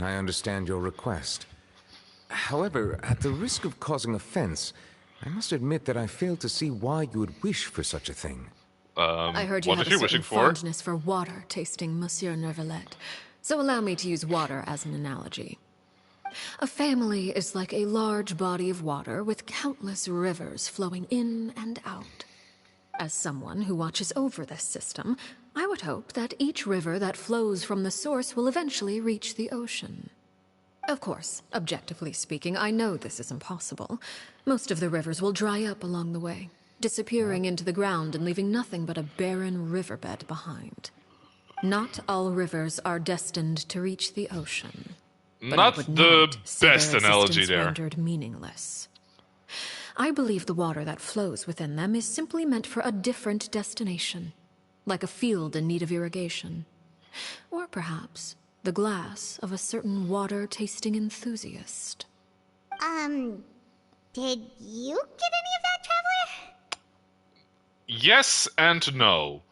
I understand your request. However, at the risk of causing offense, I must admit that I fail to see why you would wish for such a thing. I heard you have a certain fondness for water tasting, Monsieur Neuvillette. So allow me to use water as an analogy. A family is like a large body of water with countless rivers flowing in and out. As someone who watches over this system, I would hope that each river that flows from the source will eventually reach the ocean. Of course, objectively speaking, I know this is impossible. Most of the rivers will dry up along the way, disappearing into the ground and leaving nothing but a barren riverbed behind. Not all rivers are destined to reach the ocean. But Not would the not see best their analogy existence there. rendered meaningless. I believe the water that flows within them is simply meant for a different destination, like a field in need of irrigation. Or perhaps the glass of a certain water-tasting enthusiast. Did you get any of that, Traveler? Yes and no.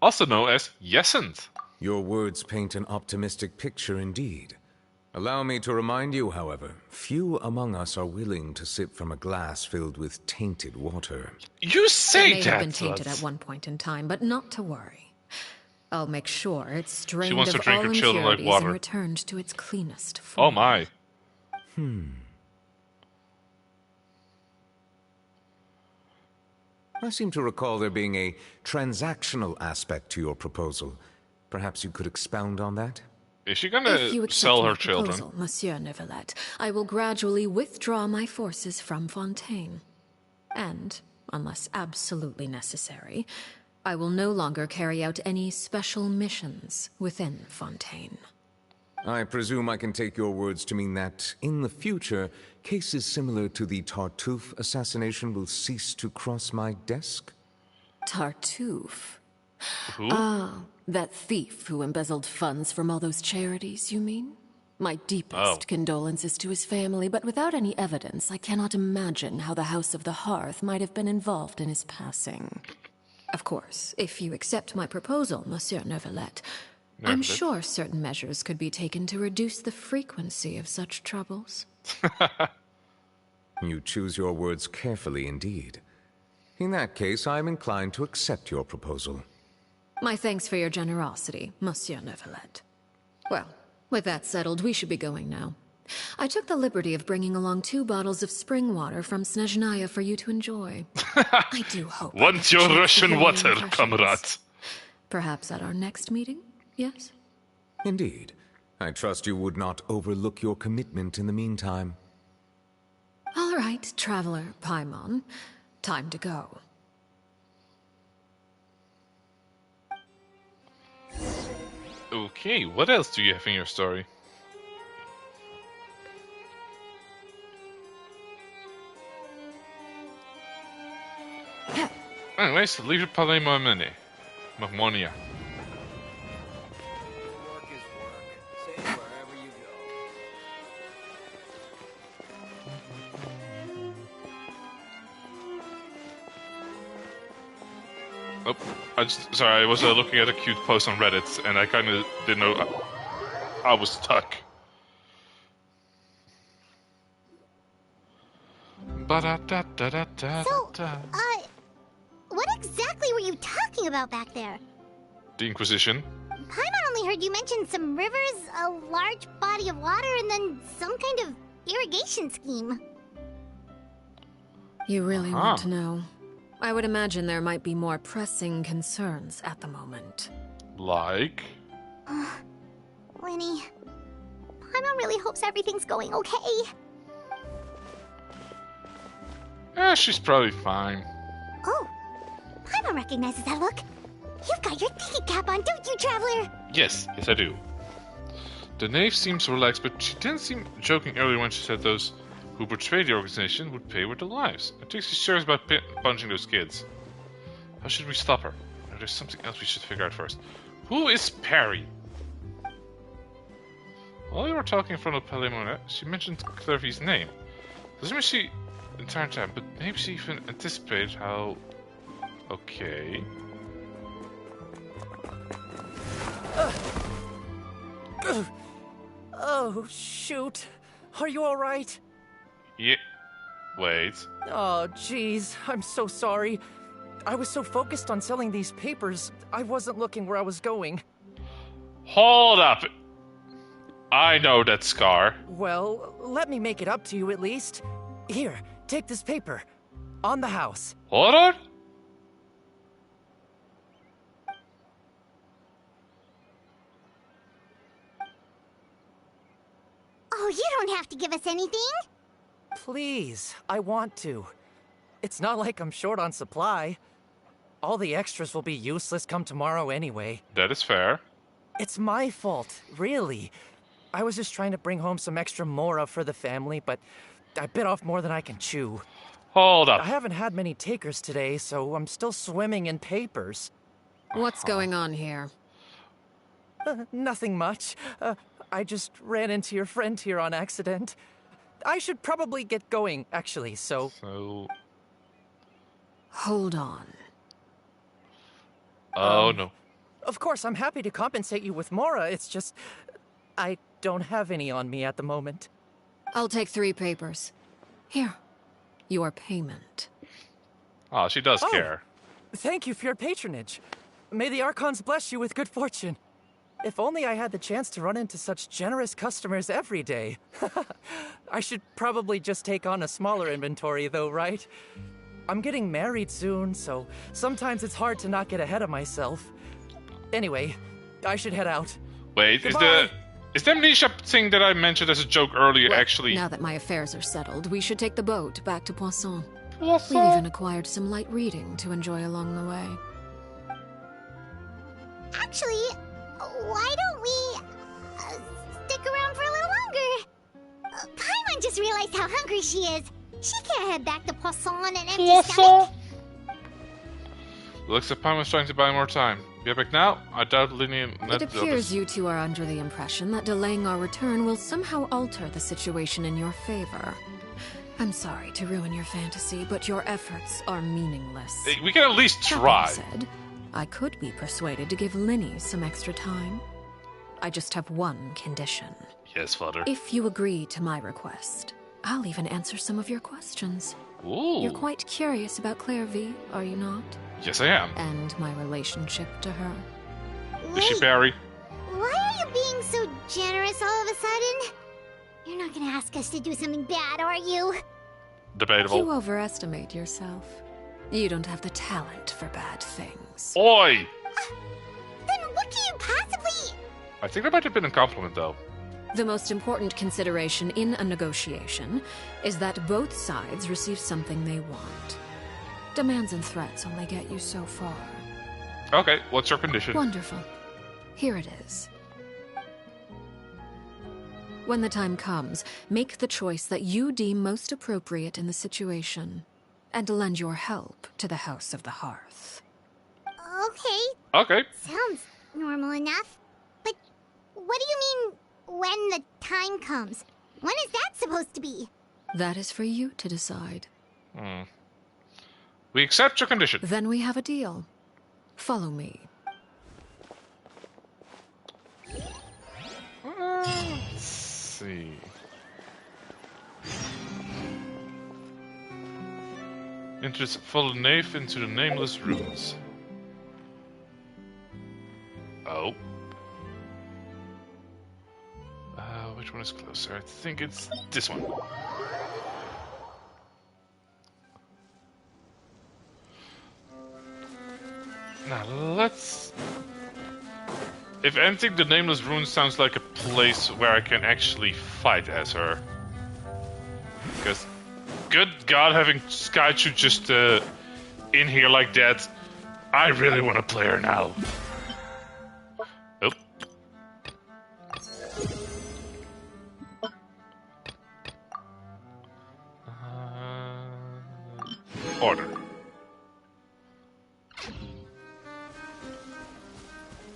Also known as yesn't. Your words paint an optimistic picture indeed. Allow me to remind you, however, few among us are willing to sip from a glass filled with tainted water. You say it may that, have been tainted at one point in time, but not to worry. I'll make sure it's drained wants to of drink all her children like impurities water. and returned to its cleanest form. Oh my. I seem to recall there being a transactional aspect to your proposal. Perhaps you could expound on that? Is she If you gonna accept sell my her children? proposal, Monsieur Neuvillette, I will gradually withdraw my forces from Fontaine. And, unless absolutely necessary, I will no longer carry out any special missions within Fontaine. I presume I can take your words to mean that, in the future, cases similar to the Tartuffe assassination will cease to cross my desk? Tartuffe? Who? Ah, that thief who embezzled funds from all those charities, you mean? My deepest condolences to his family, but without any evidence, I cannot imagine how the House of the Hearth might have been involved in his passing. Of course, if you accept my proposal, Monsieur Neuvillette, I'm sure certain measures could be taken to reduce the frequency of such troubles. You choose your words carefully indeed. In that case, I am inclined to accept your proposal. My thanks for your generosity, Monsieur Neuvillette. Well, with that settled, we should be going now. I took the liberty of bringing along 2 bottles of spring water from Snezhnaya for you to enjoy. I do hope. Want your Russian water, comrade? Perhaps at our next meeting, yes? Indeed. I trust you would not overlook your commitment in the meantime. All right, Traveler Paimon. Time to go. Okay, what else do you have in your story? Anyways, leave the Palais Mermonia. Work is work. Say it wherever you go. Oh, sorry, I was looking at a cute post on Reddit, and I kind of didn't know I was stuck. So, what exactly were you talking about back there? The Inquisition. Paimon only heard you mention some rivers, a large body of water, and then some kind of irrigation scheme. You really want to know? I would imagine there might be more pressing concerns at the moment. Like? Lenny, Paimon really hopes everything's going okay. She's probably fine. Oh, Paimon recognizes that look. You've got your thinking cap on, don't you, Traveler? Yes, I do. The knave seems relaxed, but she didn't seem joking earlier when she said those who betrayed the organization would pay with their lives. I think she's serious about punching those kids. How should we stop her? Or there's something else we should figure out first. Who is Perry? While we were talking in front of Paimon, she mentioned Clervy's name. Doesn't mean she the entire time, but maybe she even anticipated how... Okay... Oh, shoot. Are you alright? Yeah. Wait. Oh, jeez. I'm so sorry. I was so focused on selling these papers, I wasn't looking where I was going. Hold up! I know that scar. Well, let me make it up to you at least. Here, take this paper. On the house. Hold on! Oh, you don't have to give us anything. Please, I want to. It's not like I'm short on supply. All the extras will be useless come tomorrow anyway. That is fair. It's my fault, really. I was just trying to bring home some extra mora for the family, but I bit off more than I can chew. Hold up. I haven't had many takers today, so I'm still swimming in papers. What's going on here? Nothing much. I just ran into your friend here on accident. I should probably get going, actually, so... Hold on. Oh, no. Of course, I'm happy to compensate you with mora, it's just... I don't have any on me at the moment. I'll take 3 papers. Here. Your payment. Oh, she does care. Thank you for your patronage. May the Archons bless you with good fortune. If only I had the chance to run into such generous customers every day. I should probably just take on a smaller inventory though, right? I'm getting married soon, so sometimes it's hard to not get ahead of myself. Anyway, I should head out. Wait, Goodbye. is the amnesia thing that I mentioned as a joke earlier actually... Now that my affairs are settled, we should take the boat back to Poisson. Poisson? We've even acquired some light reading to enjoy along the way. Actually, why don't we stick around for a little longer? Paimon just realized how hungry she is. She can't head back to Poisson on an empty stomach. Looks like Paimon's trying to buy more time. Be back now? I doubt Linny and Ned... It appears you two are under the impression that delaying our return will somehow alter the situation in your favor. I'm sorry to ruin your fantasy, but your efforts are meaningless. We can at least try. That being said, I could be persuaded to give Linny some extra time. I just have one condition. Yes, Father. If you agree to my request, I'll even answer some of your questions. Ooh. You're quite curious about Clervy, are you not? Yes, I am. And my relationship to her. Is she Barry? Why are you being so generous all of a sudden? You're not gonna ask us to do something bad, are you? Debatable. You overestimate yourself. You don't have the talent for bad things. Oi! Then what can you possibly... I think that might have been a compliment, though. The most important consideration in a negotiation is that both sides receive something they want. Demands and threats only get you so far. Okay, what's your condition? Wonderful. Here it is. When the time comes, make the choice that you deem most appropriate in the situation, and lend your help to the House of the Hearth. Okay. Okay. Sounds normal enough. But what do you mean, when the time comes? When is that supposed to be? That is for you to decide. We accept your condition. Then we have a deal. Follow me. Let's see. Follow the knave into the nameless ruins. Oh. Which one is closer? I think it's this one. Now, let's... If anything, the Nameless Ruin sounds like a place where I can actually fight as her. Because, good God, having Skychu just in here like that, I really want to play her now. Oh. Order.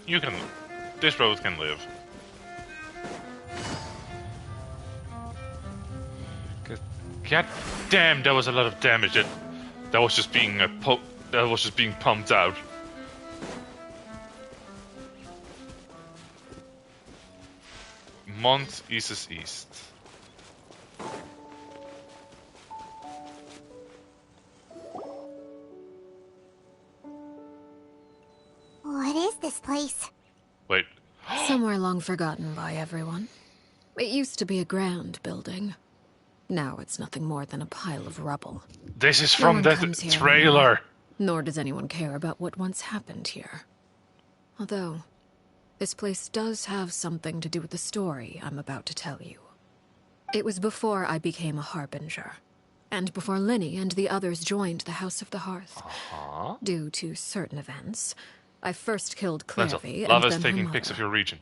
You can... This road can live. God damn, that was a lot of damage that was just being pumped out. Mont East. What is this place? Wait. Somewhere long forgotten by everyone. It used to be a grand building. Now it's nothing more than a pile of rubble. This is from that trailer. Nor does anyone care about what once happened here. Although, this place does have something to do with the story I'm about to tell you. It was before I became a Harbinger, and before Linny and the others joined the House of the Hearth. Due to certain events, I first killed Clairvy and Lava's then taking her mother. pics of your region.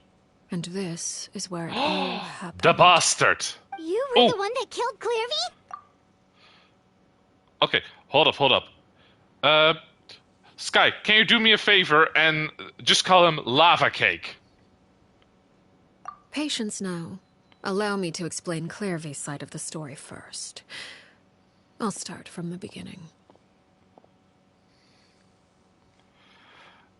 And this is where it all happened. The bastard! You were the one that killed Clairvy? Okay, hold up. Sky, can you do me a favor and just call him Lava Cake? Patience now. Allow me to explain Clairvy's side of the story first. I'll start from the beginning.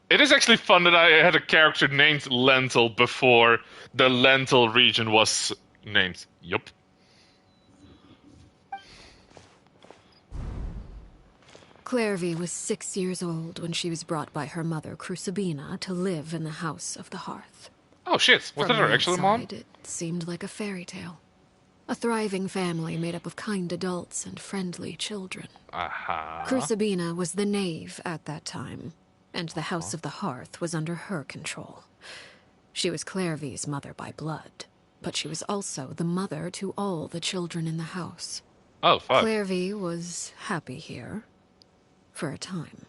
It is actually fun that I had a character named Lentil before the Lentil region was named. Yup. Clairvy was 6 years old when she was brought by her mother, Crucibina, to live in the House of the Hearth. Oh shit, was that her actual mom? It seemed like a fairy tale. A thriving family made up of kind adults and friendly children. Crucibina was the knave at that time, and the House of the Hearth was under her control. She was Clairvy's mother by blood, but she was also the mother to all the children in the house. Oh, fuck. Clairvy was happy here, for a time.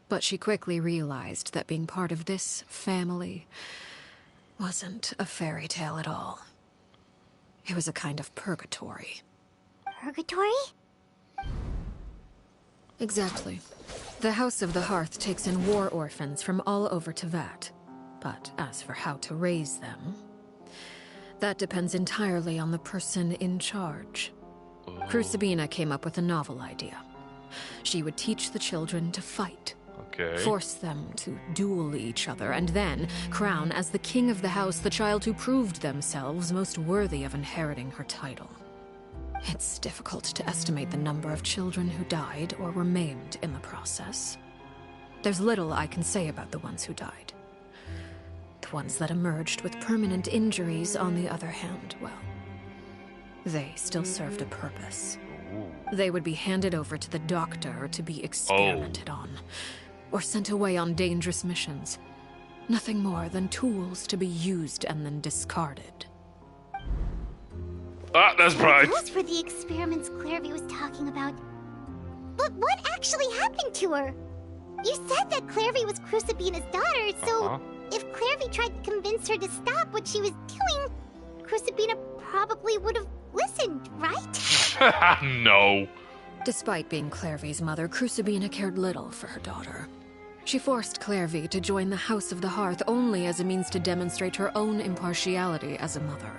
But she quickly realized that being part of this family wasn't a fairy tale at all. It was a kind of purgatory. Purgatory? Exactly. The House of the Hearth takes in war orphans from all over Teyvat. But as for how to raise them, that depends entirely on the person in charge. Crucibina came up with a novel idea. She would teach the children to fight. Force them to duel each other, and then crown as the king of the house the child who proved themselves most worthy of inheriting her title. It's difficult to estimate the number of children who died or were maimed in the process. There's little I can say about the ones who died. The ones that emerged with permanent injuries, on the other hand, well, they still served a purpose. They would be handed over to the doctor to be experimented on, or sent away on dangerous missions. Nothing more than tools to be used and then discarded. Ah, that's bright. Those were the experiments Clairvy was talking about. But what actually happened to her? You said that Clairvy was Crucibina's daughter, so if Clairvy tried to convince her to stop what she was doing, Crucibina probably would have listened, right? No. Despite being Clairvy's mother, Crucibina cared little for her daughter. She forced Clairvy to join the House of the Hearth only as a means to demonstrate her own impartiality as a mother,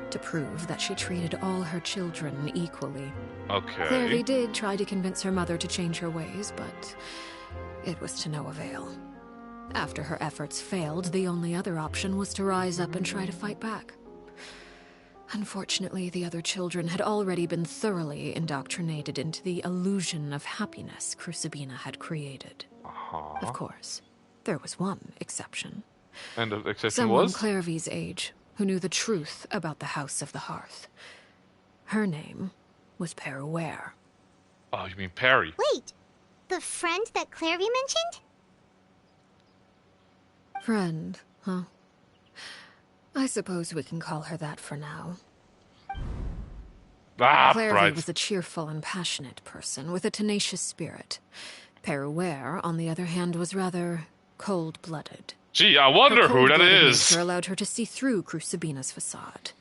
to prove that she treated all her children equally. Clairvy did try to convince her mother to change her ways, but It was to no avail. After her efforts failed, the only other option was to rise up and try to fight back. Unfortunately, the other children had already been thoroughly indoctrinated into the illusion of happiness Crucibina had created. Of course, there was one exception. And the exception Someone was? Clairvy's age, who knew the truth about the House of the Hearth. Her name was Peruware. Oh, you mean Perry? Wait, the friend that Clairvy mentioned? Friend, huh? I suppose we can call her that for now. Clairvy Right. was a cheerful and passionate person with a tenacious spirit. Peruware, on the other hand, was rather cold-blooded. Gee, I wonder who that Cold-blooded is. nature allowed her to see through Crucibina's facade.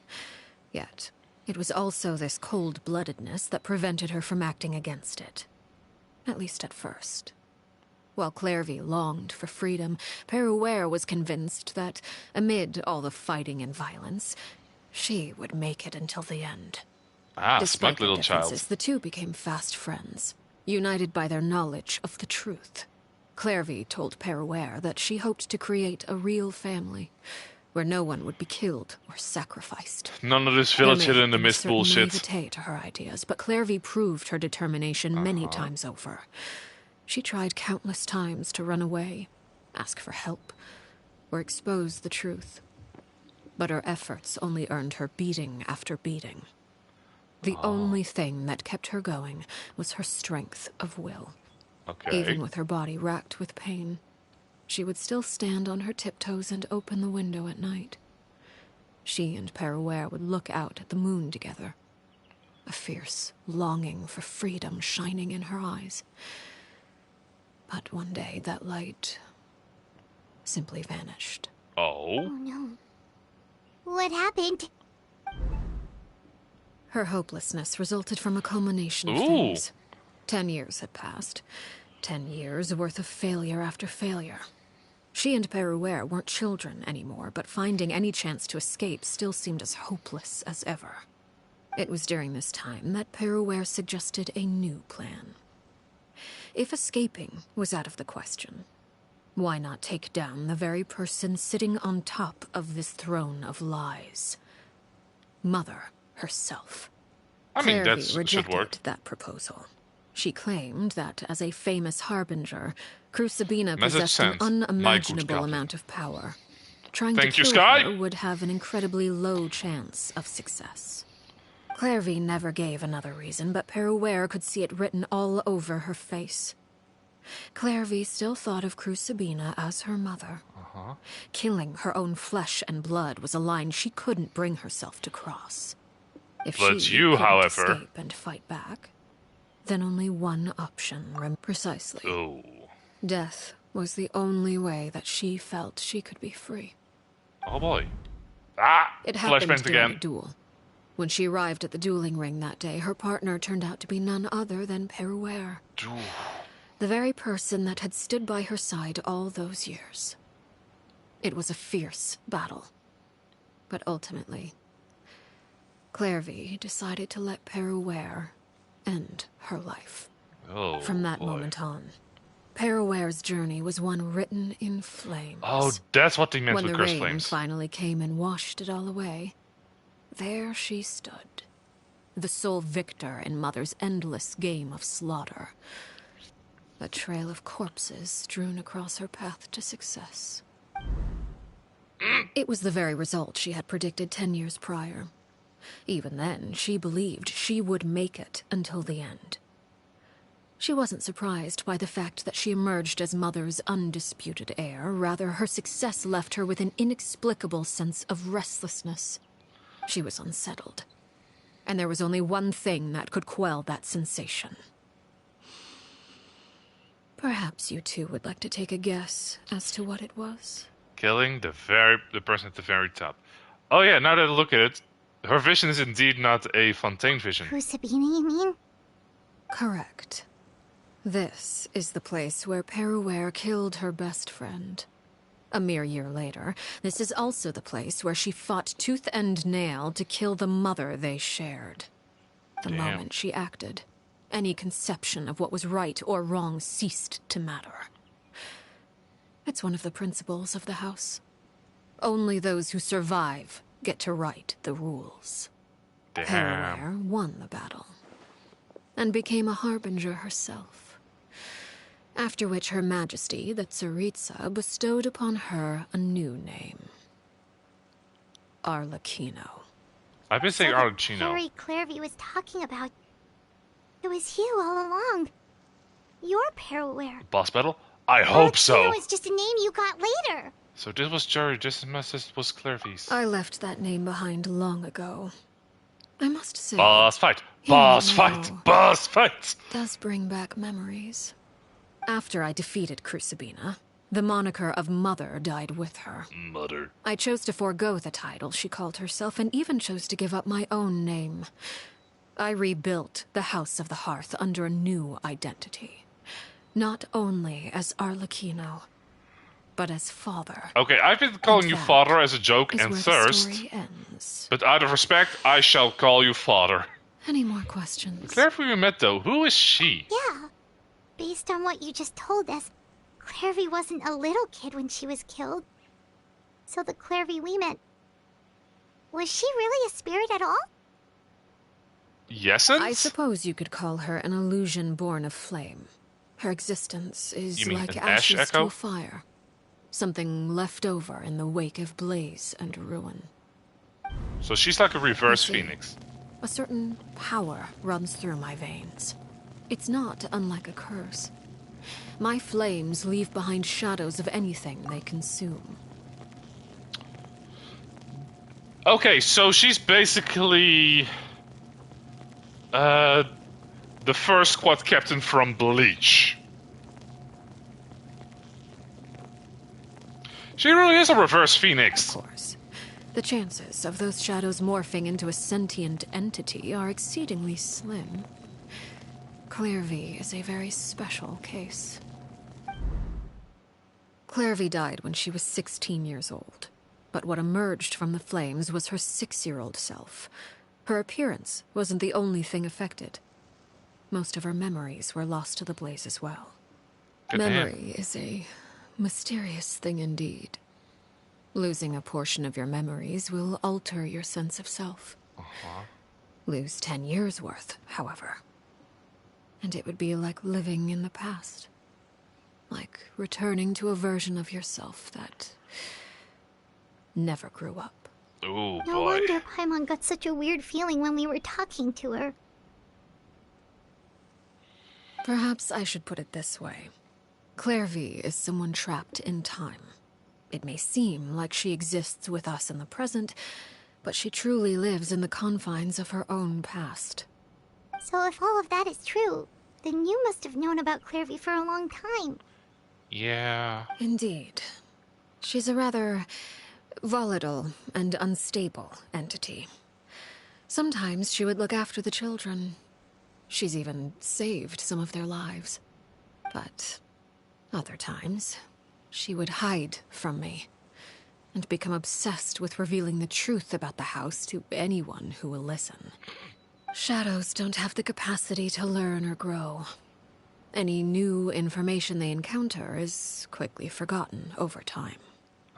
Yet, it was also this cold-bloodedness that prevented her from acting against it. At least at first. While Clairvy longed for freedom, Peruware was convinced that, amid all the fighting and violence, she would make it until the end. Despite smart little their child. differences, the two became fast friends, united by their knowledge of the truth. Clairvy told Peruware that she hoped to create a real family, where no one would be killed or sacrificed. None of this village hidden in the mist There may have been a certain bullshit. naivete to her ideas, but Clairvy proved her determination many times over. She tried countless times to run away, ask for help, or expose the truth. But her efforts only earned her beating after beating. The only thing that kept her going was her strength of will. Okay. Even with her body racked with pain, she would still stand on her tiptoes and open the window at night. She and Peruware would look out at the moon together, a fierce longing for freedom shining in her eyes. But one day that light simply vanished. Oh? Oh no. What happened? Her hopelessness resulted from a culmination of Ooh. things. 10 years had passed. 10 years worth of failure after failure. She and Peruware weren't children anymore, but finding any chance to escape still seemed as hopeless as ever. It was during this time that Peruware suggested a new plan. If escaping was out of the question, why not take down the very person sitting on top of this throne of lies? Mother herself. I mean, that Clairvy should rejected work. that proposal. She claimed that, as a famous harbinger, Crucibina Message possessed an sent. My good unimaginable copy. amount of power. Trying Thank to you, kill Sky. her would have an incredibly low chance of success. Clairvy never gave another reason, but Peruware could see it written all over her face. Clairvy still thought of Crucibina as her mother. Killing her own flesh and blood was a line she couldn't bring herself to cross. If But she you, couldn't however- escape and fight back, then only one option remained. Precisely. Oh. Death was the only way that she felt she could be free. Oh boy. It happened Flashbang during again. a duel. When she arrived at the dueling ring that day, her partner turned out to be none other than Peruware. The very person that had stood by her side all those years. It was a fierce battle. But ultimately, Clairvy decided to let Peruware end her life. Oh, From that boy. moment on, Peruware's journey was one written in flames. Oh, that's what they meant When with the curse rain flames. finally came and washed it all away, there she stood, the sole victor in Mother's endless game of slaughter. A trail of corpses strewn across her path to success. It was the very result she had predicted 10 years prior. Even then, she believed she would make it until the end. She wasn't surprised by the fact that she emerged as Mother's undisputed heir. Rather, her success left her with an inexplicable sense of restlessness. She was unsettled. And there was only one thing that could quell that sensation. Perhaps you two would like to take a guess as to what it was? Killing the person at the very top. Oh yeah, now that I look at it, her vision is indeed not a Fontaine vision. Crucibina, you mean? Correct. This is the place where Peruware killed her best friend. A mere year later, this is also the place where she fought tooth and nail to kill the mother they shared. The Damn. moment she acted, any conception of what was right or wrong ceased to matter. It's one of the principles of the house. Only those who survive get to write the rules. Pereware won the battle and became a harbinger herself. After which Her Majesty, the Tsaritsa, bestowed upon her a new name. Arlecchino. I've been saying Arlecchino. Harry Clairvy was talking about. It was you all along. You're Pereware. Boss battle? I hope so. It was just a name you got later. So this was Jerry, just as much as was Clairvy's. I left that name behind long ago. I must say... Boss fight! Boss fight! Boss fight! Does bring back memories. After I defeated Crucibina, the moniker of Mother died with her. Mother. I chose to forego the title she called herself, and even chose to give up my own name. I rebuilt the House of the Hearth under a new identity. Not only as Arlecchino, but as father. Okay, I've been calling you father as a joke and where thirst. the story ends. But out of respect, I shall call you father. Any more questions? Clairvy we met though, who is she? Yeah. Based on what you just told us, Clairvy wasn't a little kid when she was killed. So the Clairvy we met... Was she really a spirit at all? Yes'n't? I suppose you could call her an illusion born of flame. Her existence is You mean like an ash ashes echo? to a fire. Something left over in the wake of blaze and ruin. So she's like a reverse I see. phoenix. A certain power runs through my veins. It's not unlike a curse. My flames leave behind shadows of anything they consume. Okay, so she's basically... the first squad captain from Bleach. She really is a reverse phoenix. Of course. The chances of those shadows morphing into a sentient entity are exceedingly slim. Clairvy is a very special case. Clairvy died when she was 16 years old. But what emerged from the flames was her 6-year-old self. Her appearance wasn't the only thing affected. Most of her memories were lost to the blaze as well. Good Memory is a mysterious thing indeed. Losing a portion of your memories will alter your sense of self. Lose 10 years' worth, however. And it would be like living in the past. Like returning to a version of yourself that never grew up. Oh No boy. wonder Paimon got such a weird feeling when we were talking to her. Perhaps I should put it this way. Clairvy is someone trapped in time. It may seem like she exists with us in the present, but she truly lives in the confines of her own past. So if all of that is true, then you must have known about Clairvy for a long time. Yeah. Indeed. She's a rather volatile and unstable entity. Sometimes she would look after the children. She's even saved some of their lives. But other times, she would hide from me and become obsessed with revealing the truth about the house to anyone who will listen. Shadows don't have the capacity to learn or grow. Any new information they encounter is quickly forgotten over time.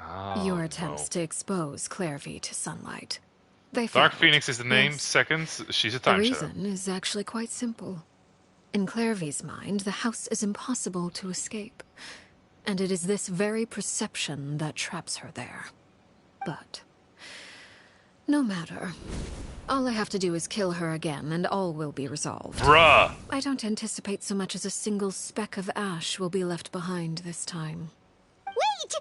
Oh, Your attempts to expose Clairvy to sunlight. They Dark failed. Phoenix is the name. Yes. Second, she's a The time shadow. reason is actually quite simple. In Clairvy's mind, the house is impossible to escape. And it is this very perception that traps her there. But no matter. All I have to do is kill her again, and all will be resolved. Bruh! I don't anticipate so much as a single speck of ash will be left behind this time. Wait!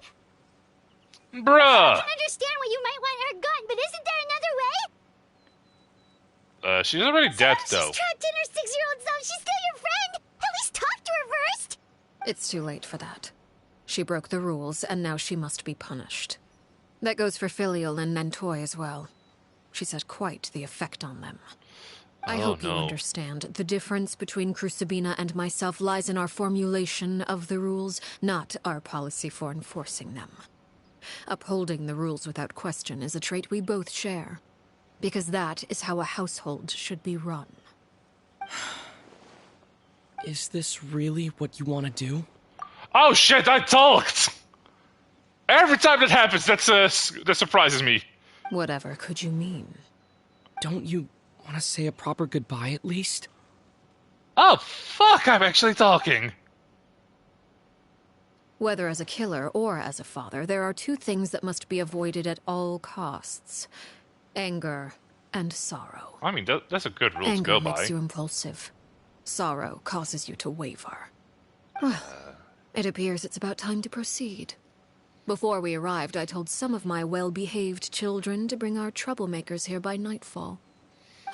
Bruh! I can understand why you might want her gun, but isn't there another way? She's already dead, though. She's trapped in her 6-year-old self. She's still your friend. At least talk to her first. It's too late for that. She broke the rules, and now she must be punished. That goes for Filial and Nantoy as well. She's had quite the effect on them. I hope you understand. The difference between Crucibina and myself lies in our formulation of the rules, not our policy for enforcing them. Upholding the rules without question is a trait we both share, because that is how a household should be run. Is this really what you want to do? Oh shit, I talked! Every time that happens, that surprises me. Whatever could you mean? Don't you want to say a proper goodbye at least? Oh, fuck, I'm actually talking. Whether as a killer or as a father, there are two things that must be avoided at all costs. Anger and sorrow. I mean, that's a good rule to Anger go by. makes you impulsive. Sorrow causes you to waver. Well, it appears it's about time to proceed. Before we arrived, I told some of my well-behaved children to bring our troublemakers here by nightfall.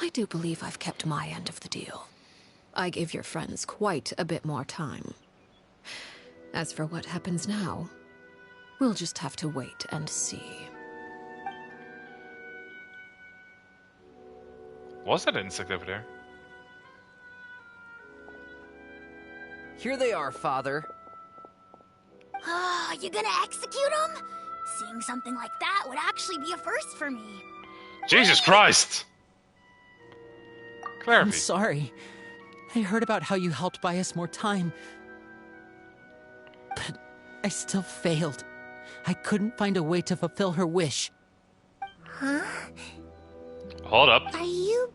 I do believe I've kept my end of the deal. I gave your friends quite a bit more time. As for what happens now, we'll just have to wait and see. What's that insect over there? Here they are, Father. You gonna execute him? Seeing something like that would actually be a first for me. Jesus Christ! Claire, I'm sorry. I heard about how you helped buy us more time. But I still failed. I couldn't find a way to fulfill her wish. Huh? Hold up. Are you...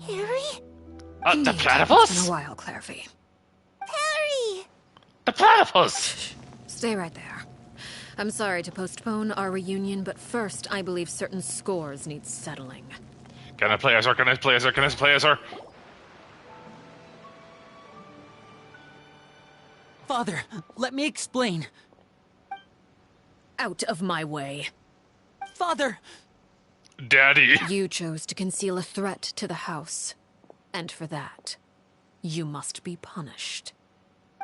Perry? The platypus? It's been a while, Clairvy. Perry! The platypus! Stay right there. I'm sorry to postpone our reunion, but first, I believe certain scores need settling. Can I play as her? Can I play as her? Can I play as her? Father, let me explain. Out of my way. Father! Daddy. You chose to conceal a threat to the house. And for that, you must be punished.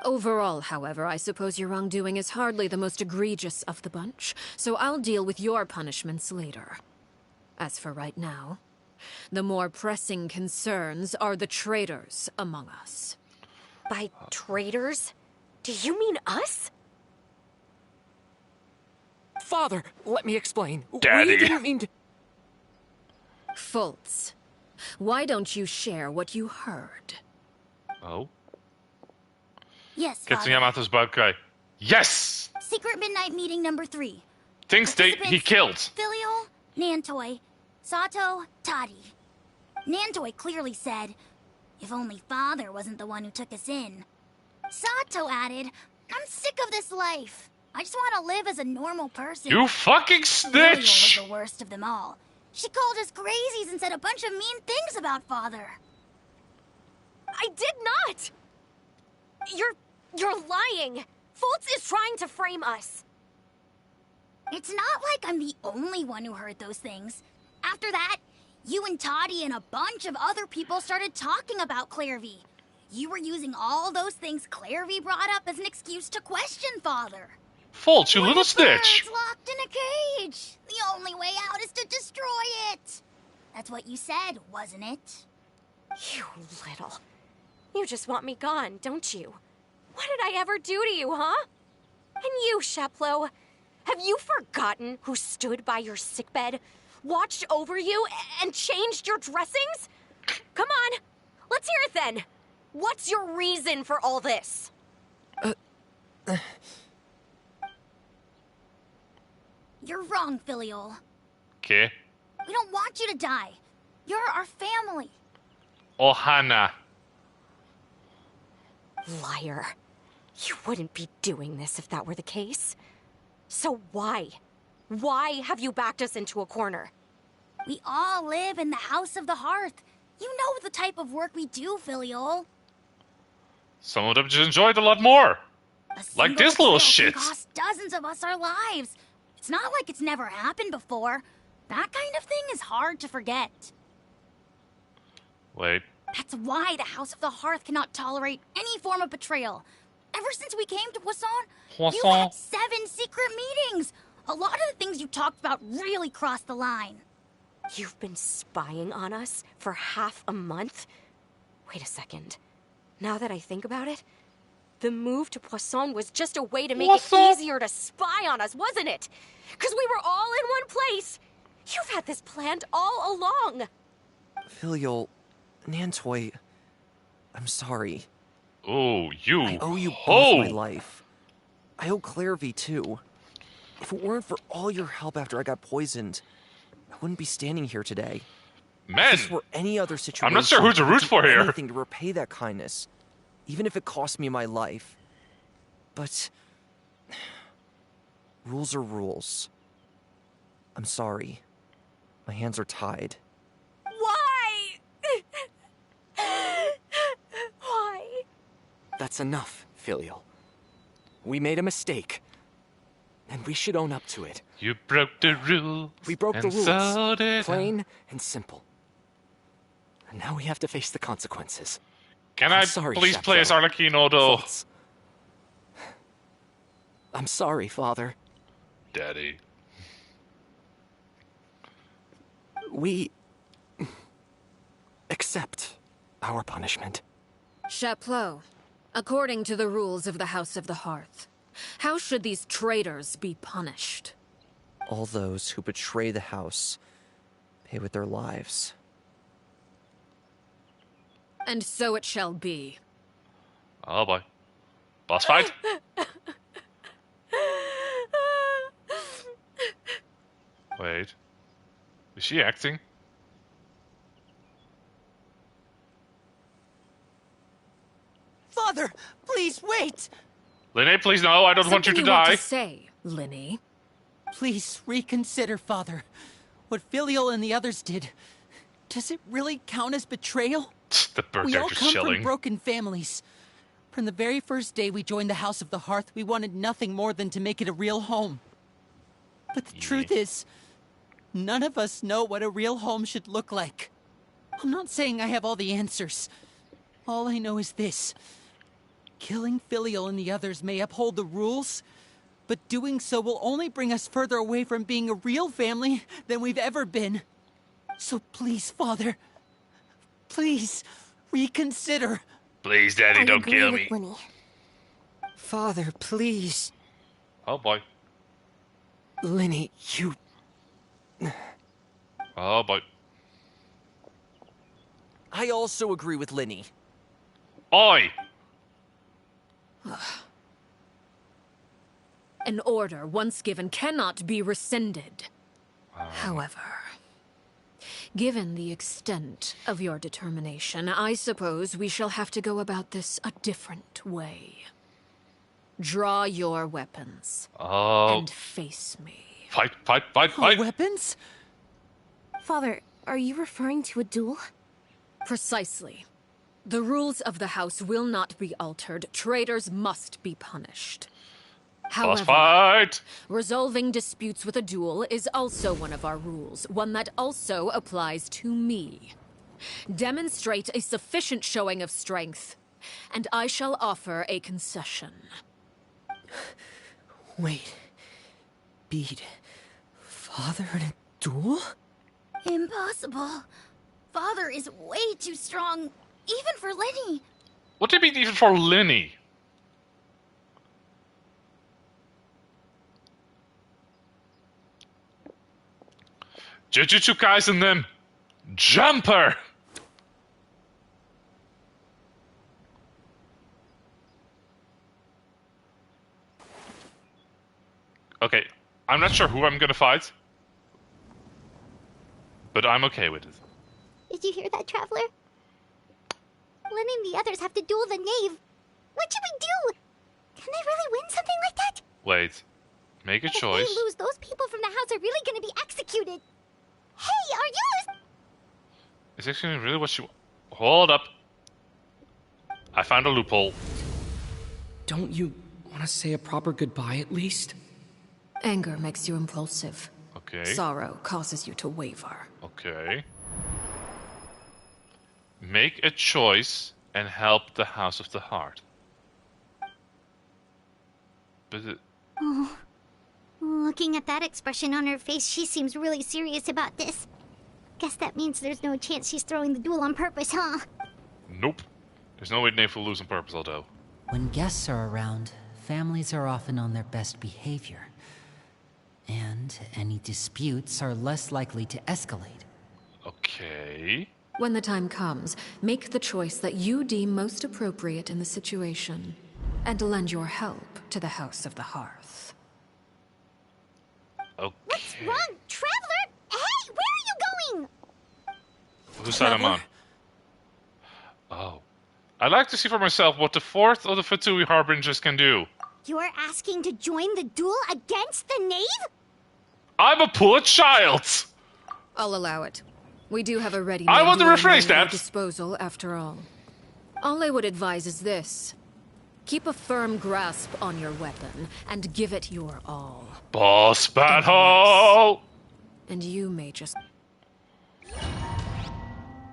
Overall, however, I suppose your wrongdoing is hardly the most egregious of the bunch, so I'll deal with your punishments later. As for right now, the more pressing concerns are the traitors among us. By traitors? Do you mean us? Father, let me explain. Daddy. We didn't mean to... Fultz, why don't you share what you heard? Oh? Yes, Gets Father. Yamato's bad guy. Yes! Secret midnight meeting number 3. Things he killed. Filial, Nantoi, Sato, Toddy. Nantoi clearly said, if only Father wasn't the one who took us in. Sato added, I'm sick of this life. I just want to live as a normal person. You fucking Filial snitch! was the worst of them all. She called us crazies and said a bunch of mean things about Father. I did not! You're lying! Fultz is trying to frame us. It's not like I'm the only one who heard those things. After that, you and Toddy and a bunch of other people started talking about Clairvy. You were using all those things Clairvy brought up as an excuse to question Father. Fultz, you little snitch! It's locked in a cage. The only way out is to destroy it. That's what you said, wasn't it? You little... You just want me gone, don't you? What did I ever do to you, huh? And you, Sheplo, have you forgotten who stood by your sickbed, watched over you, and changed your dressings? Come on, let's hear it then. What's your reason for all this? You're wrong, Filial. Okay. We don't want you to die. You're our family. Ohana. Liar. You wouldn't be doing this if that were the case. So why? Why have you backed us into a corner? We all live in the House of the Hearth. You know the type of work we do, Filial. Some of them just enjoyed a lot more. Like this little Betrayal shit. can cost dozens of us our lives. It's not like it's never happened before. That kind of thing is hard to forget. Wait. That's why the House of the Hearth cannot tolerate any form of betrayal. Ever since we came to Poisson, you had 7 secret meetings. A lot of the things you talked about really crossed the line. You've been spying on us for half a month? Wait a second. Now that I think about it, the move to Poisson was just a way to make it easier to spy on us, wasn't it? Because we were all in one place. You've had this planned all along. Filial, Nantoi, I'm sorry. Oh, you. I owe you both my life. I owe Clairvy too. If it weren't for all your help after I got poisoned, I wouldn't be standing here today. Man, if this were any other situation, I'm not sure who to root for here. Anything to repay that kindness, even if it cost me my life. But rules are rules. I'm sorry. My hands are tied. Why? Why? That's enough, Filial. We made a mistake. And we should own up to it. You broke the rules. We broke the rules. So did Plain and simple. And now we have to face the consequences. Can I'm I sorry, please play as Chaperon. Arlecchino, though? False. I'm sorry, Father. Daddy. We accept our punishment. Chaplot, according to the rules of the House of the Hearth, how should these traitors be punished? All those who betray the house pay with their lives. And so it shall be. Oh boy. Boss fight? Wait. Is she acting? Father, please wait! Linné, please no, I don't want you to Want die. to say, Linné? Please reconsider, Father. What Filial and the others did, does it really count as betrayal? The bird We they're all just come chilling. from broken families. From the very first day we joined the House of the Hearth, we wanted nothing more than to make it a real home. But the truth is, none of us know what a real home should look like. I'm not saying I have all the answers. All I know is this. Killing Filial and the others may uphold the rules, but doing so will only bring us further away from being a real family than we've ever been. So please, Father, please reconsider. Please, Daddy, don't kill me. Linny. Father, please. Oh boy. Linny, you... Oh boy. I also agree with Linny. Oi! An order once given cannot be rescinded. However, given the extent of your determination, I suppose we shall have to go about this a different way. Draw your weapons and face me. Fight, fight, fight, Our fight! weapons? Father, are you referring to a duel? Precisely. The rules of the house will not be altered. Traitors must be punished. Boss However, fight! resolving disputes with a duel is also one of our rules, one that also applies to me. Demonstrate a sufficient showing of strength, and I shall offer a concession. Wait. Beat Father in a duel? Impossible. Father is way too strong, even for Linny. What do you mean even for Linny? Jujutsu Kaisen them! Jumper! Okay, I'm not sure who I'm gonna fight. But I'm okay with it. Did you hear that, Traveler? Linny and the others have to duel the knave. What should we do? Can they really win something like that? Wait. Make a If choice. they lose, those people from the house are really going to be executed. Hey, are you... Is actually really what she... Hold up. I found a loophole. Don't you want to say a proper goodbye at least? Anger makes you impulsive. Okay. Sorrow causes you to waver. Okay. Make a choice and help the House of the Heart. But it... Oh. Looking at that expression on her face, she seems really serious about this. Guess that means there's no chance she's throwing the duel on purpose, huh? Nope. There's no way Nate will lose on purpose, although. When guests are around, families are often on their best behavior. And any disputes are less likely to escalate. Okay. When the time comes, make the choice that you deem most appropriate in the situation, and lend your help to the House of the Hearth. What's wrong? Traveler? Hey, where are you going? Whose side I'm on? Oh. I'd like to see for myself what the fourth of the Fatui Harbingers can do. You're asking to join the duel against the knave? I'm a poor child! I'll allow it. We do have a ready I want to rephrase that. Disposal, after all. All I would advise is this. Keep a firm grasp on your weapon, and give it your all. Boss battle! And you may just...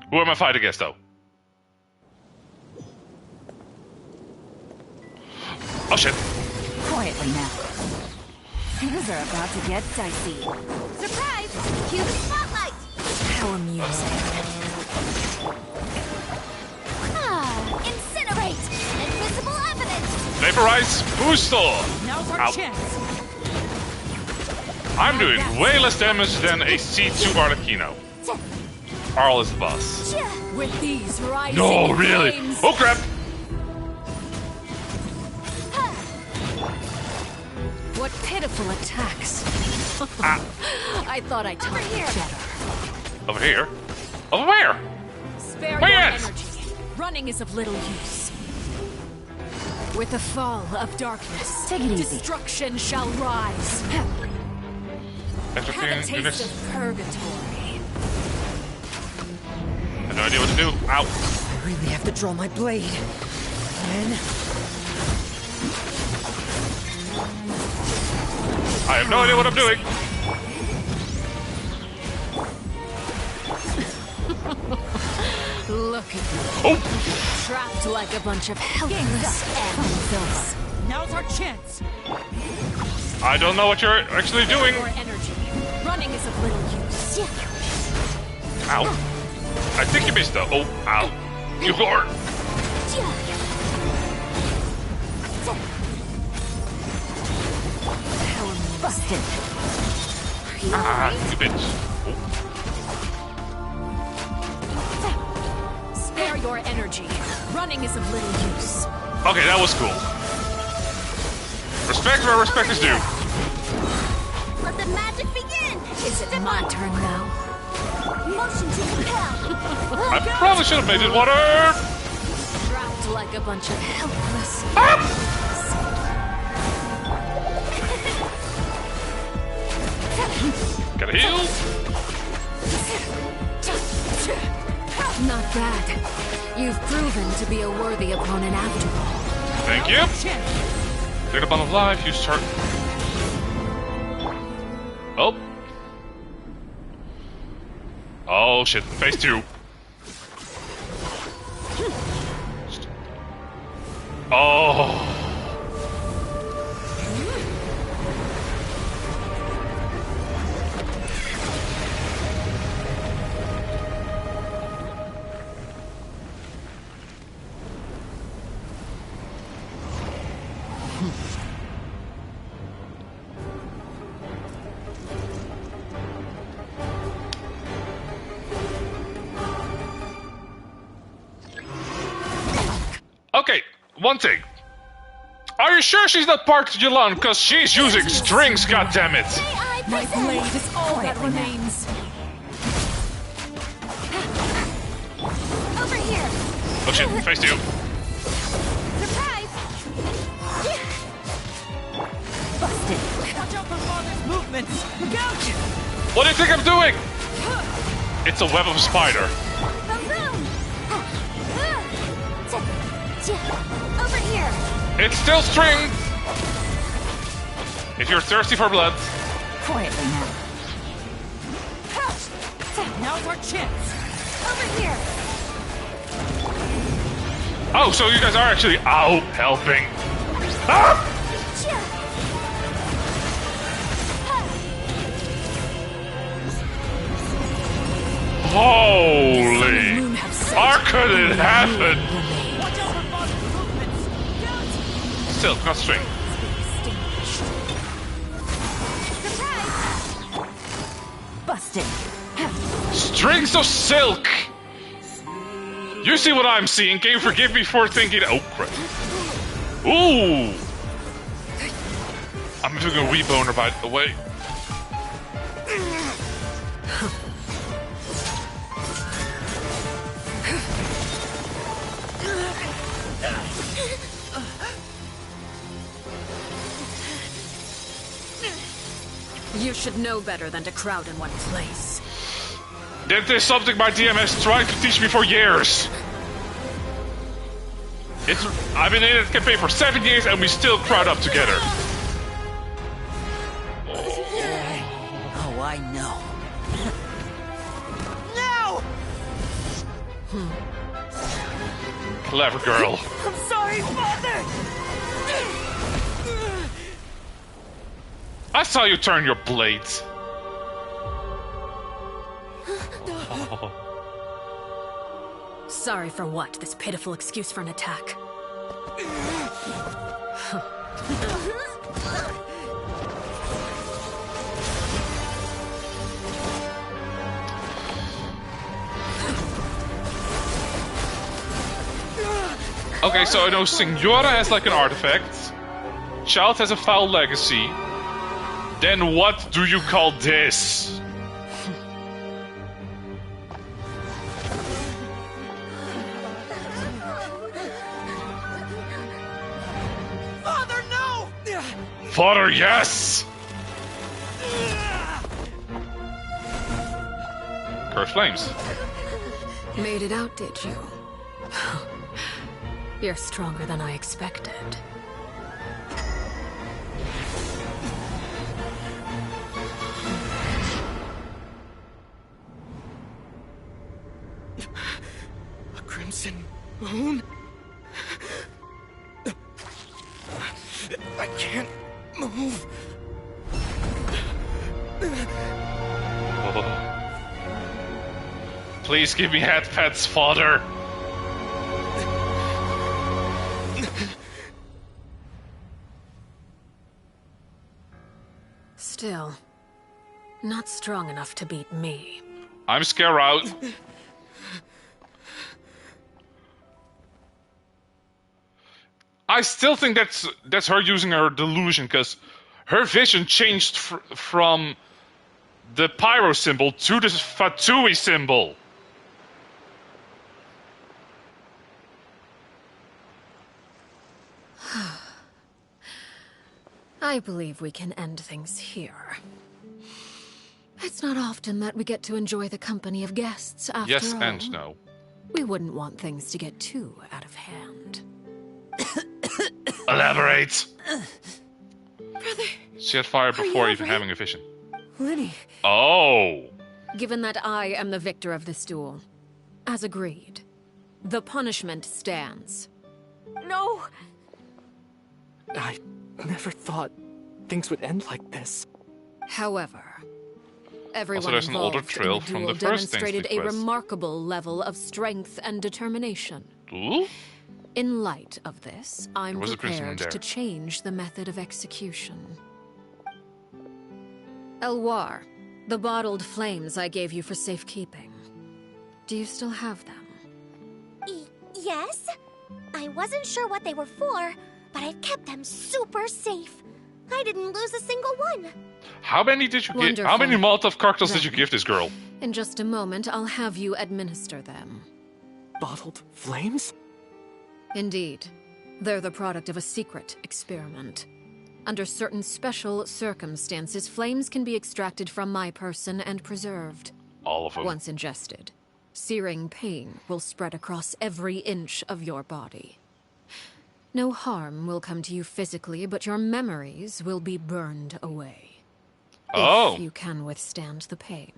Who am I fighting against, though? Oh, shit. Quietly now. Things are about to get dicey. Surprise! Cue the spotlight! How amusing. Incinerate! Invisible evidence! Vaporize Booster! Now's our Ow. chance. I'm doing way less damage than a C2 Arlecchino. Arl is the boss. With these rising No, really? flames. Oh, crap! What pitiful attacks. I thought I taught you better. Over here? Over where? Spare Where your is? energy. Running is of little use. With the fall of darkness, Take it easy. destruction shall rise. Extra Have a clean taste units. of purgatory. I have no idea what to do. Ow. I really have to draw my blade. Then I have no idea what I'm doing. Look at you. Oh! Trapped like a bunch of helpless animals. Now's our chance. I don't know what you're actually doing. Your energy. Running is of little use. Ow. I think you missed though. Oh, ow. You whore. Busted. Ah, you bitch. Spare your energy. Running is of little use. Okay, that was cool. Respect where respect is due. Let the magic begin! Is it my turn now? Motion to compel! I probably should have made it water. Trapped like a bunch of helpless. Gotta heal. Not bad. You've proven to be a worthy opponent after all. Thank you. Take a bundle of life. You start. Oh. Oh shit. Phase 2. Oh. Okay, one thing. Are you sure she's not part of Yulon? Because she's using strings, goddammit! My blade is all that remains. Over here! Oh shit, phase 2. Surprise! Busted. Watch out for Father's movements. Look out! What do you think I'm doing? It's a web of a spider. Boom! Over here! It's still string! If you're thirsty for blood. Quietly now. Now's our chance. Over here! Oh, so you guys are actually out helping. Ah! Holy! How could it happen? Watch out for Father's movements. Still, not string. Busted. Strings of silk! You see what I'm seeing? Can you forgive me for thinking... Oh, crap. Ooh! I'm doing a wee boner, by the way. You should know better than to crowd in one place. That is something my DM has tried to teach me for years. I've been in that campaign for 7 years and we still crowd up together. Oh, I know. No! Clever girl. I'm sorry, Father! I saw you turn your blades. Oh. Sorry for what? This pitiful excuse for an attack. Okay, so I know Signora has like an artifact. Child has a foul legacy. Then what do you call this? Father, no! Father, yes! Cursed flames. Made it out, did you? You're stronger than I expected. A crimson moon? I can't move. Oh. Please give me head pets, Father. Still, not strong enough to beat me. I'm scared out. I still think that's her using her delusion, because her vision changed from the pyro symbol to the Fatui symbol. I believe we can end things here. It's not often that we get to enjoy the company of guests, after Yes all. and no. We wouldn't want things to get too out of hand. Elaborate! Brother, She had fire are you before even alright? having a vision. Lenny. Oh! Given that I am the victor of this duel, as agreed, the punishment stands. No! I never thought things would end like this. However, everyone Also, there's an older involved trail in the from duel the first demonstrated a Ainsley quest. remarkable level of strength and determination. Ooh? In light of this, I'm There was a prison prepared there. to change the method of execution. Elwar, the bottled flames I gave you for safekeeping. Do you still have them? Yes? I wasn't sure what they were for, but I've kept them super safe. I didn't lose a single one. How many did you give? Wonderful. How many Molotov cocktails did you give this girl? In just a moment, I'll have you administer them. Bottled flames? Indeed. They're the product of a secret experiment. Under certain special circumstances, flames can be extracted from my person and preserved. All of them. Once ingested, searing pain will spread across every inch of your body. No harm will come to you physically, but your memories will be burned away. Oh. If you can withstand the pain.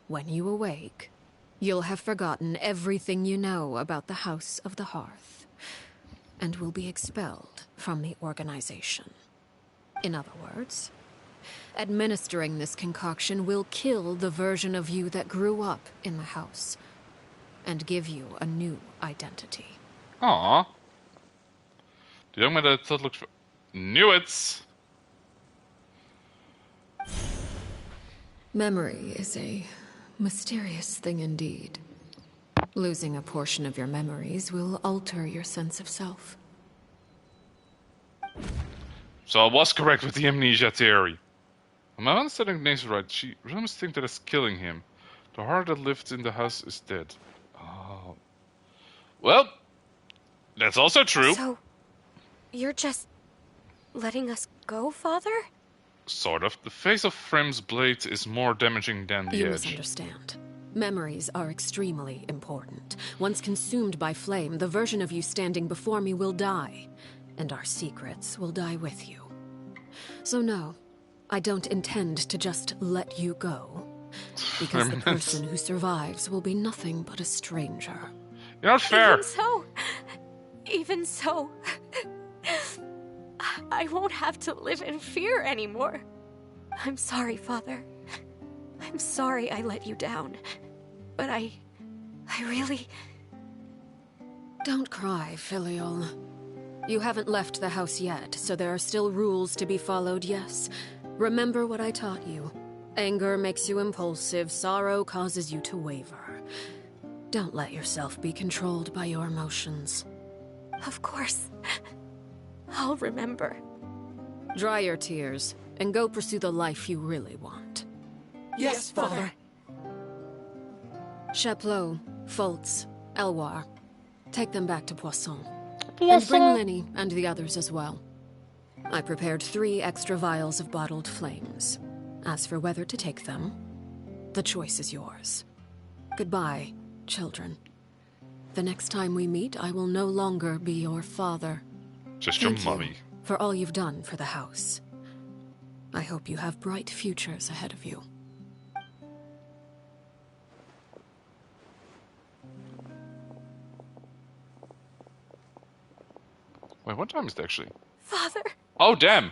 When you awake, you'll have forgotten everything you know about the House of the Hearth, and will be expelled from the organization. In other words, administering this concoction will kill the version of you that grew up in the house, and give you a new identity. Aww. De jongen met dat looks... Knew it! Memory is a mysterious thing indeed. Losing a portion of your memories will alter your sense of self. So I was correct with the amnesia theory. My understanding Nate's right. She really must think that it's killing him. The heart that lived in the house is dead. Oh. Well, that's also true. So, you're just letting us go, Father? Sort of. The face of Frem's blade is more damaging than the You edge. misunderstand. Memories are extremely important. Once consumed by flame, the version of you standing before me will die, and our secrets will die with you. So no, I don't intend to just let you go, because the person who survives will be nothing but a stranger. You're not fair. Even so, I won't have to live in fear anymore. I'm sorry, Father. I'm sorry I let you down. But I really... Don't cry, Filial. You haven't left the house yet, so there are still rules to be followed, yes. Remember what I taught you. Anger makes you impulsive, sorrow causes you to waver. Don't let yourself be controlled by your emotions. Of course. I'll remember. Dry your tears, and go pursue the life you really want. Yes, Father. Chaplot, Foltz, Elwar. Take them back to Poisson. And bring Lenny and the others as well. I prepared 3 extra vials of bottled flames. As for whether to take them, the choice is yours. Goodbye, children. The next time we meet, I will no longer be your father. Just Thank your mummy. you for all you've done for the house. I hope you have bright futures ahead of you. Wait, what time is it actually? Father. Oh, damn.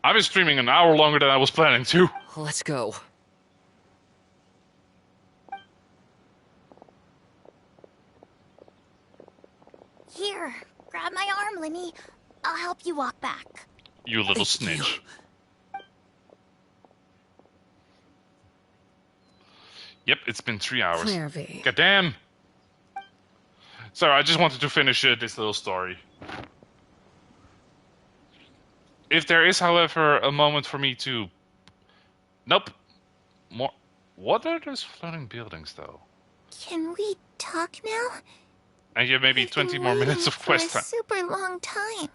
I've been streaming an hour longer than I was planning to. Let's go. Here, grab my arm, Lenny. I'll help you walk back. You little snitch. Yep, it's been 3 hours. Clairvy. Goddamn. Sorry, I just wanted to finish this little story. If there is, however, a moment for me to... Nope. More... What are those floating buildings, though? Can we talk now? And you have maybe 20 more minutes of quest For a time. super long time.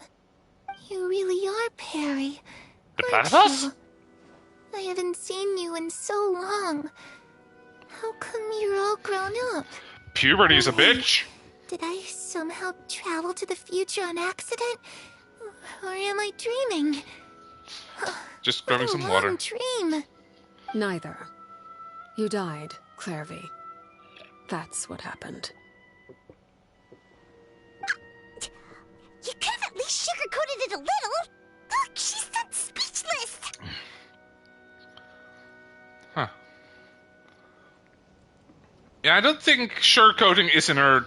You really are Perry. The aren't platypus? you? I haven't seen you in so long. How come you're all grown up? Puberty is a bitch. Did I somehow travel to the future on accident? Or am I dreaming? Just grabbing some water. Dream. Neither. You died, Clairvy. That's what happened. You could have at least sugarcoated it a little. Look, she's done speechless. Huh. Yeah, I don't think sugarcoating is in her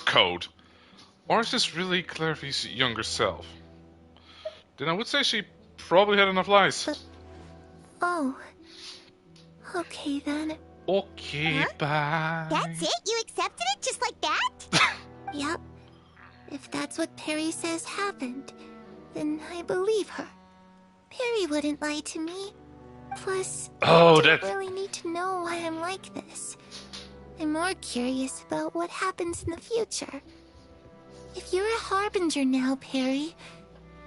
code. Or is this really Clairvy's younger self? Then I would say she probably had enough lies. Oh. Okay then. Okay, bye. That's it? You accepted it just like that? Yep. If that's what Perry says happened, then I believe her. Perry wouldn't lie to me. Plus, I don't really need to know why I'm like this. I'm more curious about what happens in the future. If you're a harbinger now, Perry,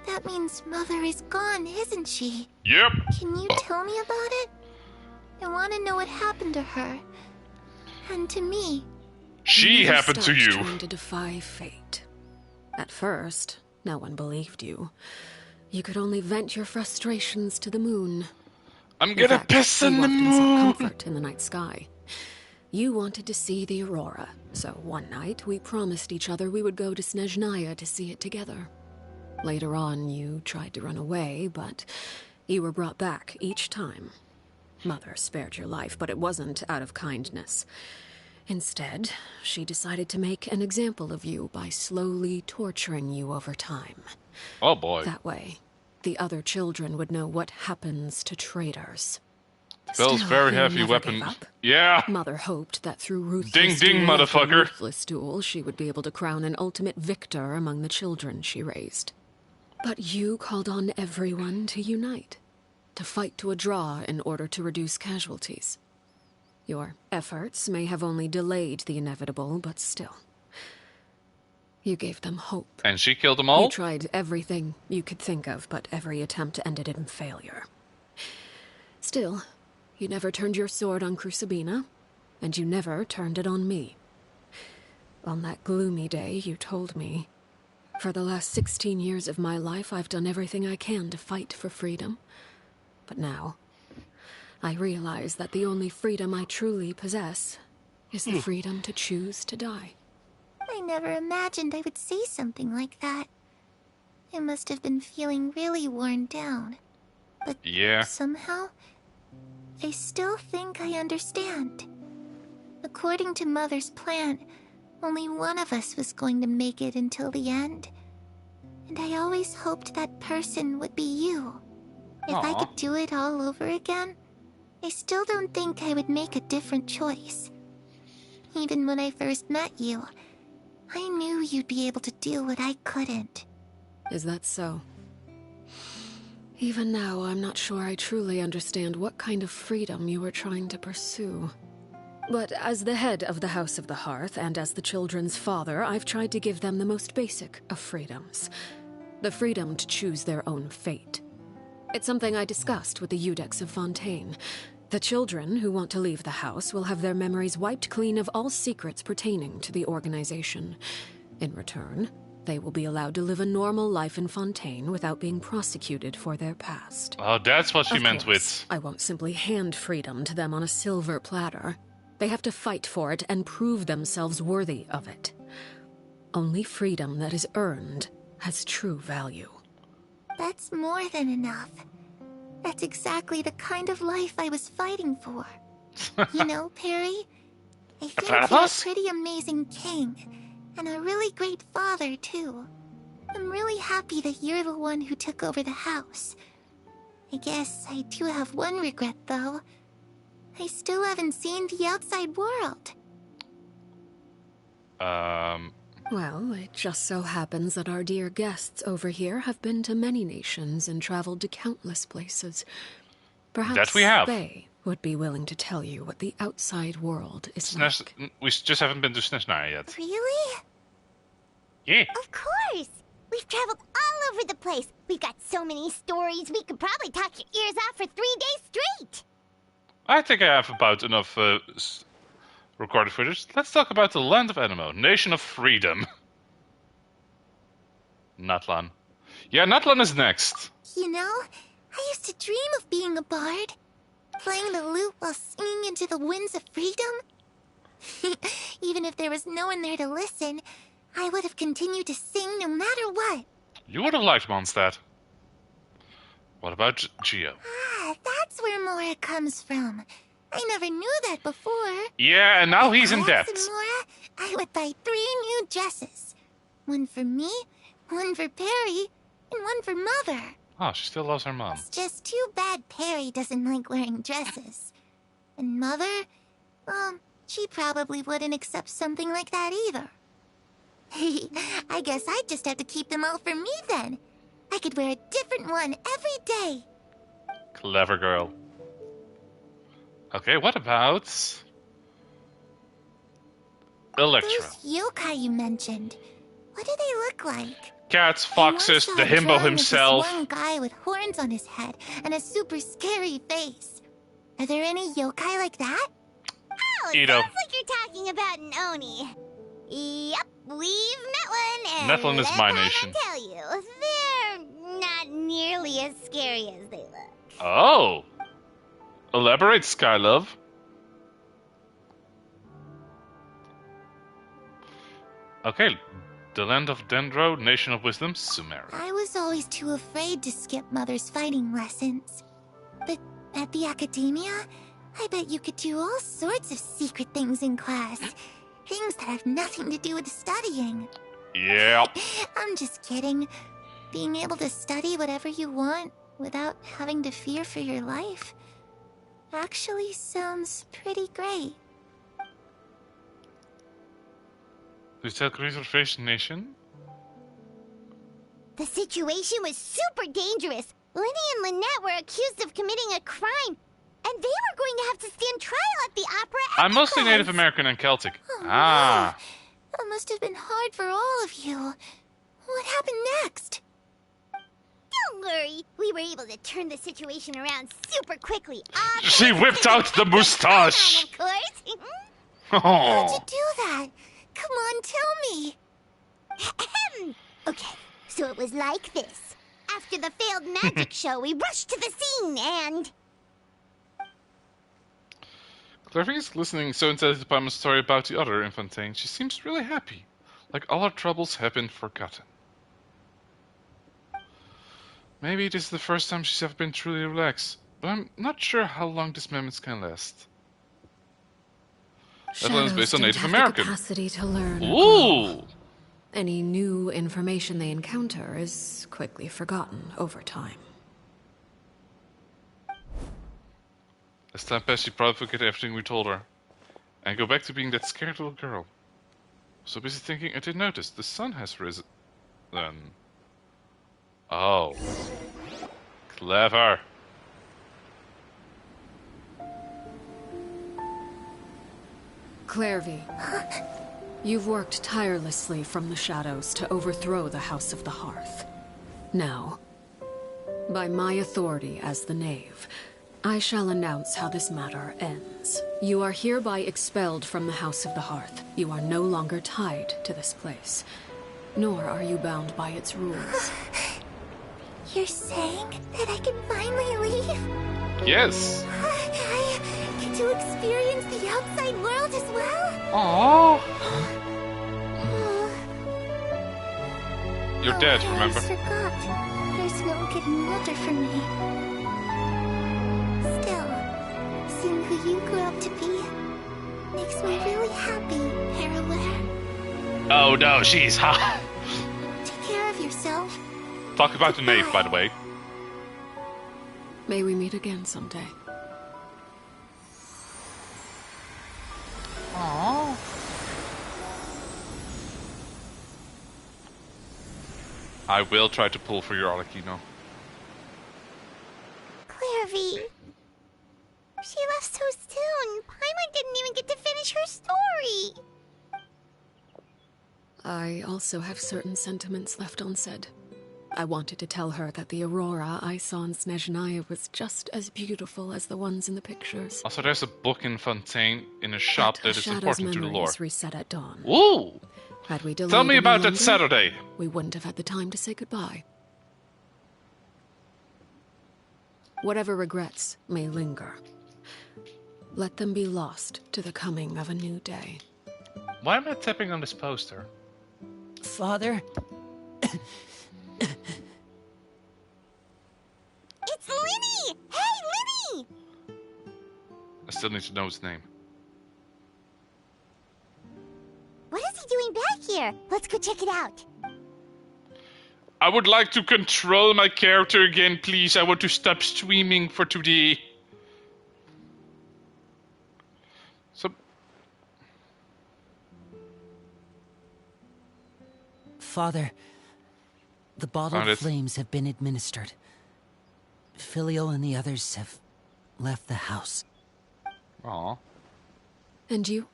that means Mother is gone, isn't she? Yep. Can you tell me about it? I want to know what happened to her. And to me. She happened to you. Trying to defy fate. At first, no one believed you. You could only vent your frustrations to the moon. I'm gonna piss in the moon. Comfort in the night sky. You wanted to see the aurora, so one night we promised each other we would go to Snezhnaya to see it together. Later on, you tried to run away, but you were brought back each time. Mother spared your life, but it wasn't out of kindness. Instead, she decided to make an example of you by slowly torturing you over time. Oh boy. That way, the other children would know what happens to traitors. Bill's very heavy weapon. Yeah. Mother hoped that through ruthless ding ding, duel motherfucker. after ruthless duel, she would be able to crown an ultimate victor among the children she raised. But you called on everyone to unite. to fight to a draw in order to reduce casualties. Your efforts may have only delayed the inevitable, but still. You gave them hope. And she killed them all? You tried everything you could think of, but every attempt ended in failure. Still, you never turned your sword on Crucibina, and you never turned it on me. On that gloomy day, you told me, "For the last 16 years of my life, I've done everything I can to fight for freedom. But now, I realize that the only freedom I truly possess is the freedom to choose to die." I never imagined I would say something like that. I must have been feeling really worn down. But yeah. Somehow, I still think I understand. According to Mother's plan, only one of us was going to make it until the end. And I always hoped that person would be you. If I could do it all over again, I still don't think I would make a different choice. Even when I first met you, I knew you'd be able to do what I couldn't. Is that so? Even now, I'm not sure I truly understand what kind of freedom you were trying to pursue. But as the head of the House of the Hearth, and as the children's father, I've tried to give them the most basic of freedoms. The freedom to choose their own fate. It's something I discussed with the Eudex of Fontaine. The children who want to leave the house will have their memories wiped clean of all secrets pertaining to the organization. In return, they will be allowed to live a normal life in Fontaine without being prosecuted for their past. Oh, that's what she meant with... I won't simply hand freedom to them on a silver platter. They have to fight for it and prove themselves worthy of it. Only freedom that is earned has true value. That's more than enough. That's exactly the kind of life I was fighting for. You know, Perry, I think you're a pretty amazing king, and a really great father, too. I'm really happy that you're the one who took over the house. I guess I do have one regret, though. I still haven't seen the outside world. Well, it just so happens that our dear guests over here have been to many nations and traveled to countless places. Perhaps that we have. They would be willing to tell you what the outside world is like. We just haven't been to Snezhnaya yet. Really? Yeah. Of course! We've traveled all over the place. We've got so many stories, we could probably talk your ears out for 3 days straight. I think I have about enough recorded footage. Let's talk about the land of Anemo, nation of freedom. Natlan. Yeah, Natlan is next. You know, I used to dream of being a bard. Playing the lute while singing into the winds of freedom. Even if there was no one there to listen, I would have continued to sing no matter what. You would have liked Mondstadt. What about Geo? Ah, that's where Mora comes from. I never knew that before. Yeah, and now he's in debt. If I was Mora, I would buy 3 new dresses. One for me, one for Perry, and one for Mother. Oh, she still loves her mom. It's just too bad Perry doesn't like wearing dresses. And Mother, she probably wouldn't accept something like that either. I guess I'd just have to keep them all for me then. I could wear a different one every day. Clever girl. Okay, what about Electra? Those yokai you mentioned, what do they look like? Cats, foxes, the himbo drawing himself. Of this one guy with horns on his head and a super scary face. Are there any yokai like that? Oh, it sounds like you're talking about an Oni. Yep, we've met one, and Netlin is my nation. I tell you, they're not nearly as scary as they look. Oh. Elaborate, Skylove. Okay, the land of Dendro, nation of wisdom, Sumeria. I was always too afraid to skip Mother's fighting lessons. But at the academia, I bet you could do all sorts of secret things in class. Things that have nothing to do with studying. Yeah. I'm just kidding. Being able to study whatever you want without having to fear for your life actually sounds pretty great. Is that reservation nation? The situation was super dangerous. Linny and Lynette were accused of committing a crime, and they were going to have to stand trial at the opera. I'm mostly Native American and Celtic. Oh, Ah. no. That must have been hard for all of you. What happened next? Don't worry. We were able to turn the situation around super quickly. She whipped out the mustache. Of course. How'd you do that? Come on, tell me. Okay, so it was like this. After the failed magic show, we rushed to the scene and... Clairvy is listening so intently to Paimon's story about the other Infantine. She seems really happy. Like all her troubles have been forgotten. Maybe this is the first time she's ever been truly relaxed. But I'm not sure how long this moment can last. That one is based on Native American. Capacity to learn. Ooh! Any new information they encounter is quickly forgotten over time. As time passed, she probably forget everything we told her. And go back to being that scared little girl. So busy thinking, I didn't notice. The sun has risen. Then. Oh. Clever. Clairvy, you've worked tirelessly from the shadows to overthrow the House of the Hearth. Now, by my authority as the Knave, I shall announce how this matter ends. You are hereby expelled from the House of the Hearth. You are no longer tied to this place, nor are you bound by its rules. You're saying that I can finally leave? Yes. I get to experience the outside world as well? Aww. You're dead, I remember? forgot. There's no getting older for me. Still, seeing who you grew up to be makes me really happy, Parallel. Oh no, she's hot. Take care of yourself. Talk about the Knave, by the way. May we meet again someday. Aww. I will try to pull for your Arlecchino. Clairvy. She left so soon. Paimon didn't even get to finish her story. I also have certain sentiments left unsaid. I wanted to tell her that the aurora I saw in Snezhnaya was just as beautiful as the ones in the pictures. Also, there's a book in Fontaine in a shop that is important to the lore. Reset at dawn. Ooh! Had we delayed Tell me any about that longer, Saturday. We wouldn't have had the time to say goodbye. Whatever regrets may linger, let them be lost to the coming of a new day. Why am I tapping on this poster? Father? It's Linny! Hey, Linny! I still need to know his name. What is he doing back here? Let's go check it out. I would like to control my character again, please. I want to stop streaming for today. So... Father, the bottled flames have been administered. Filial and the others have left the house. Aww. And you?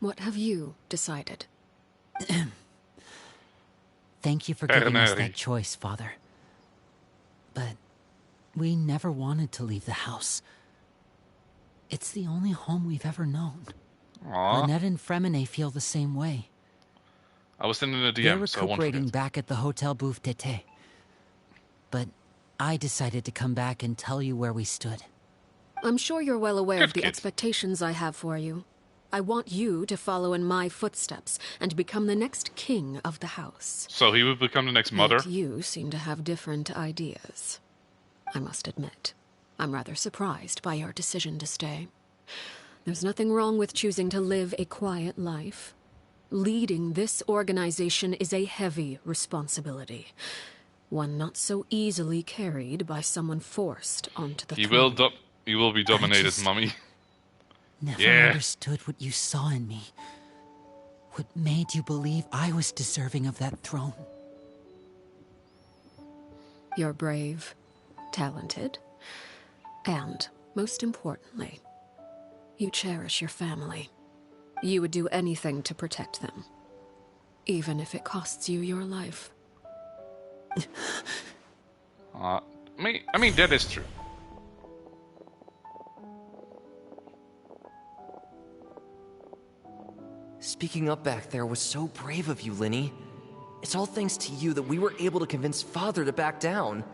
What have you decided? Thank you for giving us that choice, Father. But we never wanted to leave the house. It's the only home we've ever known. Aww. Lynette and Fremine feel the same way. I was sending a DM, They're so I won't recuperating forget. back at the Hotel Bouffe d'été. But I decided to come back and tell you where we stood. I'm sure you're well aware of the expectations I have for you. I want you to follow in my footsteps and become the next king of the house. So he would become the next mother? Yet you seem to have different ideas. I must admit, I'm rather surprised by your decision to stay. There's nothing wrong with choosing to live a quiet life. Leading this organization is a heavy responsibility. One not so easily carried by someone forced onto the throne. He will be dominated, Mummy. Never understood what you saw in me. What made you believe I was deserving of that throne? You're brave, talented, and, most importantly, you cherish your family. You would do anything to protect them, even if it costs you your life. I mean, that is true. Speaking up back there was so brave of you, Linny. It's all thanks to you that we were able to convince Father to back down.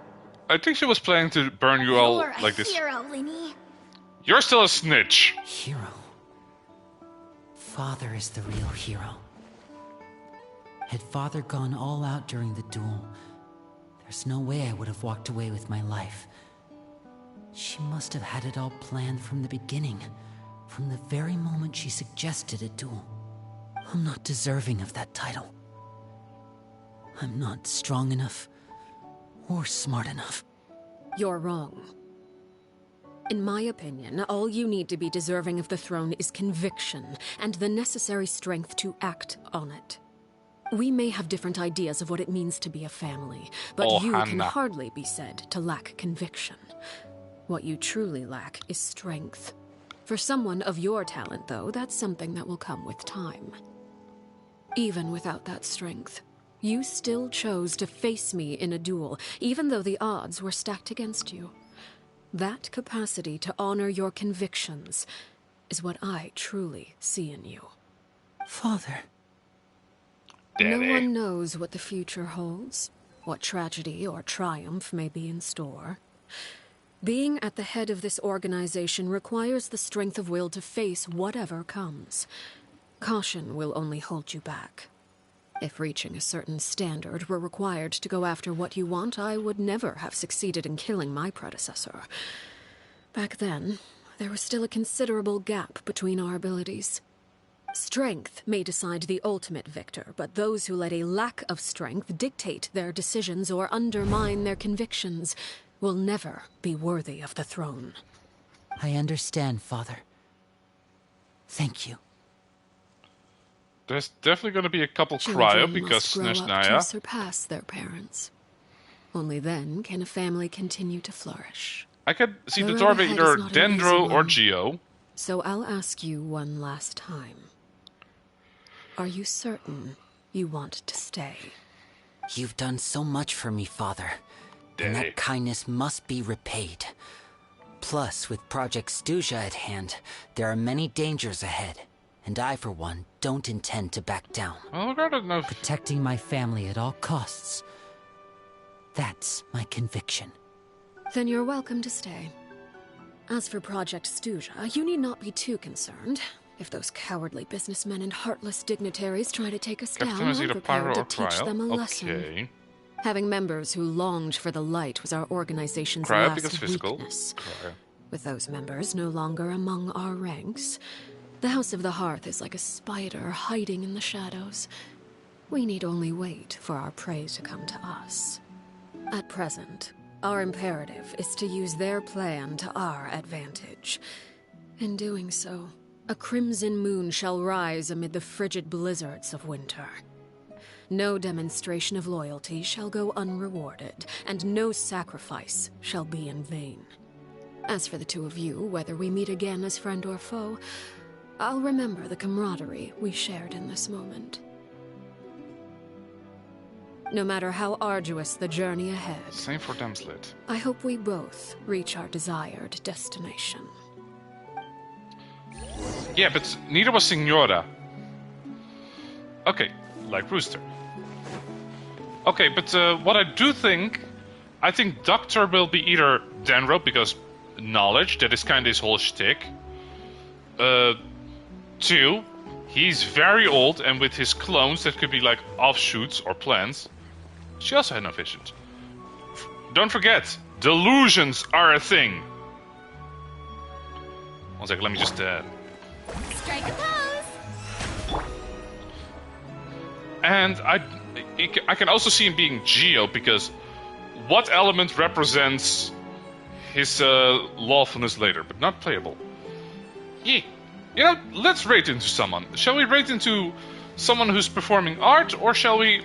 I think she was planning to burn you all like this. You're a hero, Linny. You're still a snitch. Hero. Father is the real hero. Had Father gone all out during the duel, there's no way I would have walked away with my life. She must have had it all planned from the beginning, from the very moment she suggested a duel. I'm not deserving of that title. I'm not strong enough or smart enough. You're wrong. In my opinion, all you need to be deserving of the throne is conviction and the necessary strength to act on it. We may have different ideas of what it means to be a family, but you can hardly be said to lack conviction. What you truly lack is strength. For someone of your talent, though, that's something that will come with time. Even without that strength, you still chose to face me in a duel, even though the odds were stacked against you. That capacity to honor your convictions is what I truly see in you. Father. No one knows what the future holds, what tragedy or triumph may be in store. Being at the head of this organization requires the strength of will to face whatever comes. Caution will only hold you back. If reaching a certain standard were required to go after what you want, I would never have succeeded in killing my predecessor. Back then, there was still a considerable gap between our abilities. Strength may decide the ultimate victor, but those who let a lack of strength dictate their decisions or undermine their convictions will never be worthy of the throne. I understand, Father. Thank you. There's definitely going to be a couple Children cry up because must grow up Snezhnaya. to surpass their parents. Only then can a family continue to flourish. I can see the The door road be ahead either is not an easy Dendro or one. Geo. So I'll ask you one last time. Are you certain you want to stay? You've done so much for me, Father. And that kindness must be repaid. Plus, with Project Stuja at hand, there are many dangers ahead. And I, for one, don't intend to back down. Well, I don't know. Protecting my family at all costs. That's my conviction. Then you're welcome to stay. As for Project Stuja, you need not be too concerned. If those cowardly businessmen and heartless dignitaries try to take us down, Captain is I'm either pyro prepared to or teach cryo. them a lesson. Okay. Having members who longed for the light was our organization's Cryo last because physical. weakness. Cryo. With those members no longer among our ranks, the House of the Hearth is like a spider hiding in the shadows. We need only wait for our prey to come to us. At present, our imperative is to use their plan to our advantage. In doing so, a crimson moon shall rise amid the frigid blizzards of winter. No demonstration of loyalty shall go unrewarded, and no sacrifice shall be in vain. As for the two of you, whether we meet again as friend or foe, I'll remember the camaraderie we shared in this moment. No matter how arduous the journey ahead, Same for Damslit. I hope we both reach our desired destination. Yeah, but neither was Signora. Okay, like Rooster. Okay, but what I do think... I think Doctor will be either Denro, because knowledge, that is kind of his whole shtick. 2, he's very old, and with his clones, that could be like offshoots or plants. She also had no vision. Don't forget, delusions are a thing. One second, let me just... Strike a pose! And I can also see him being Geo, because what element represents his lawfulness later, but not playable? Yeah. You know, let's rate into someone. Shall we rate into someone who's performing art, or shall we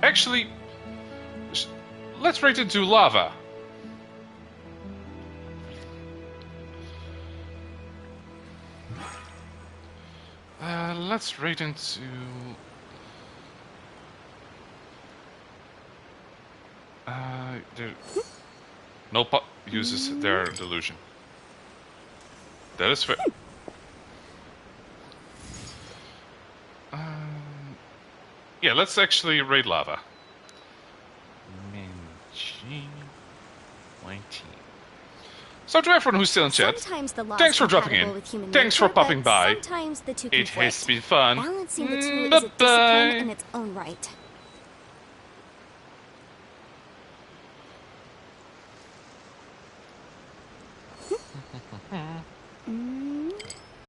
actually... Let's rate into Lava. Let's raid into... No pot uses their delusion. That is fair. Yeah, let's actually raid lava. So to everyone who's still in chat, thanks for dropping in. Thanks for popping by. Sometimes the two It has been fun. Balancing the two is a discipline in its own right.